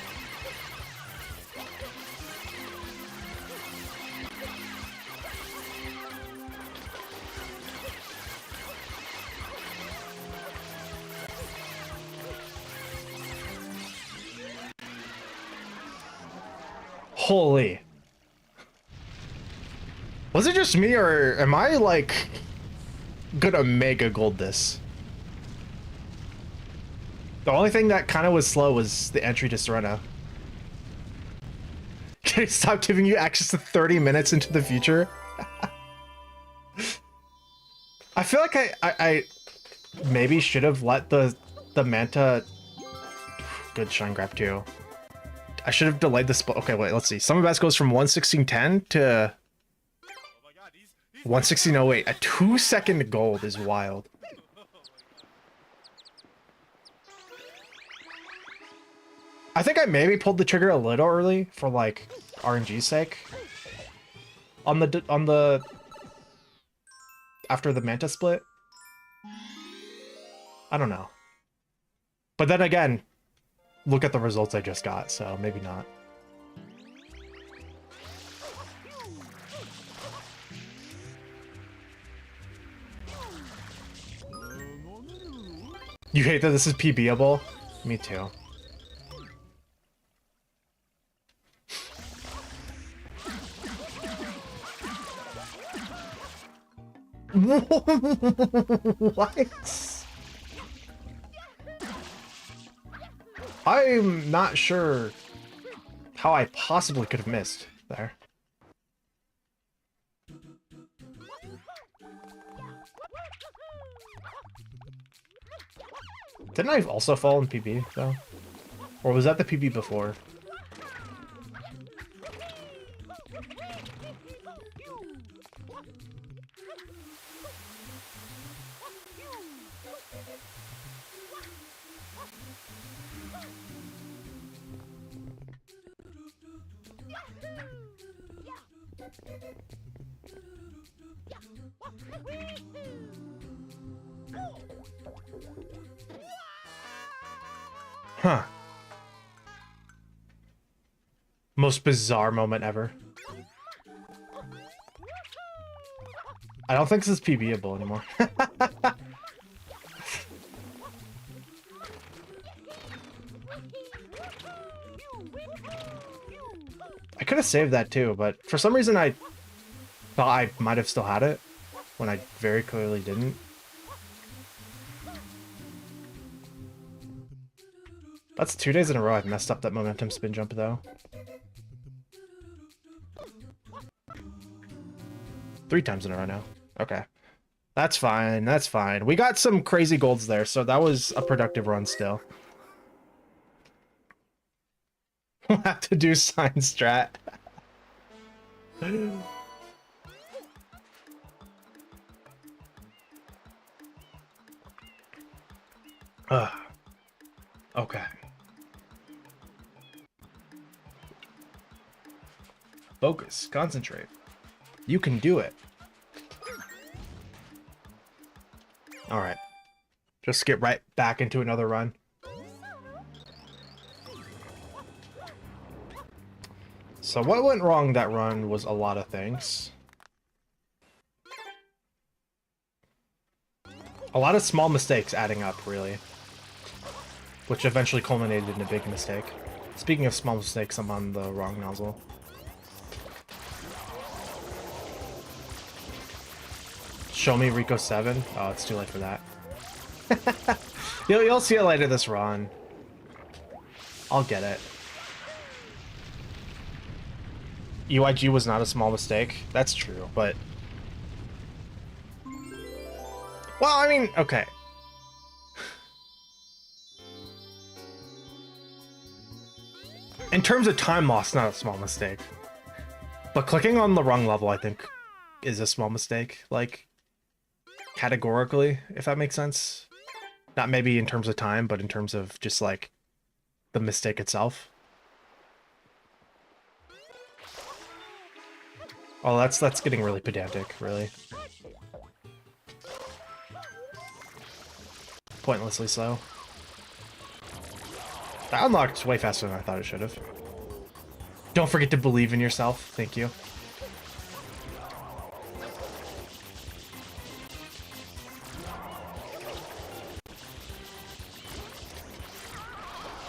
Holy. Was it just me, or am I, like, gonna mega gold this? The only thing that kind of was slow was the entry to Sirena. Can I stop giving you access to 30 minutes into the future? I feel like I maybe should have let the Manta... Good shine grab too. I should have delayed the split. Okay, wait, let's see. Summer Bass goes from 116.10 to 116.08. A 2-second gold is wild. I think I maybe pulled the trigger a little early for like RNG's sake. On the after the Manta split. I don't know. But then again, look at the results I just got, so maybe not. You hate that this is PBable? Me too. What? I'm not sure how I possibly could have missed there. Didn't I also fall in PB, though? Or was that the PB before? Huh. Most bizarre moment ever. I don't think this is PBable anymore. I could have saved that too, but for some reason I thought I might have still had it when I very clearly didn't. That's 2 days in a row I've messed up that momentum spin jump, though. 3 times in a row now. Okay. That's fine, that's fine. We got some crazy golds there, so that was a productive run still. We'll have to do sign strat. Okay. Focus. Concentrate. You can do it. Alright. Just get right back into another run. So what went wrong that run was a lot of things. A lot of small mistakes adding up, really. Which eventually culminated in a big mistake. Speaking of small mistakes, I'm on the wrong nozzle. Show me Ricco 7? Oh, it's too late for that. You'll see it later this run. I'll get it. UIG was not a small mistake. That's true, but... Well, I mean, okay. In terms of time loss, not a small mistake. But clicking on the wrong level, I think, is a small mistake. Like, categorically, if that makes sense. Not maybe in terms of time, but in terms of just, like, the mistake itself. Oh, that's getting really pedantic, really. Pointlessly slow. That unlocked way faster than I thought it should have. Don't forget to believe in yourself. Thank you.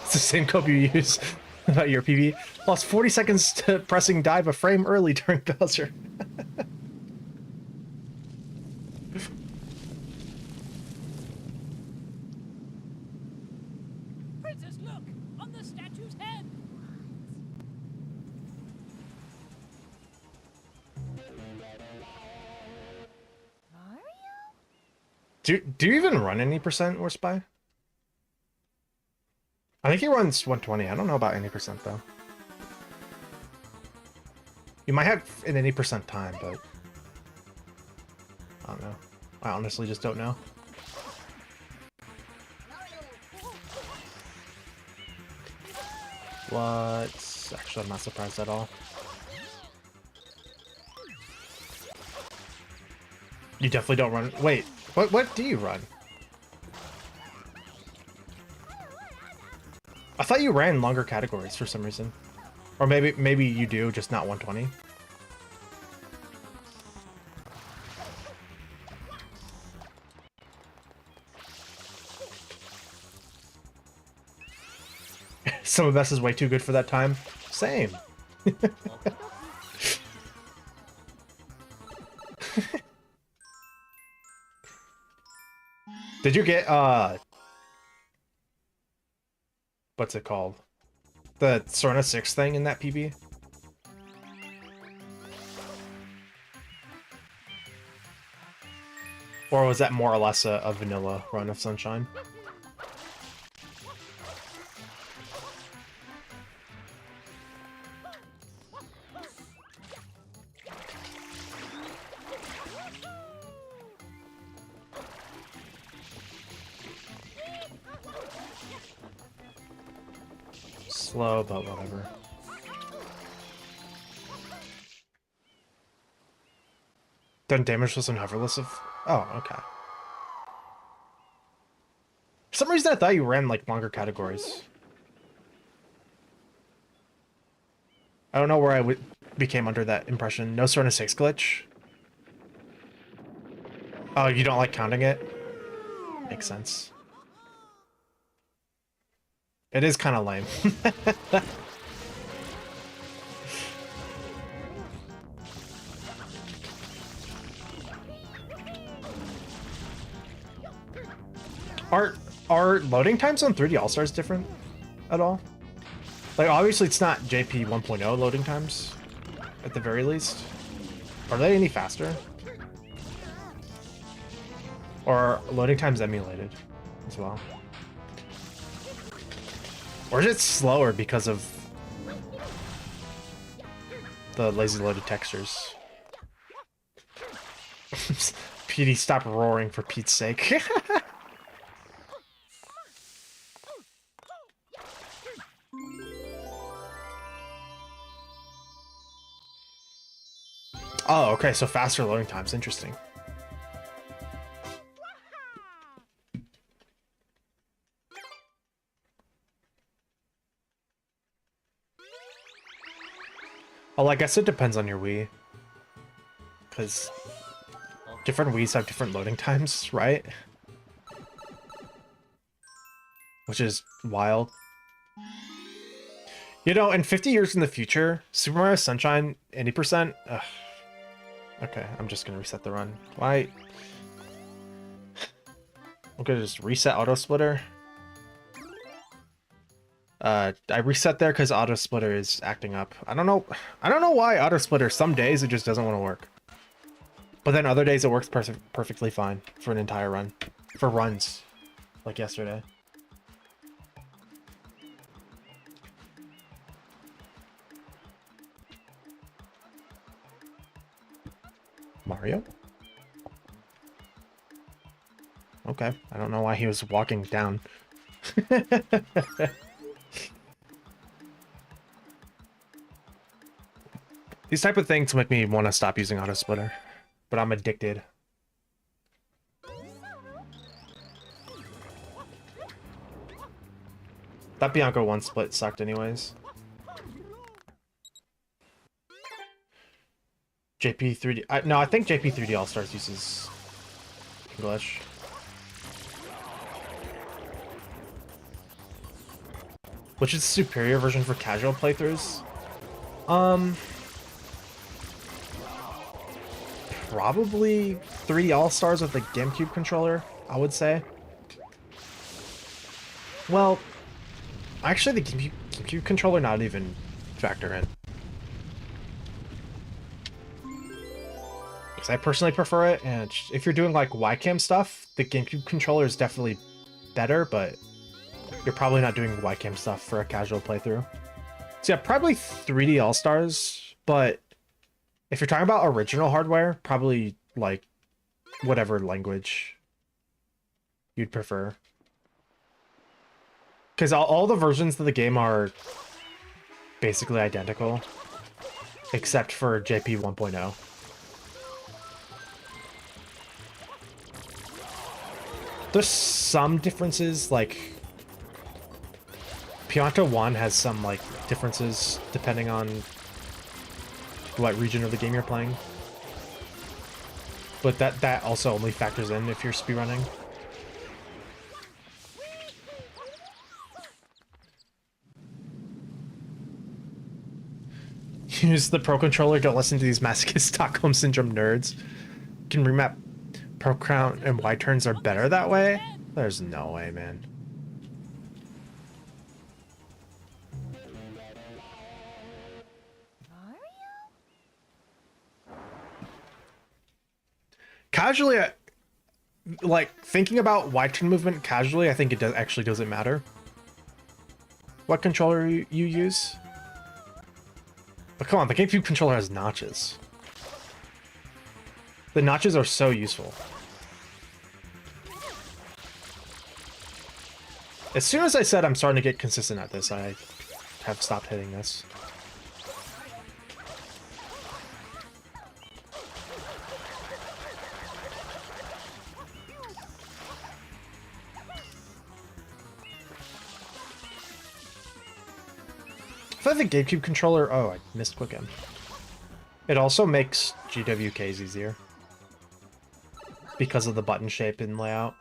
It's the same code you use about your PB. Lost 40 seconds to pressing dive a frame early during Bowser. Princess, look! On the statue's head! Mario? Do you even run any percent or spy? I think he runs 120. I don't know about any percent though. You might have an any percent time, but I don't know. I honestly just don't know. What? Actually, I'm not surprised at all. You definitely don't run. Wait, what do you run? I thought you ran longer categories for some reason. Or maybe you do, just not 120. Some of us is way too good for that time. Same. Did you get what's it called? The Sirena 6 thing in that PB? Or was that more or less a vanilla run of Sunshine? Slow, but whatever. Done damage was on hoverless of... Oh, okay. For some reason I thought you ran, like, longer categories. I don't know where I became under that impression. No Sirena 6 glitch? Oh, you don't like counting it? Makes sense. It is kind of lame. Are loading times on 3D All-Stars different at all? Like, obviously it's not JP 1.0 loading times, at the very least. Are they any faster? Or are loading times emulated as well? Or is it slower because of the lazy loaded textures? PD, stop roaring for Pete's sake. Oh, okay, so faster loading times. Interesting. Well, I guess it depends on your Wii. Because different Wiis have different loading times, right? Which is wild. You know, in 50 years in the future, Super Mario Sunshine, 80%? Ugh. Okay, I'm just gonna reset the run. Why? I'm gonna just reset Auto Splitter. I reset there because auto splitter is acting up. I don't know why auto splitter. Some days it just doesn't want to work. But then other days it works perfectly fine for an entire run. For runs. Like yesterday. Mario? Okay, I don't know why he was walking down. These type of things make me want to stop using auto splitter, but I'm addicted. That Bianca 1 split sucked anyways. JP3D. No, I think JP3D All-Stars uses English. Which is the superior version for casual playthroughs? Probably 3D All-Stars with the GameCube controller, I would say. Well, actually the GameCube controller not even factor in. Because I personally prefer it, and if you're doing like YCam stuff, the GameCube controller is definitely better, but you're probably not doing YCam stuff for a casual playthrough. So yeah, probably 3D All-Stars, but if you're talking about original hardware, probably like whatever language you'd prefer. Because all the versions of the game are basically identical, except for JP 1.0. There's some differences, like Pianta 1 has some like differences depending on what region of the game you're playing. But that also only factors in if you're speedrunning. Use the Pro Controller to listen to these masochist Stockholm Syndrome nerds. Can remap Pro Crown and Y turns are better that way? There's no way, man. Casually, like, thinking about Y-turn movement casually, I think it actually doesn't matter what controller you use. But come on, the GameCube controller has notches. The notches are so useful. As soon as I said I'm starting to get consistent at this, I have stopped hitting this. I thought the GameCube controller... Oh, I missed Quick M. It also makes GWKs easier. Because of the button shape and layout.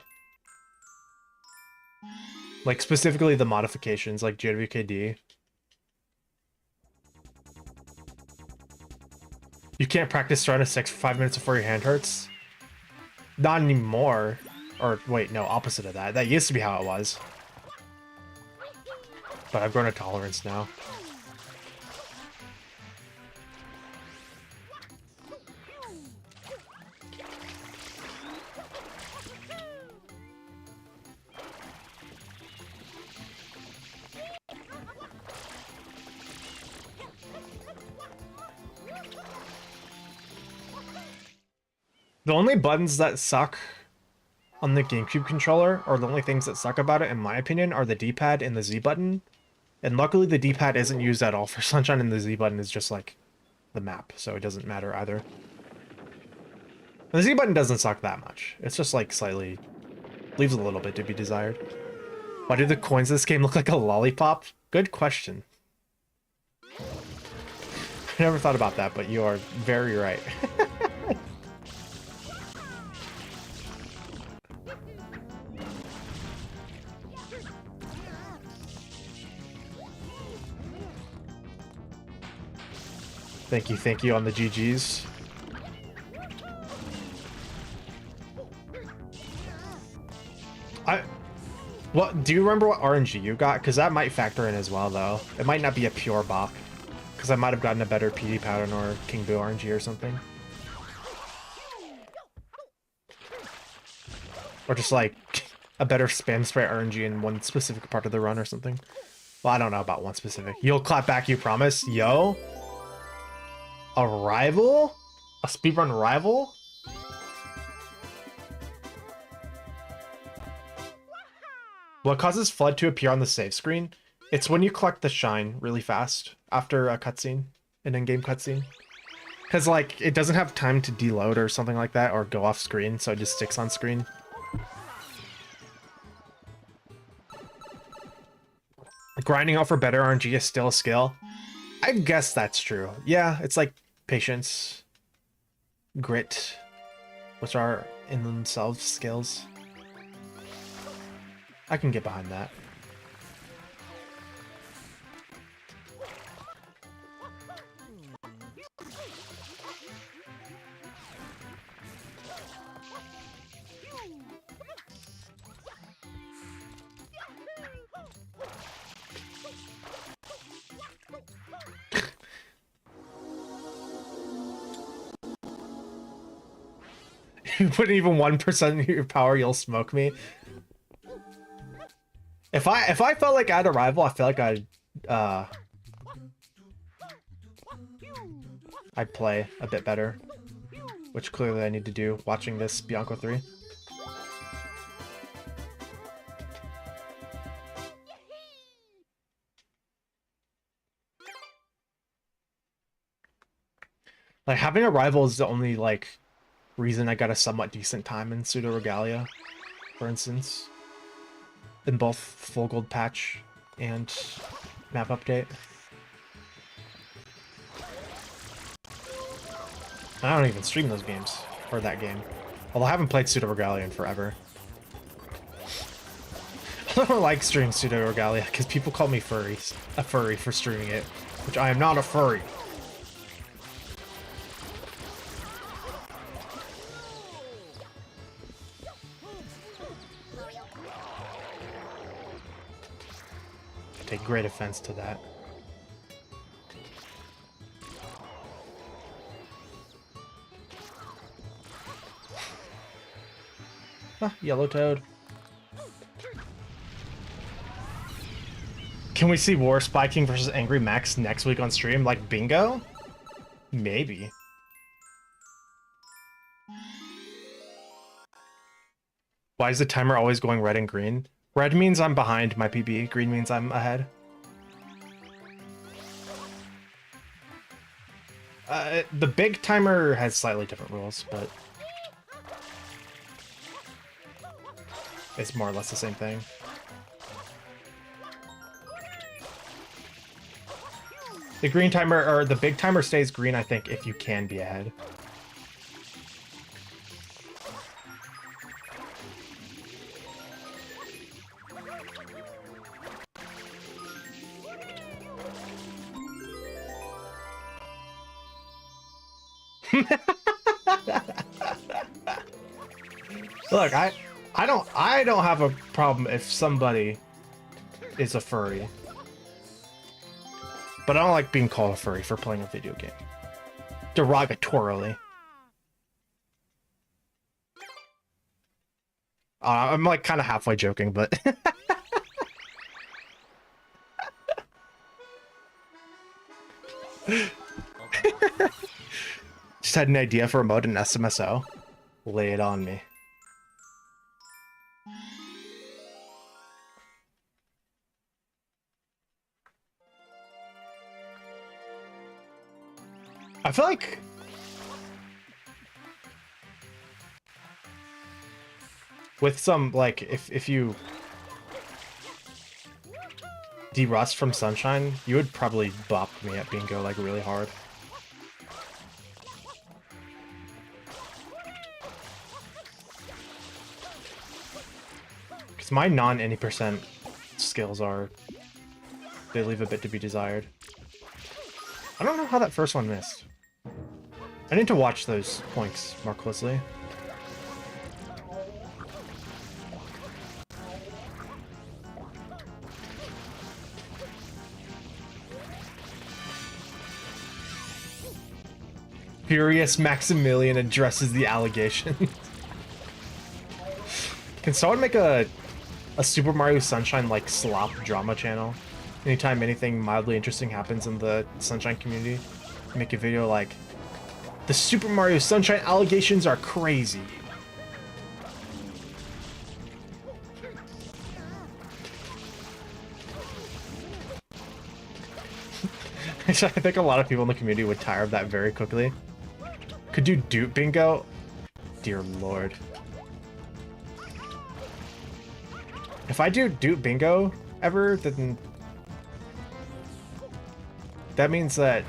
Like, specifically the modifications, like GWKD. You can't practice starting a 6 for 5 minutes before your hand hurts? Not anymore. Or, wait, no, opposite of that. That used to be how it was. But I've grown a tolerance now. The only buttons that suck on the GameCube controller, or the only things that suck about it, in my opinion, are the D-pad and the Z button. And luckily the D-pad isn't used at all for Sunshine, and the Z button is just like the map, so it doesn't matter either. And the Z button doesn't suck that much. It's just like slightly... leaves a little bit to be desired. Why do the coins of this game look like a lollipop? Good question. I never thought about that, but you are very right. Thank you on the GGs. What do you remember what RNG you got? Because that might factor in as well, though. It might not be a pure bop. Because I might have gotten a better PD pattern or King Boo RNG or something. Or just like a better spam spray RNG in one specific part of the run or something. Well, I don't know about one specific. You'll clap back, you promise? Yo? A rival? A speedrun rival? What causes FLUDD to appear on the save screen? It's when you collect the shine really fast after a cutscene, an in-game cutscene. Because, like, it doesn't have time to deload or something like that, or go off screen, so it just sticks on screen. Grinding out for better RNG is still a skill. I guess that's true. Yeah, it's like patience, grit, which are in themselves skills. I can get behind that. You put even 1% of your power, you'll smoke me. If I felt like I had a rival, I feel like I'd play a bit better, which clearly I need to do watching this Bianco 3. Like, having a rival is the only, like, reason I got a somewhat decent time in Pseudo Regalia, for instance. In both full gold patch and map update. I don't even stream those games, or that game. Although I haven't played Pseudo Regalia in forever. I don't like streaming Pseudo Regalia because people call me a furry for streaming it, which I am not a furry. Take great offense to that. Ah, yellow toad. Can we see War Spiking versus Angry Max next week on stream? Like bingo? Maybe. Why is the timer always going red and green? Red means I'm behind my PB, green means I'm ahead. The big timer has slightly different rules, but it's more or less the same thing. The green timer, or the big timer stays green, I think, if you can be ahead. Look, I don't have a problem if somebody is a furry. But I don't like being called a furry for playing a video game. Derogatorily. I'm like kind of halfway joking, but just had an idea for a mode in SMSO. Lay it on me. I feel like with some, like, if you de-rust from Sunshine, you would probably bop me at bingo, like, really hard. Because my non-any percent skills they leave a bit to be desired. I don't know how that first one missed. I need to watch those points more closely. Furious Maximilian addresses the allegations. Can someone make a Super Mario Sunshine like slop drama channel? Anytime anything mildly interesting happens in the Sunshine community, make a video like, the Super Mario Sunshine allegations are crazy. I think a lot of people in the community would tire of that very quickly. Could do dupe bingo? Dear Lord. If I do dupe bingo ever, then that means that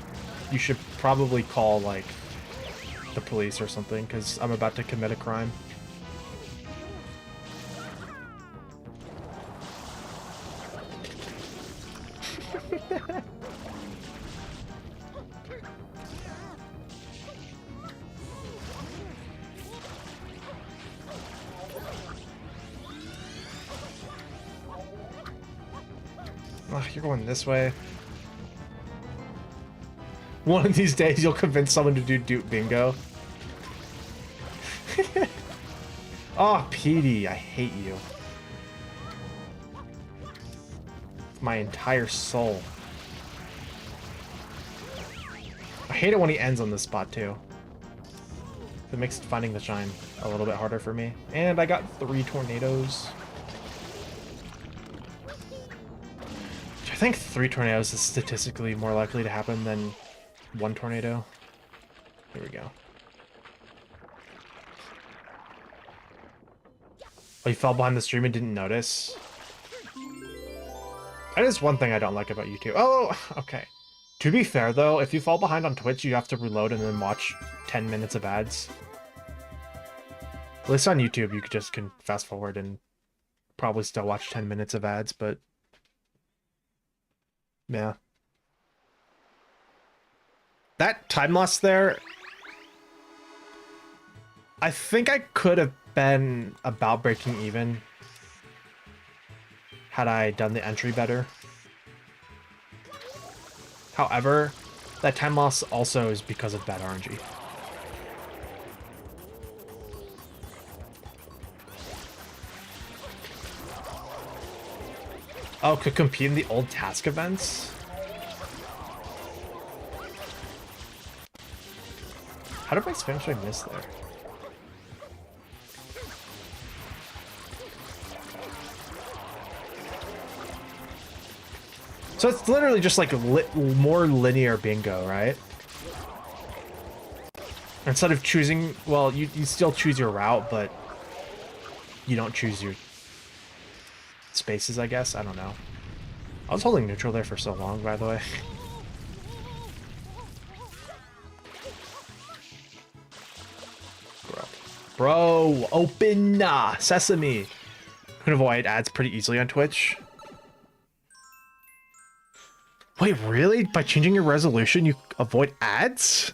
you should probably call, like, the police or something, because I'm about to commit a crime. Oh, you're going this way. One of these days, you'll convince someone to do dupe bingo. Oh, Petey, I hate you. My entire soul. I hate it when he ends on this spot, too. It makes finding the shine a little bit harder for me. And I got 3 tornadoes. I think 3 tornadoes is statistically more likely to happen than 1 tornado. Here we go. Oh, you fell behind the stream and didn't notice? That is one thing I don't like about YouTube. Oh, okay. To be fair, though, if you fall behind on Twitch, you have to reload and then watch 10 minutes of ads. At least on YouTube, you just can fast forward and probably still watch 10 minutes of ads, but... yeah. That time loss there... I think I could have been about breaking even had I done the entry better. However, that time loss also is because of bad RNG. Oh, could compete in the old task events? How did my spam strike miss there? So it's literally just like more linear bingo, right? Instead of choosing, well, you still choose your route, but you don't choose your spaces, I guess. I don't know. I was holding neutral there for so long, by the way. Bro, open sesame. You can avoid ads pretty easily on Twitch. Wait, really? By changing your resolution, you avoid ads?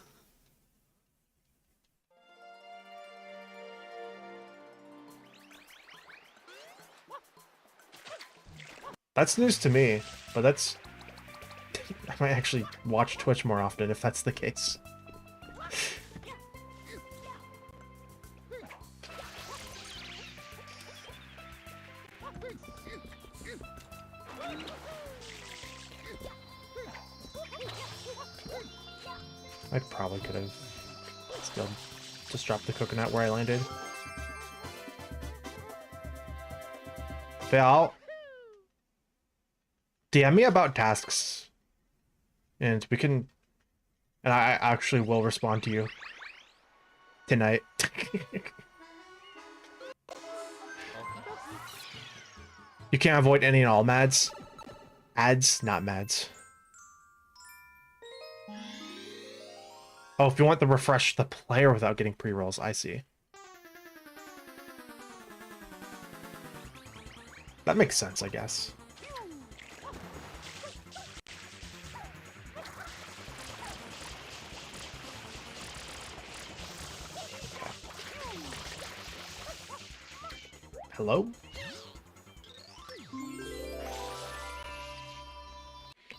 That's news to me, but that's... I might actually watch Twitch more often if that's the case. I probably could have still just dropped the coconut where I landed. Val, DM me about tasks, and we can, and I actually will respond to you tonight. You can't avoid any and all mads. Ads, not mads. Oh, if you want to refresh the player without getting pre-rolls, I see. That makes sense, I guess. Okay. Hello?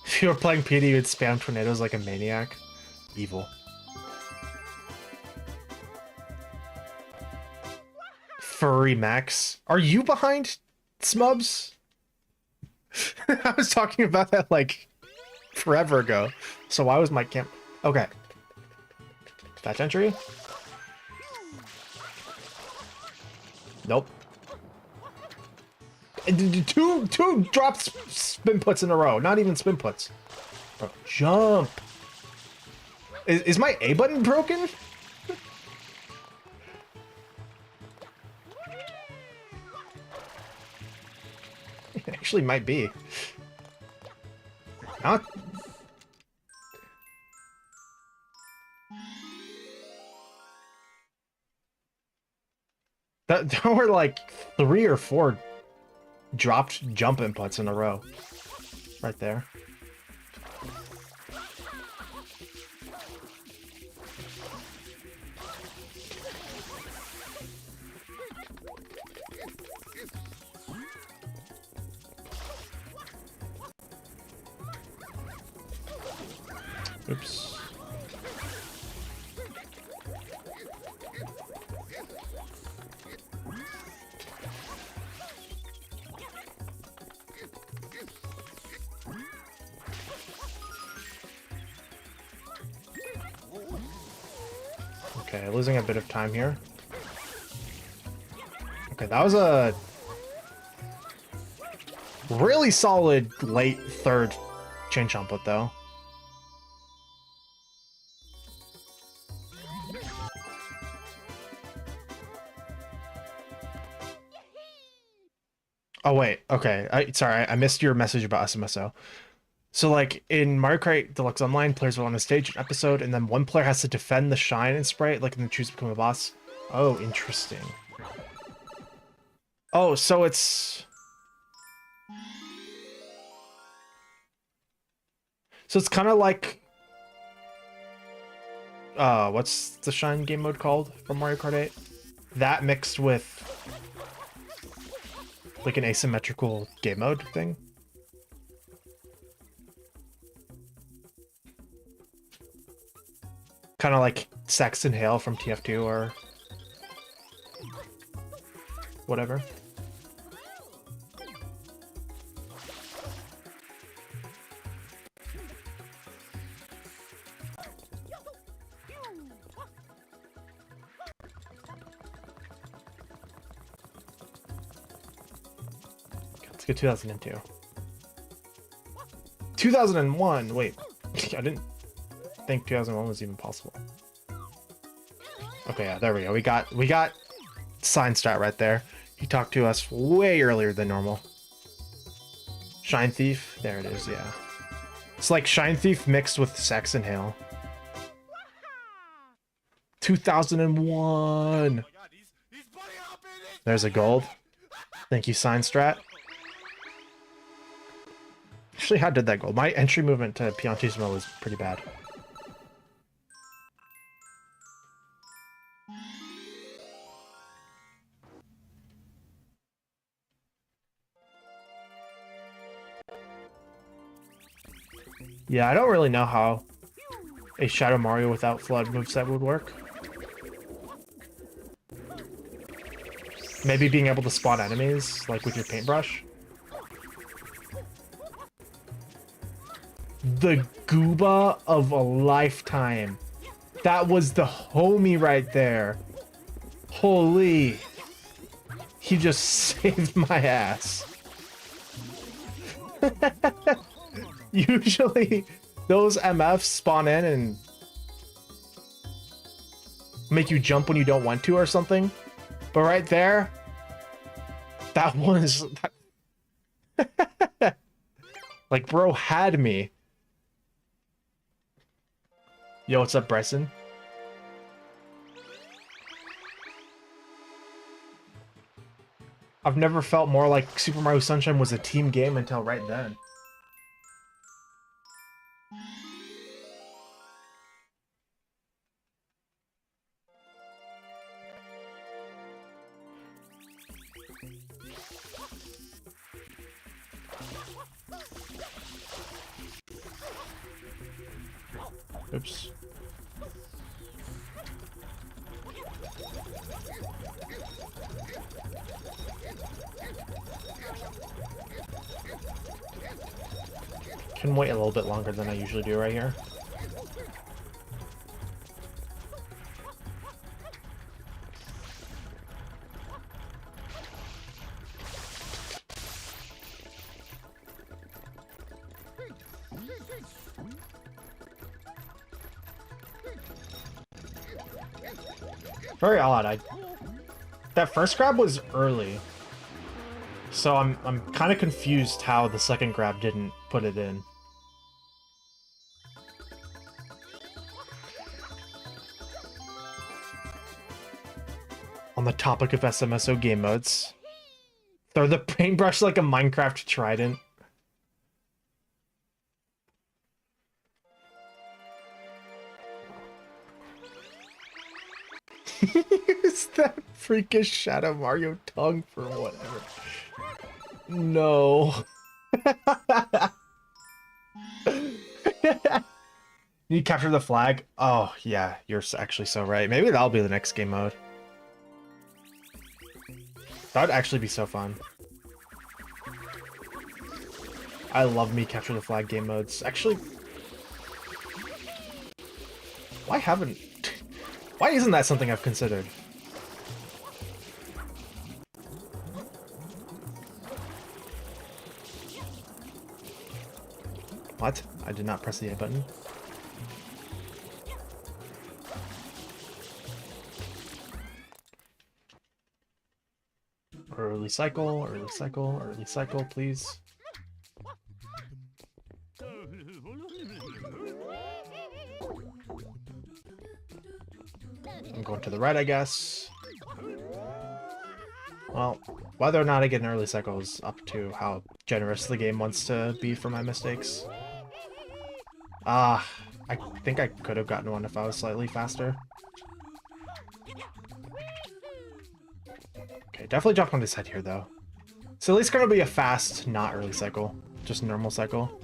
If you were playing PD, you'd spam tornadoes like a maniac. Evil. Furry Max. Are you behind Smubs? I was talking about that like forever ago. So why was my camp? Okay. Fetch entry? Nope. Two dropped spin puts in a row. Not even spin puts. Bro, jump. Is my A button broken? It actually might be. Not. There were like 3 or 4 dropped jump inputs in a row. Right there. Oops. Okay, losing a bit of time here. Okay, that was a really solid late third chain chomp put though. Oh wait, okay. Sorry, I missed your message about SMSO. So like in Mario Kart Deluxe Online, players will on a stage an episode, and then one player has to defend the shine and sprite, like in the choose to become a boss. Oh, interesting. Oh, so it's kind of like what's the shine game mode called from Mario Kart 8? That mixed with like an asymmetrical game mode thing. Kind of like Saxon Hale from TF2 or whatever. Let's get 2002. 2001, wait. I didn't think 2001 was even possible. Okay, yeah, there we go. We got sign strat right there. He talked to us way earlier than normal. Shine Thief, there it is, yeah. It's like Shine Thief mixed with Saxon Hale. 2001. There's a gold. Thank you, sign strat. Actually, how did that go? My entry movement to Piantismo was pretty bad. Yeah, I don't really know how a Shadow Mario without Flood moveset would work. Maybe being able to spot enemies, like with your paintbrush. The Gooba of a lifetime. That was the homie right there. Holy. He just saved my ass. Usually, those MFs spawn in and make you jump when you don't want to or something. But right there, that was... like, bro had me. Yo, what's up, Bryson? I've never felt more like Super Mario Sunshine was a team game until right then. Oops. Can wait a little bit longer than I usually do right here. Very odd. That first grab was early. So I'm kind of confused how the second grab didn't put it in. On the topic of SMSO game modes, throw the paintbrush like a Minecraft trident. Use that freakish Shadow Mario tongue for whatever. No. You capture the flag? Oh, yeah, you're actually so right. Maybe that'll be the next game mode. That would actually be so fun. I love me capture the flag game modes. Actually, why isn't that something I've considered? What? I did not press the A button. Early cycle, please. I'm going to the right, I guess. Well, whether or not I get an early cycle is up to how generous the game wants to be for my mistakes. I think I could have gotten one if I was slightly faster. Okay, definitely jump on this head here, though. So at least gonna be a fast, not early cycle. Just normal cycle.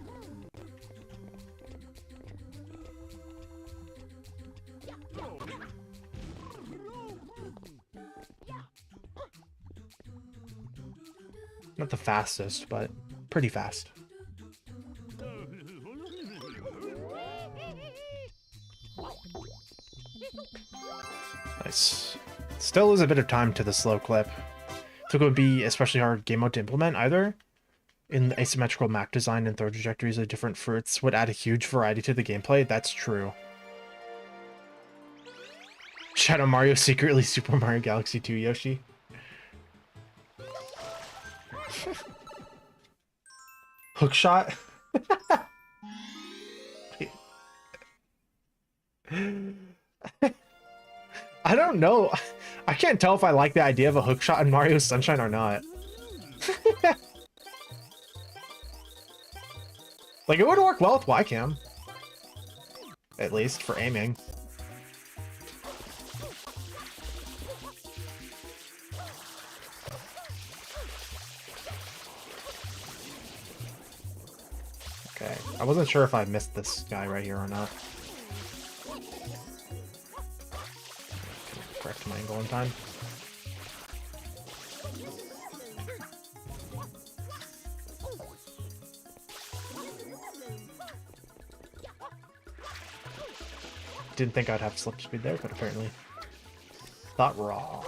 Not the fastest, but pretty fast. Nice. Still is a bit of time to the slow clip. So it would be especially hard game mode to implement either. In the asymmetrical map design and throw trajectories of different fruits would add a huge variety to the gameplay. That's true. Shadow Mario secretly Super Mario Galaxy 2 Yoshi. Hookshot. I don't know. I can't tell if I like the idea of a hookshot in Mario Sunshine or not. Like, it would work well with Ycam. At least, for aiming. Okay, I wasn't sure if I missed this guy right here or not. Correct my angle in time. Didn't think I'd have slip speed there, but apparently thought wrong.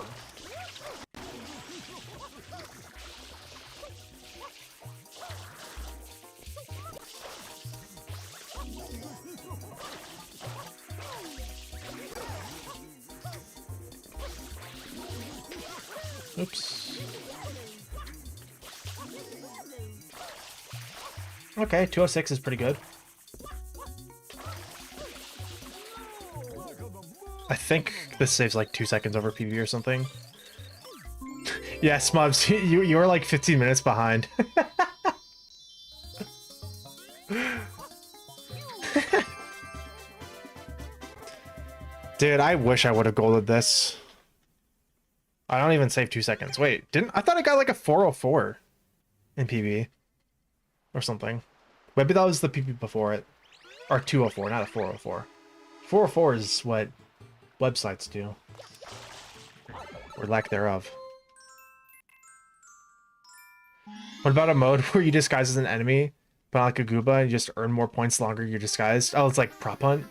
Oops. Okay, 206 is pretty good. I think this saves like 2 seconds over PB or something. Yeah, Smubs, you were like 15 minutes behind. Dude, I wish I would have golded this. I don't even save 2 seconds. Wait, I thought I got like a 404 in PB or something. Maybe that was the PB before it. Or 204, not a 404. 404 is what websites do. Or lack thereof. What about a mode where you disguise as an enemy, Put on like a Gooba and you just earn more points the longer you're disguised. Oh, it's like prop hunt.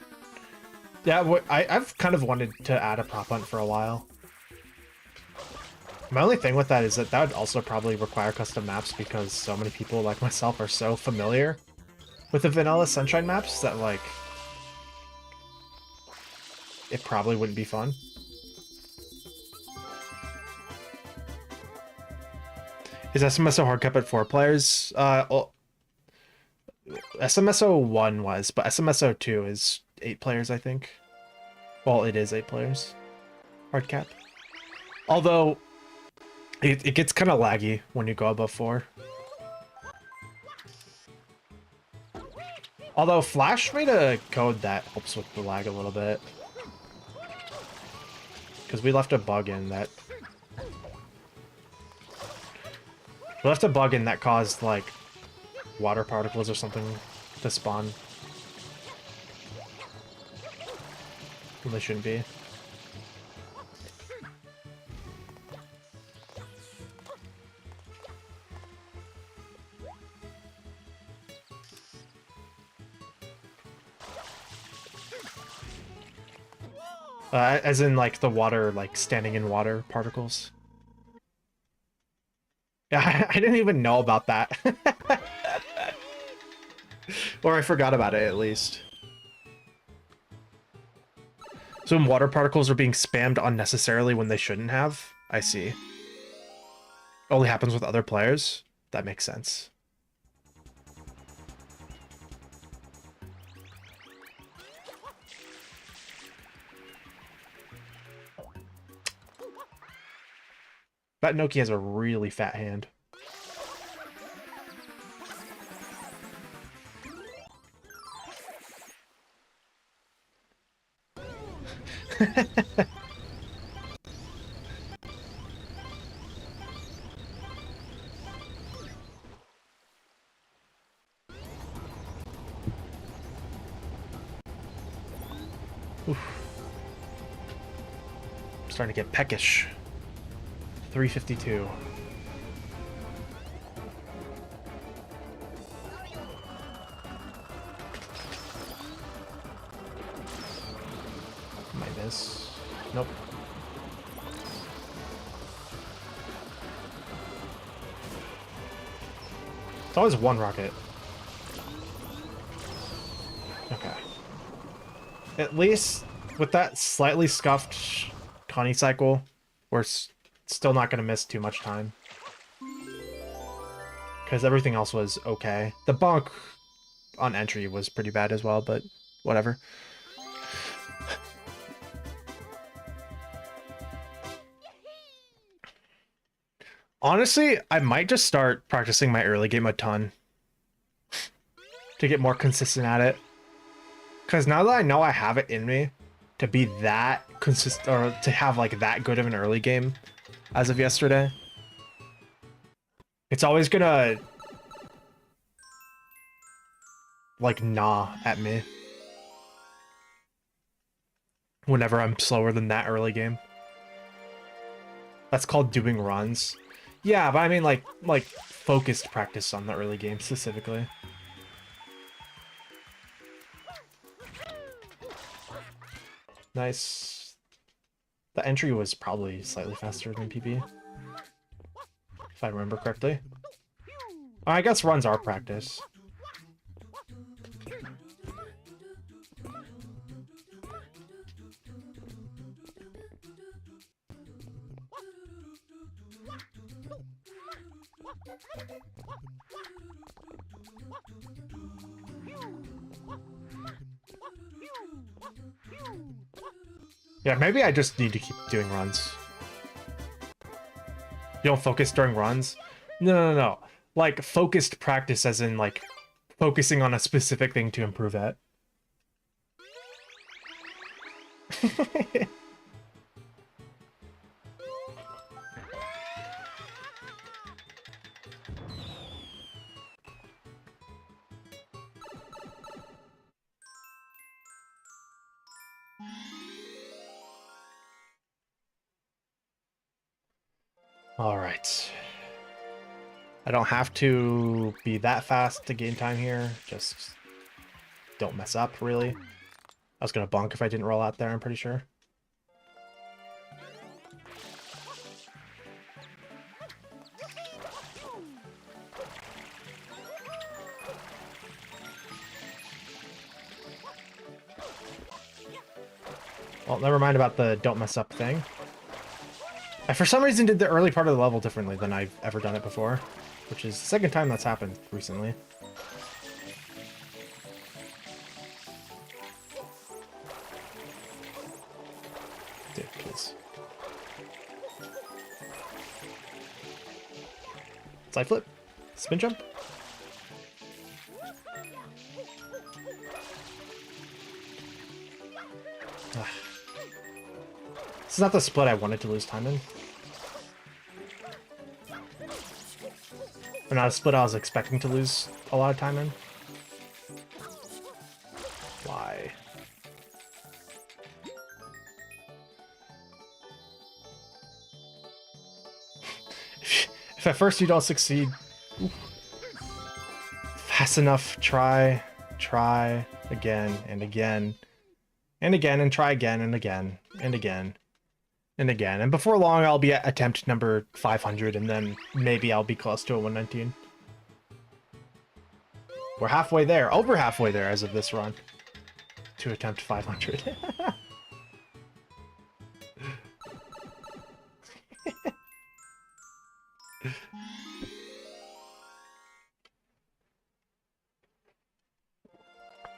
Yeah, I've kind of wanted to add a prop hunt for a while. My only thing with that is that that would also probably require custom maps because so many people like myself are so familiar with the vanilla Sunshine maps that like it probably wouldn't be fun. Is SMSO hard cap at 4 players? Well, SMSO 1 was, but SMSO 2 is 8 players, I think. Well, it is 8 players. Hard cap. Although, it gets kind of laggy when you go above 4. Although, Flash made a code that helps with the lag a little bit. Because we left a bug in that... We left a bug in that caused, like, water particles or something to spawn. When they shouldn't be. As in, like, the water, like, standing in water particles. Yeah, I didn't even know about that. Or I forgot about it, at least. So when water particles are being spammed unnecessarily when they shouldn't have? I see. Only happens with other players? That makes sense. That Noki has a really fat hand. Oof. I'm starting to get peckish. 352. Might miss. Nope. It's always one rocket. Okay. At least with that slightly scuffed Connie cycle, we're still not going to miss too much time. Because everything else was okay. The bonk on entry was pretty bad as well, but whatever. Honestly, I might just start practicing my early game a ton to get more consistent at it. Because now that I know I have it in me to be that consistent, or to have like that good of an early game as of yesterday, it's always gonna like gnaw at me whenever I'm slower than that early game. That's called doing runs. Yeah, but I mean like focused practice on the early game specifically. Nice. The entry was probably slightly faster than PB, if I remember correctly. I guess runs are practice. Yeah, maybe I just need to keep doing runs. You don't focus during runs? No. Like, focused practice as in, like, focusing on a specific thing to improve at. All right. I don't have to be that fast to gain time here. Just don't mess up, really. I was gonna bonk if I didn't roll out there, I'm pretty sure. Well, never mind about the don't mess up thing. I, for some reason, did the early part of the level differently than I've ever done it before, which is the second time that's happened recently. Ridiculous. Side flip, spin jump. Ugh. This is not the split I wanted to lose time in. Or not a split I was expecting to lose a lot of time in. Why? If at first you don't succeed, fast enough, try again and again and again and try again and again and again and again. And before long, I'll be at attempt number 500, and then maybe I'll be close to a 119. We're halfway there, over halfway there as of this run, to attempt 500.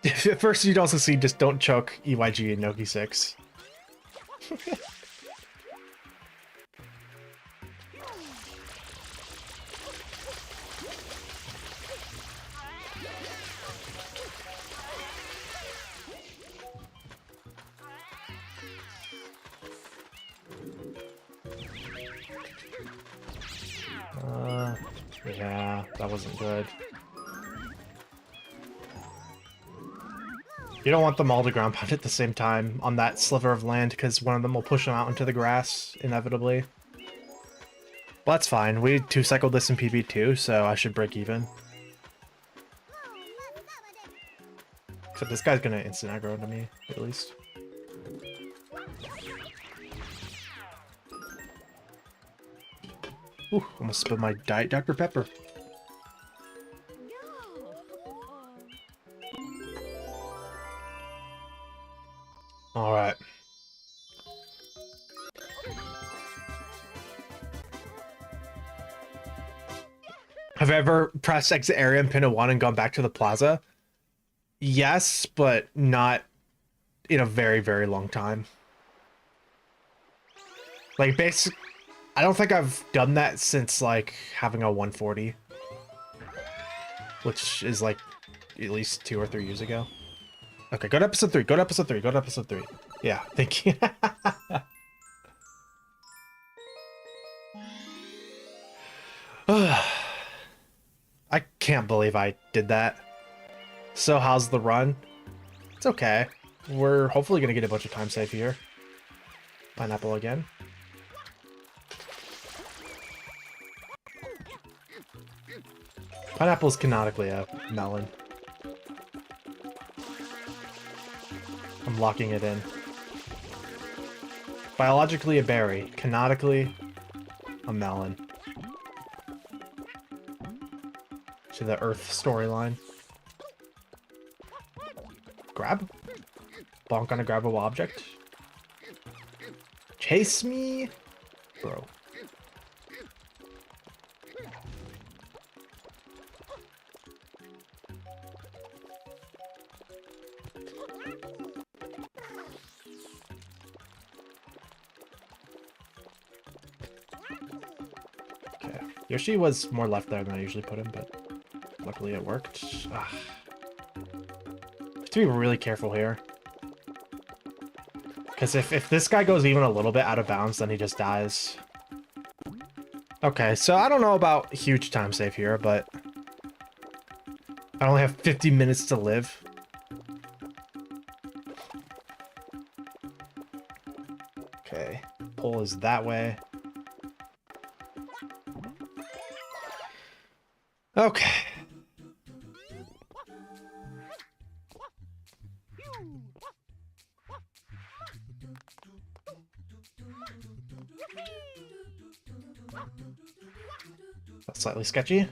If at first you don't succeed, just don't choke EYG and Noki 6. Yeah, that wasn't good. You don't want them all to ground pound at the same time on that sliver of land, because one of them will push them out into the grass, inevitably. Well, that's fine. We 2-cycled this in PB2, so I should break even. Except this guy's gonna instant aggro to me, at least. Ooh, almost spilled my Diet Dr. Pepper. Alright. Have I ever pressed exit area and pin a 1 and gone back to the plaza? Yes, but not in a very, very long time. Like, I don't think I've done that since, like, having a 140. Which is, like, at least 2 or 3 years ago. Okay, go to episode 3, go to episode 3, go to episode 3. Yeah, thank you. I can't believe I did that. So how's the run? It's okay. We're hopefully going to get a bunch of time save here. Pineapple again. Pineapple is canonically a melon. I'm locking it in. Biologically a berry. Canonically a melon. To the Earth storyline. Grab? Bonk on a grabbable object? Chase me? Bro. Okay. Yoshi was more left there than I usually put him, but luckily it worked. Ugh. Have to be really careful here. Because if this guy goes even a little bit out of bounds, then he just dies. Okay, so I don't know about huge time save here, but I only have 50 minutes to live. Okay, pull is that way. Okay. That's slightly sketchy.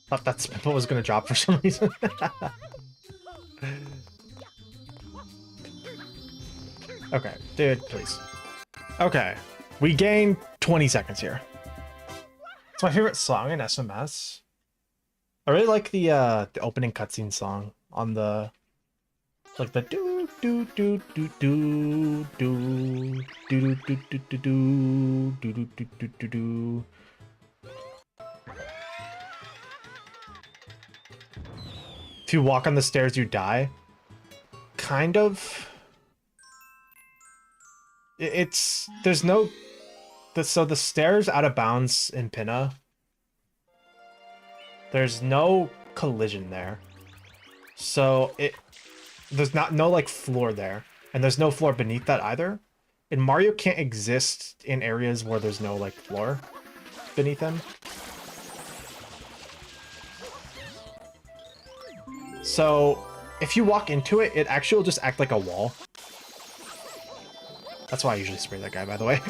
Thought that spindle was gonna drop for some reason. Okay, dude, please. Okay, we gain 20 seconds here. It's my favorite song in SMS. I really like the opening cutscene song on the like the do do do do do do do do do do do do do do do do do. If you walk on the stairs, you die. Kind of. It's there's no. So the stairs out of bounds in Pinna. There's no collision there. So there's no like floor there, and there's no floor beneath that either. And Mario can't exist in areas where there's no like floor beneath him. So if you walk into it, it actually will just act like a wall. That's why I usually spray that guy, by the way.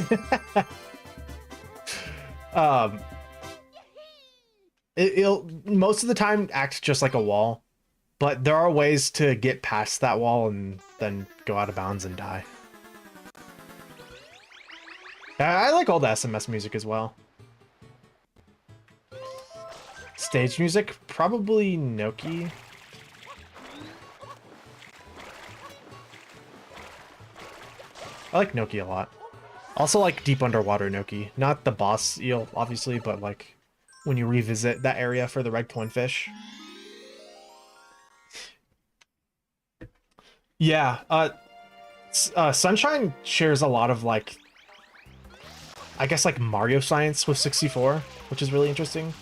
It'll most of the time act just like a wall, but there are ways to get past that wall and then go out of bounds and die. I like all the SMS music as well. Stage music, probably Noki. I like Noki a lot. Also like Deep Underwater Noki. Not the boss eel, obviously, but like when you revisit that area for the red coinfish. Yeah, Sunshine shares a lot of like, I guess like Mario science with 64, which is really interesting.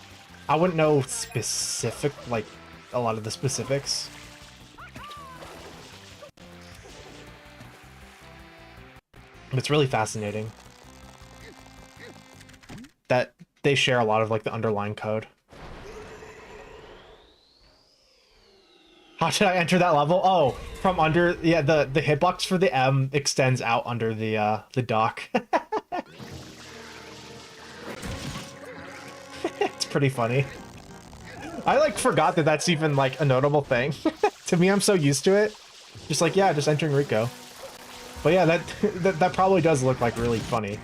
I wouldn't know specific, like a lot of the specifics. It's really fascinating that they share a lot of like the underlying code. How did I enter that level? Oh, from under, yeah, the hitbox for the M extends out under the dock. It's pretty funny. I like forgot that that's even like a notable thing. To me, I'm so used to it. Just like, yeah, just entering Ricco. But yeah, that probably does look like really funny.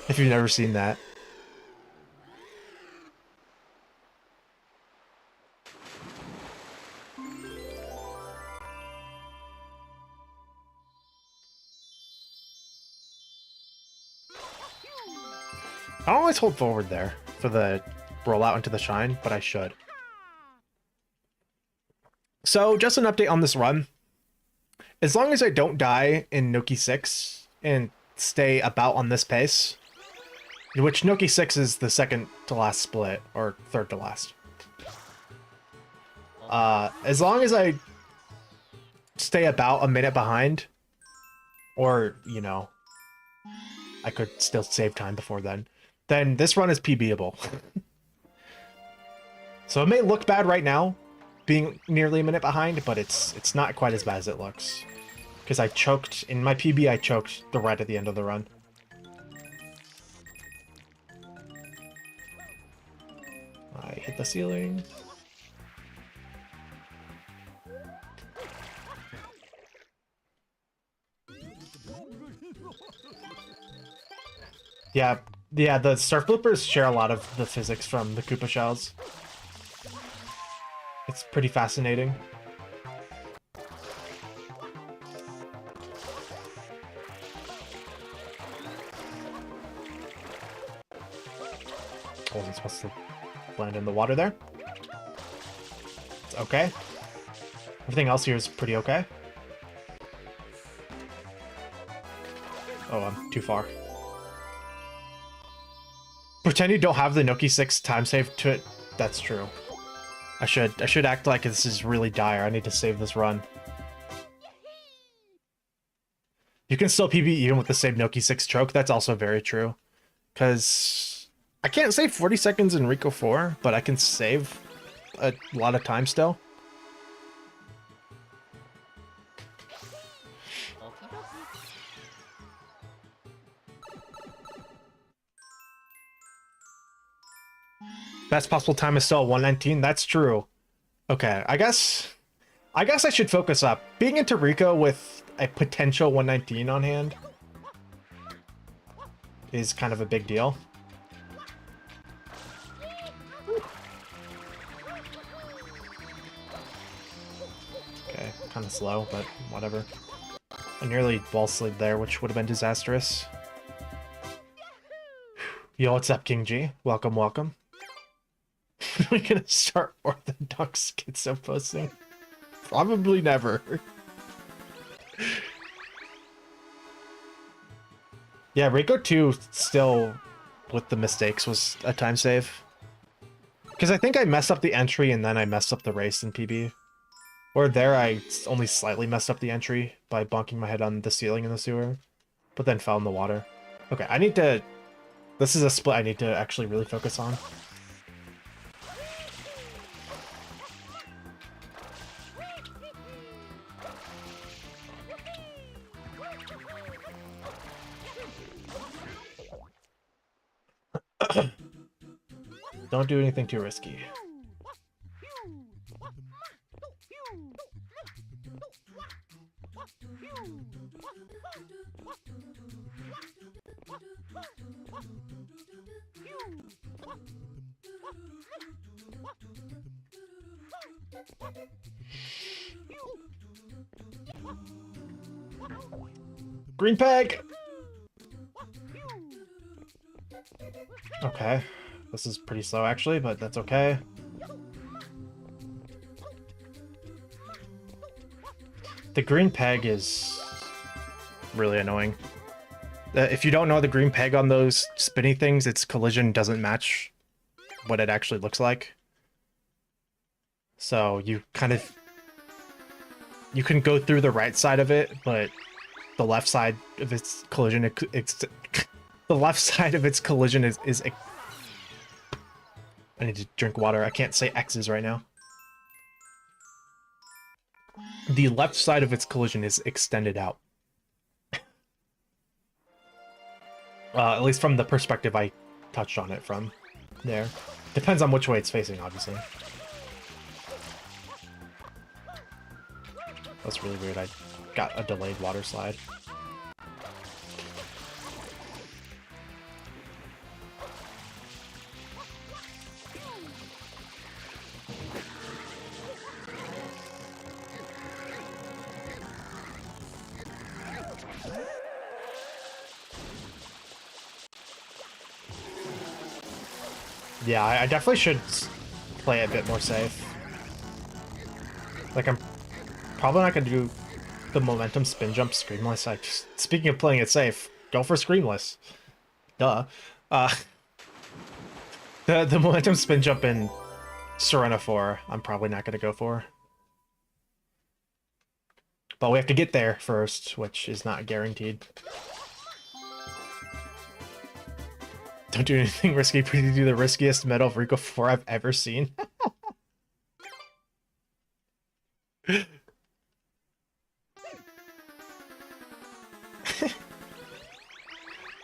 If you've never seen that. I don't always hold forward there for the rollout into the shine, but I should. So, just an update on this run. As long as I don't die in Noki 6 and stay about on this pace, which Noki 6 is the second to last split, or third to last. As long as I stay about a minute behind, or, you know, I could still save time before then this run is PBable. So it may look bad right now, being nearly a minute behind, but it's not quite as bad as it looks. Because I choked, in my PB I choked right at the end of the run. I hit the ceiling. Yeah, the surf bloopers share a lot of the physics from the Koopa shells. It's pretty fascinating. I wasn't supposed to land in the water there. It's okay. Everything else here is pretty okay. Oh, I'm too far. Pretend you don't have the Noki 6 time save to That's true. I should act like this is really dire. I need to save this run. You can still PB even with the save Noki 6 choke. That's also very true. Because I can't save 40 seconds in Ricco 4, but I can save a lot of time still. Best possible time is still 119. That's true. Okay, I guess I should focus up. Being into Ricco with a potential 119 on hand is kind of a big deal. Okay, kind of slow, but whatever. I nearly wall slid there, which would have been disastrous. Yo, what's up, King G? Welcome, welcome. We're gonna start Orthodox schizo posting? Probably never. Yeah, Ricco 2 still with the mistakes was a time save. Because I think I messed up the entry and then I messed up the race in PB. Or there I only slightly messed up the entry by bonking my head on the ceiling in the sewer. But then fell in the water. Okay, I need to... This is a split I need to actually really focus on. Don't do anything too risky. Green peg! Okay. This is pretty slow actually, but that's okay. The green peg is really annoying. If you don't know the green peg on those spinny things, its collision doesn't match what it actually looks like. So you kind of... You can go through the right side of it, but the left side of its collision... the left side of its collision is I need to drink water. I can't say X's right now. The left side of its collision is extended out. At least from the perspective I touched on it from there. Depends on which way it's facing, obviously. That's really weird. I got a delayed water slide. Yeah, I definitely should play a bit more safe. Like, I'm probably not going to do the momentum spin jump screamless. Speaking of playing it safe, go for screamless. Duh. The momentum spin jump in Sirena 4, I'm probably not going to go for. But we have to get there first, which is not guaranteed. Don't do anything risky. Please do the riskiest Metal of Ricco 4 I've ever seen.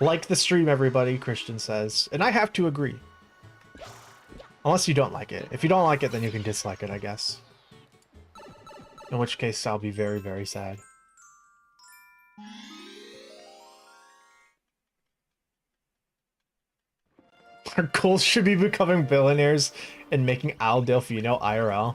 Like the stream, everybody, Christian says. And I have to agree. Unless you don't like it. If you don't like it, then you can dislike it, I guess. In which case, I'll be very, very sad. Our goals should be becoming billionaires and making Al Delfino IRL.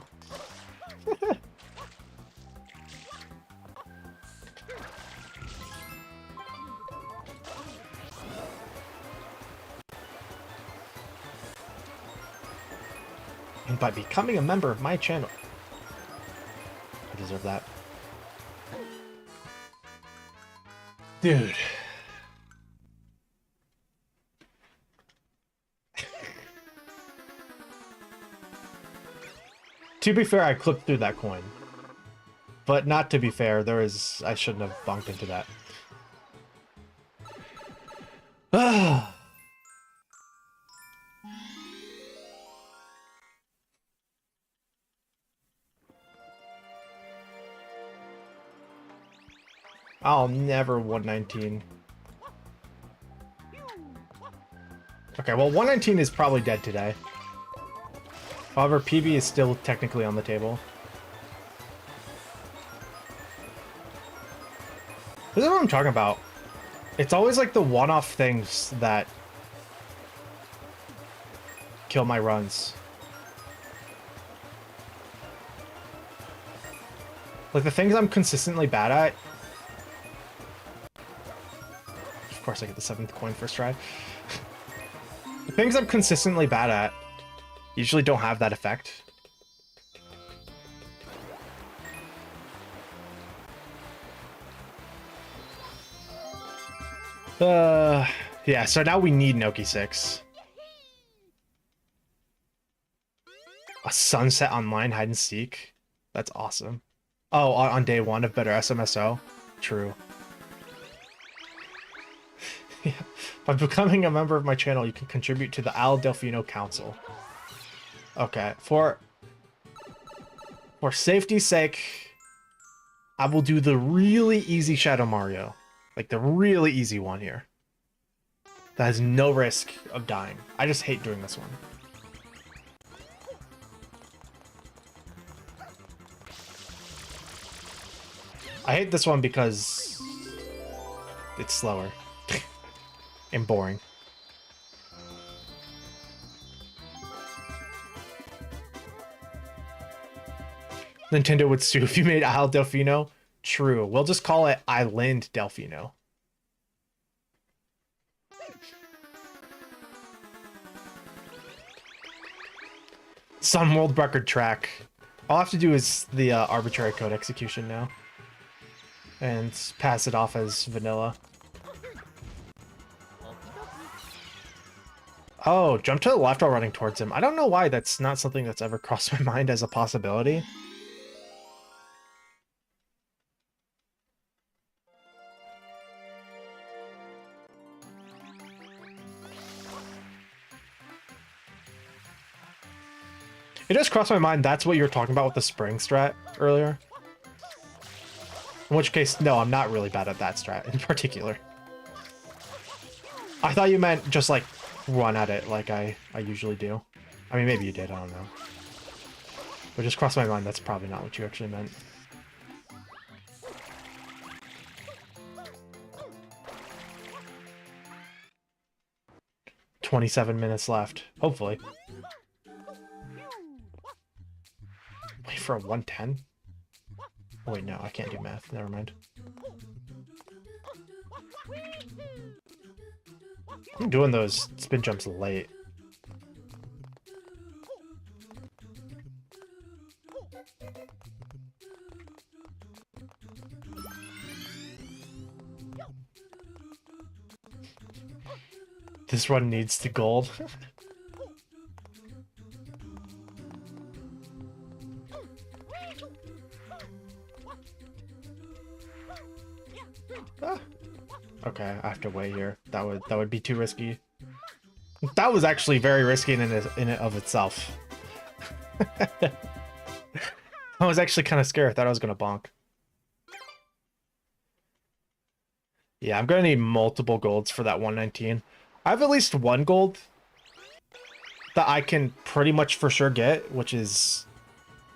And by becoming a member of my channel. I deserve that. Dude. To be fair, I clipped through that coin. But not to be fair, I shouldn't have bunked into that. I'll never 119. Okay, well, 119 is probably dead today. However, PB is still technically on the table. This is what I'm talking about. It's always like the one-off things that kill my runs. Like the things I'm consistently bad at. Of course I get the 7th coin first try. The things I'm consistently bad at usually don't have that effect. Yeah, so now we need Noki 6. A sunset online hide and seek? That's awesome. Oh, on day 1 of better SMSO? True. Yeah. By becoming a member of my channel, you can contribute to the Al Delfino Council. Okay, for safety's sake, I will do the really easy Shadow Mario. Like the really easy one here. That has no risk of dying. I just hate doing this one. I hate this one because it's slower and boring. Nintendo would sue if you made Isle Delfino. True. We'll just call it Island Delfino. Some world record track. All I have to do is the arbitrary code execution now. And pass it off as vanilla. Oh, jump to the left while running towards him. I don't know why that's not something that's ever crossed my mind as a possibility. It just crossed my mind that's what you were talking about with the spring strat earlier. In which case, no, I'm not really bad at that strat in particular. I thought you meant just like run at it like I usually do. I mean, maybe you did, I don't know. But just crossed my mind that's probably not what you actually meant. "27 minutes left, hopefully." Wait for a 110? Oh, wait, no, I can't do math. Never mind. I'm doing those spin jumps late. This one needs the gold. Okay, I have to wait here. That would be too risky. That was actually very risky in it of itself. I was actually kind of scared. I thought I was gonna bonk. Yeah, I'm gonna need multiple golds for that 119. I have at least one gold that I can pretty much for sure get, which is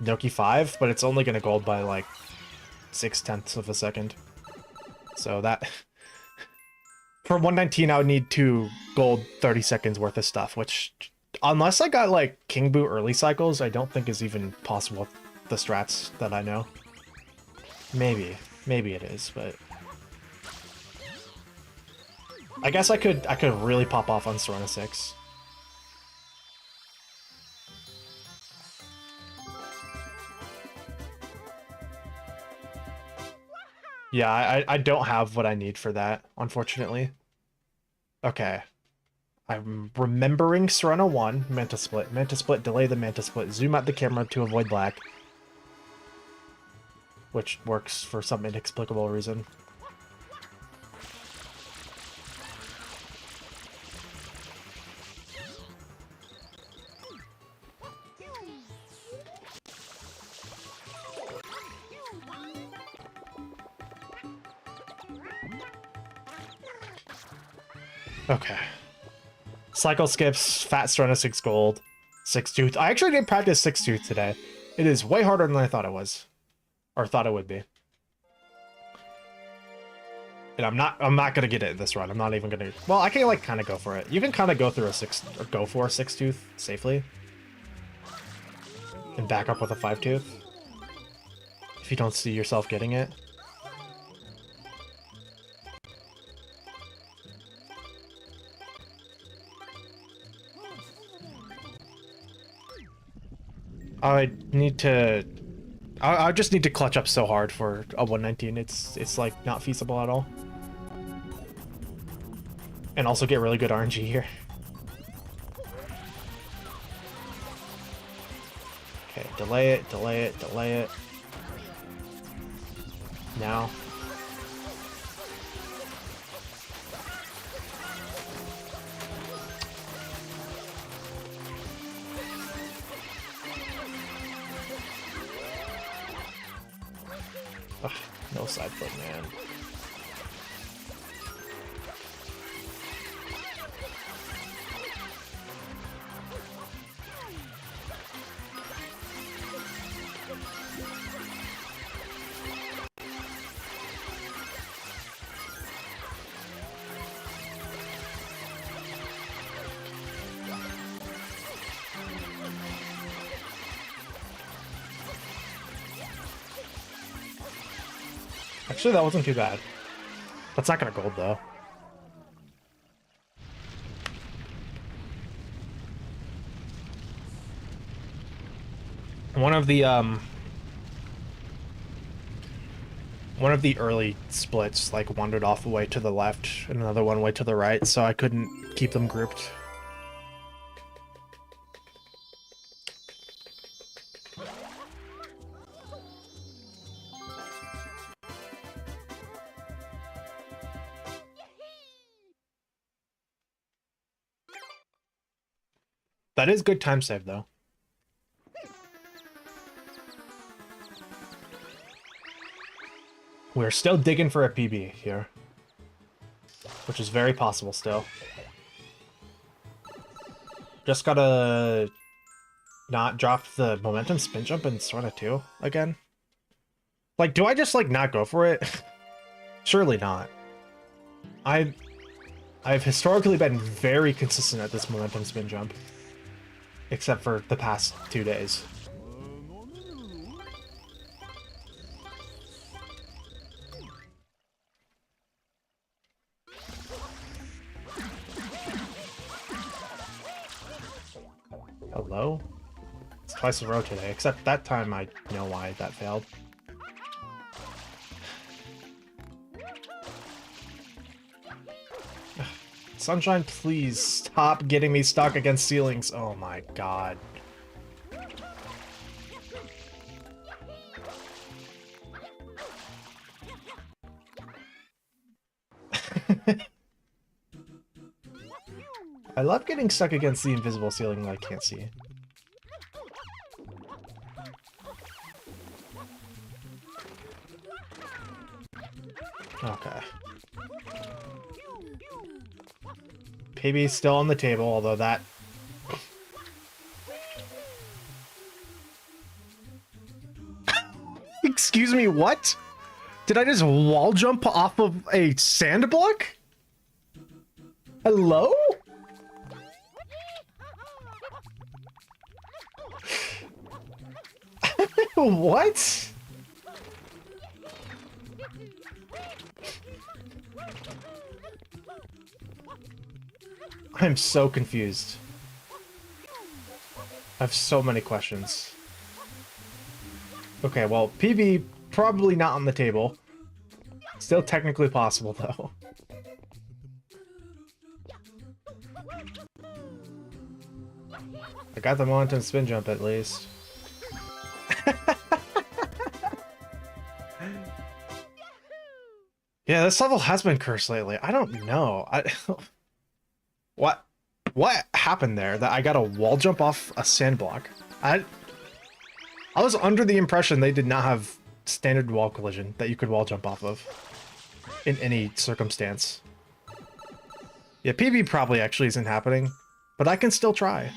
Noki 5, but it's only gonna gold by like 0.6 of a second. So that for 119 I would need 2 gold 30 seconds worth of stuff, which unless I got like King Boo early cycles, I don't think is even possible with the strats that I know. Maybe it is, but I guess I could really pop off on Sirena 6. Yeah, I don't have what I need for that, unfortunately. Okay. I'm remembering Sirena 1, Manta Split, delay the Manta Split, zoom out the camera to avoid black. Which works for some inexplicable reason. Okay. Cycle skips, Fat Sirena 6 gold, 6 tooth. I actually did practice 6 tooth today. It is way harder than I thought it was. Or thought it would be. And I'm not gonna get it this run. I'm not even gonna. Well, I can like kind of go for it. You can kind of go through a 6 or go for a 6 tooth safely, and back up with a 5 tooth if you don't see yourself getting it. I need to. I just need to clutch up so hard for a 119. It's like not feasible at all. And also get really good RNG here. Okay, delay it, delay it, delay it. Now. Ugh, no side foot, man. Actually, that wasn't too bad. That's not gonna gold, though. One of the early splits, like, wandered off way to the left, and another one way to the right, so I couldn't keep them grouped. That is good time save, though. We're still digging for a PB here, which is very possible still. Just gotta not drop the momentum spin jump in Sirena 2 again. Like, do I just, like, not go for it? Surely not. I've historically been very consistent at this momentum spin jump. Except for the past 2 days. Hello? It's twice in a row today, except that time I know why that failed. Sunshine, please stop getting me stuck against ceilings. Oh my god. I love getting stuck against the invisible ceiling that I can't see. Okay. PB still on the table, although that... Excuse me, what? Did I just wall jump off of a sand block? Hello? What? I'm so confused. I have so many questions. Okay, well, PB probably not on the table. Still technically possible, though. I got the momentum spin jump at least. Yeah, this level has been cursed lately. I don't know. What happened there that I got a wall jump off a sand block? I was under the impression they did not have standard wall collision that you could wall jump off of in any circumstance. Yeah, PB probably actually isn't happening, but I can still try.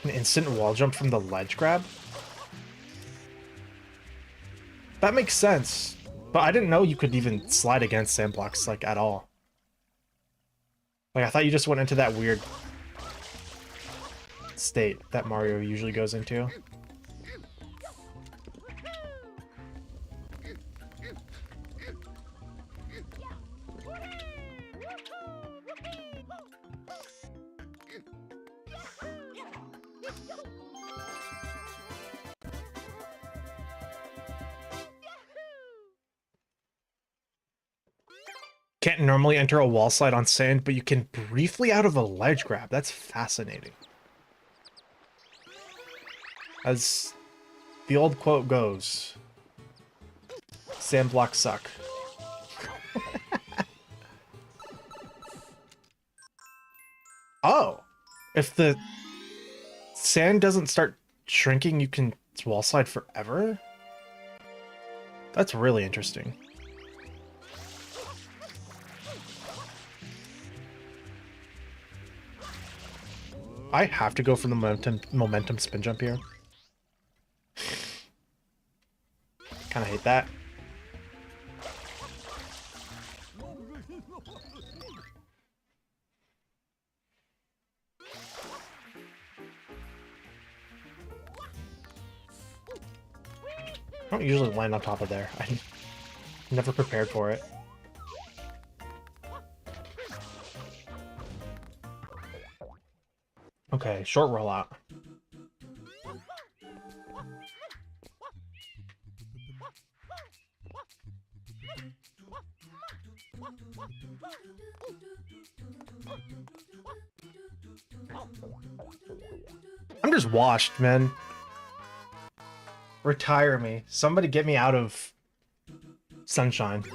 An instant wall jump from the ledge grab? That makes sense, but I didn't know you could even slide against sand blocks, like, at all. Like, I thought you just went into that weird state that Mario usually goes into. Can't normally enter a wall slide on sand, but you can briefly out of a ledge grab. That's fascinating. As the old quote goes, sand blocks suck. Oh, if the sand doesn't start shrinking, you can wall slide forever? That's really interesting. I have to go for the momentum spin jump here. Kind of hate that. I don't usually land on top of there. I'm never prepared for it. Okay, short rollout. I'm just washed, man. Retire me. Somebody get me out of sunshine.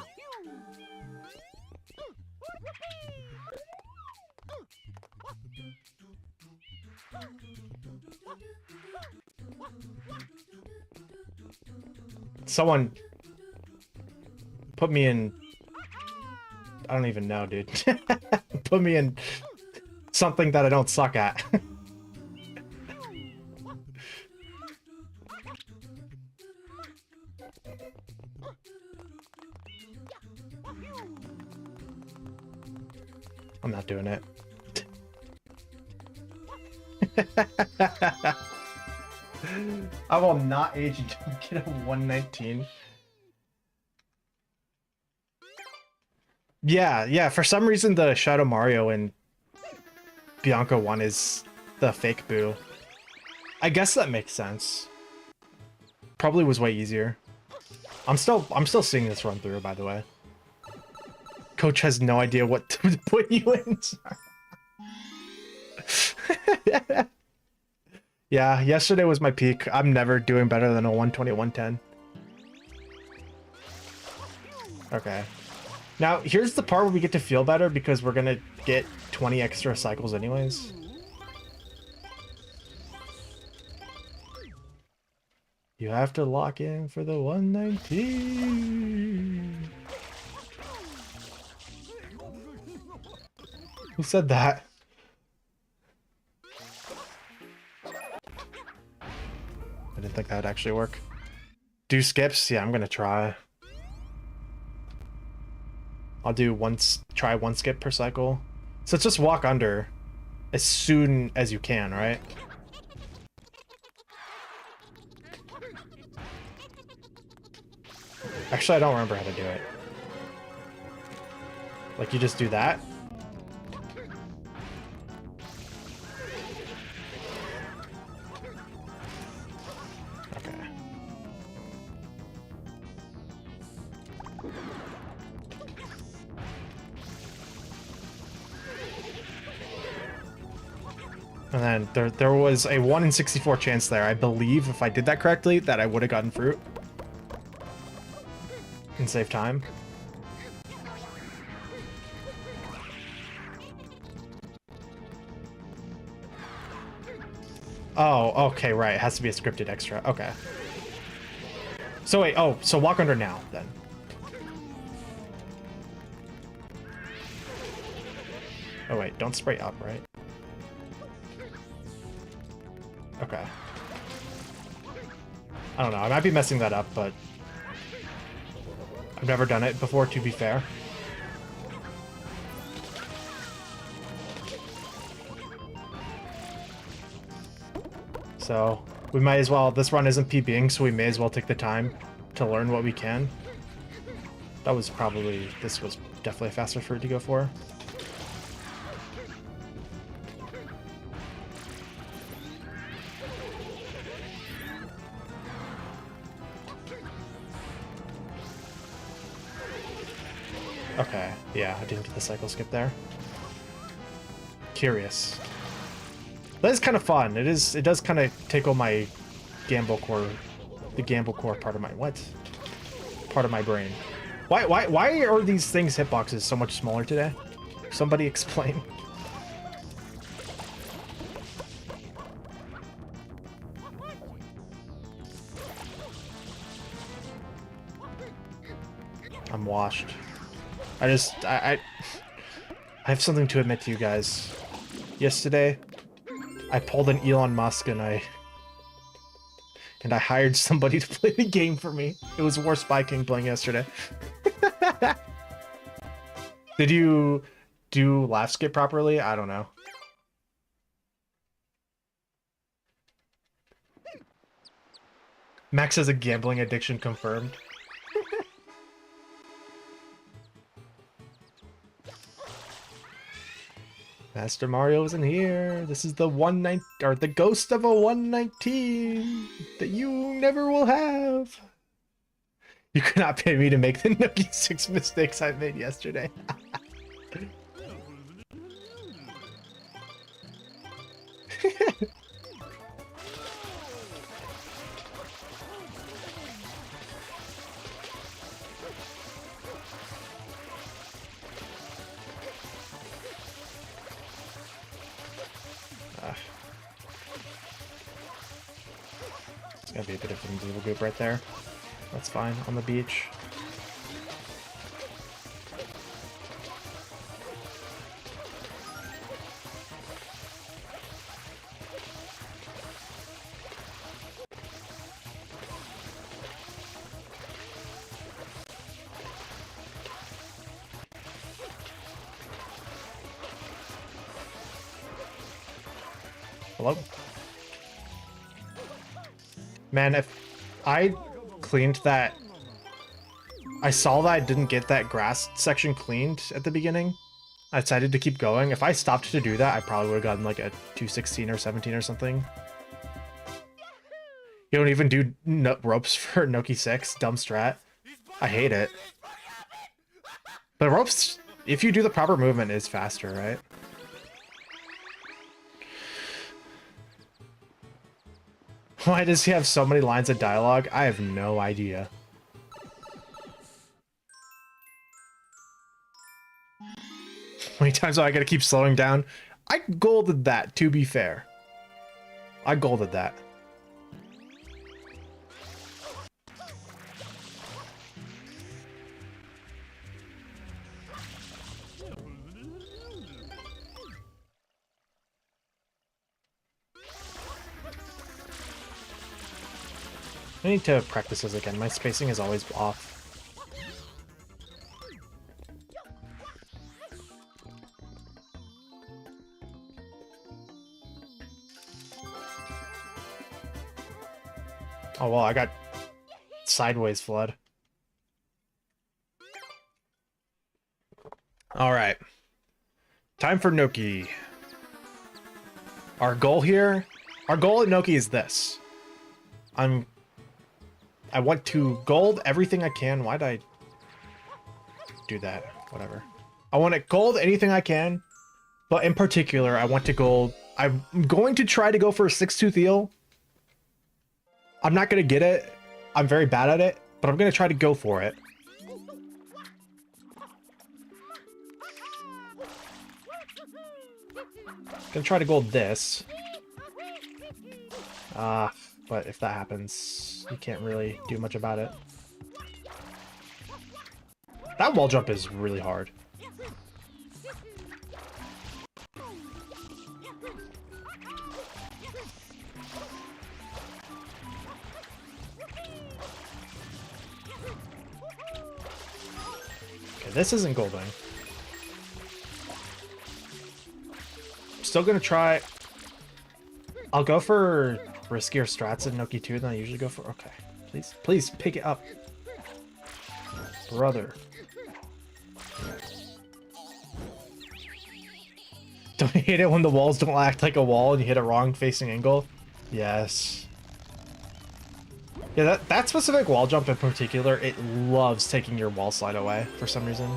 Someone put me in... I don't even know, dude. Put me in something that I don't suck at. I'm not doing it. I will not age until I get a 119. Yeah, for some reason the Shadow Mario and Bianca one is the fake Boo. I guess that makes sense. Probably was way easier. I'm still seeing this run through, by the way. Coach has no idea what to put you in. Yeah, yesterday was my peak. I'm never doing better than a 120, 110. Okay. Now, here's the part where we get to feel better because we're gonna get 20 extra cycles anyways. You have to lock in for the 119. Who said that? I didn't think that would actually work. Do skips? Yeah, I'm gonna try. I'll do try one skip per cycle. So it's just walk under as soon as you can, right? Actually, I don't remember how to do it. Like, you just do that? Okay. And then there was a 1 in 64 chance there. I believe if I did that correctly, that I would have gotten fruit. And save time. Oh, okay, right. It has to be a scripted extra. Okay. So wait, oh, so walk under now, then. Oh wait, don't spray up, right? Okay. I don't know, I might be messing that up, but I've never done it before, to be fair. So, we might as well, this run isn't PBing, so we may as well take the time to learn what we can. That was probably, this was definitely a faster fruit to go for. Okay, yeah, I didn't get the cycle skip there. Curious. That is kind of fun. It does kind of tickle my gamble core, the gamble core part of my, what? Part of my brain. Why are these things hitboxes so much smaller today? Somebody explain. I'm washed. I have something to admit to you guys. Yesterday, I pulled an Elon Musk and I hired somebody to play the game for me. It was War Spy King playing yesterday. Did you do laugh skip properly? I don't know. Max has a gambling addiction confirmed. Master Mario isn't here. This is the 119 or the ghost of a 119 that you never will have. You could not pay me to make the Noki 6 mistakes I made yesterday. It's gonna be a bit of an invisible goop right there. That's fine, on the beach. Hello? Man, if I cleaned that... I saw that I didn't get that grass section cleaned at the beginning. I decided to keep going. If I stopped to do that, I probably would have gotten like a 216 or 17 or something. You don't even do ropes for Noki 6? Dumb strat. I hate it. But ropes, if you do the proper movement, is faster, right? Why does he have so many lines of dialogue? I have no idea. How many times do I gotta keep slowing down? I golded that, to be fair. I golded that. I need to practice this again. My spacing is always off. Oh well, I got sideways flood. Alright. Time for Noki. Our goal here, our goal at Noki is this. I want to gold everything I can. Why'd I do that? Whatever. I want to gold anything I can, but in particular, I want to gold I'm going to try to go for a 6-tooth eel. I'm not going to get it. I'm very bad at it, but I'm going to try to go for it. Gonna try to gold this. But if that happens, you can't really do much about it. That wall jump is really hard. Okay, this isn't golden. Still gonna try. I'll go for riskier strats in Noki 2 than I usually go for. Okay, please pick it up, brother. Don't you hate it when the walls don't act like a wall and you hit a wrong facing angle? Yes. Yeah, that specific wall jump in particular, it loves taking your wall slide away for some reason.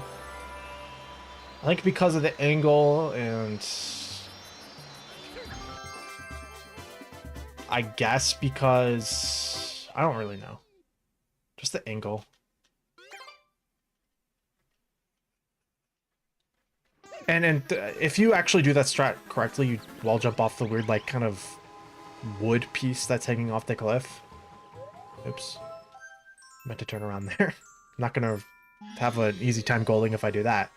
I think because of the angle and I guess because I don't really know. Just the angle. And if you actually do that strat correctly, you wall jump off the weird like kind of wood piece that's hanging off the cliff. Oops. Meant to turn around there. I'm not gonna have an easy time golding if I do that.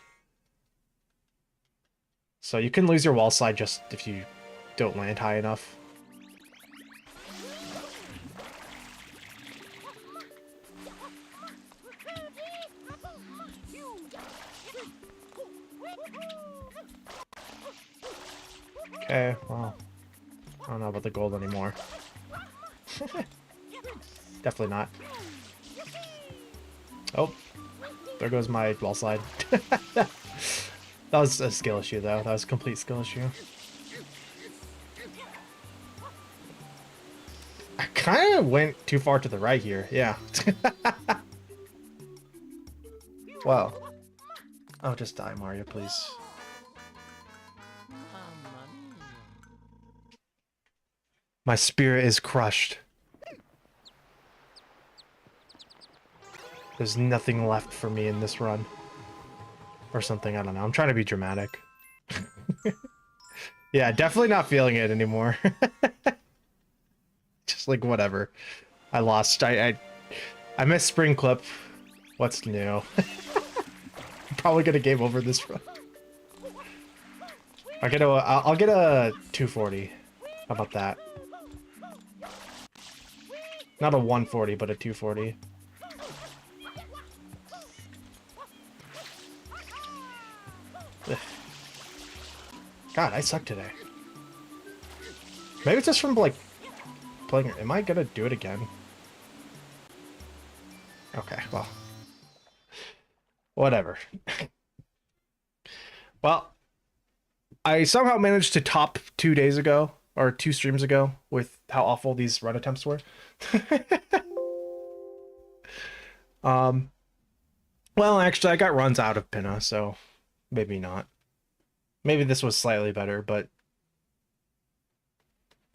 So you can lose your wall slide just if you don't land high enough. Okay, well, I don't know about the gold anymore. Definitely not. Oh, there goes my wall slide. That was a skill issue, though. That was a complete skill issue. I kind of went too far to the right here. Yeah. Wow. Oh, just die, Mario, please. My spirit is crushed. There's nothing left for me in this run. Or something, I don't know. I'm trying to be dramatic. Yeah, definitely not feeling it anymore. Just like, whatever. I lost. I missed Spring Clip. What's new? I'm probably gonna game over this run. I'll get a 240. How about that? Not a 140, but a 240. Ugh. God, I suck today. Maybe it's just from, like, playing... Am I gonna do it again? Okay, well. Whatever. Well, I somehow managed to top 2 days ago, or 2 streams ago, with how awful these run attempts were. Well, actually, I got runs out of Pinna, so maybe not. Maybe this was slightly better, but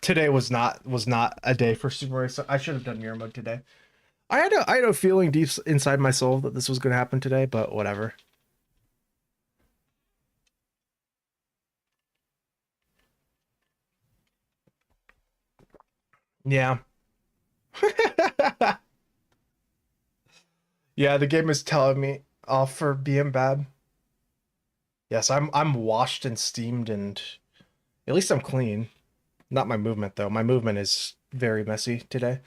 today was not a day for Super Mario. So I should have done mirror mode today. I had a feeling deep inside my soul that this was going to happen today, but whatever. Yeah. Yeah, the game is telling me off for being bad. Yes, I'm washed and steamed, and at least I'm clean. Not my movement though. My movement is very messy today.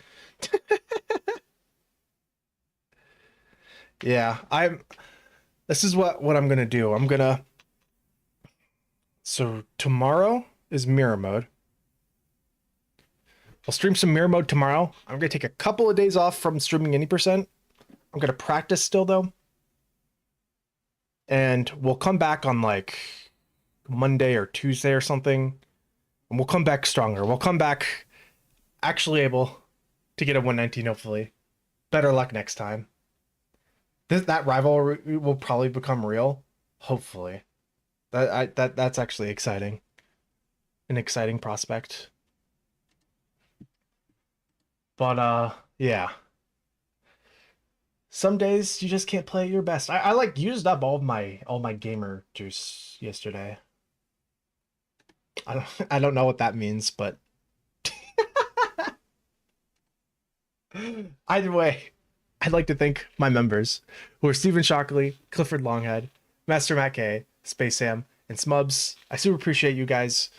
Yeah, this is what I'm gonna do. So tomorrow is mirror mode. I'll stream some mirror mode tomorrow. I'm gonna take a couple of days off from streaming any percent. I'm gonna practice still though. And we'll come back on like Monday or Tuesday or something. And we'll come back stronger. We'll come back actually able to get a 119 hopefully. Better luck next time. That rivalry will probably become real. Hopefully. That's actually exciting. an exciting prospect. But yeah. Some days you just can't play at your best. I like used up all my gamer juice yesterday. I don't know what that means, but either way, I'd like to thank my members, who are Stephen Shockley, Clifford Longhead, Master Matt K, Space Sam, and Smubs. I super appreciate you guys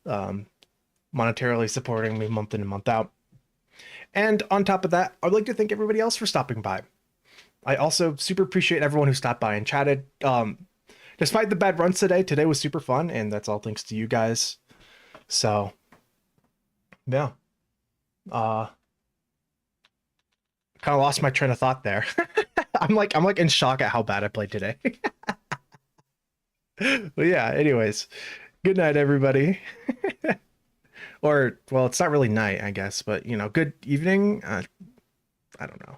monetarily supporting me month in and month out. And on top of that, I'd like to thank everybody else for stopping by. I also super appreciate everyone who stopped by and chatted. Despite the bad runs today was super fun, and that's all thanks to you guys. So, yeah. Kind of lost my train of thought there. I'm like in shock at how bad I played today. But yeah, anyways, good night, everybody. Or, well, it's not really night, I guess, but, you know, good evening. I don't know.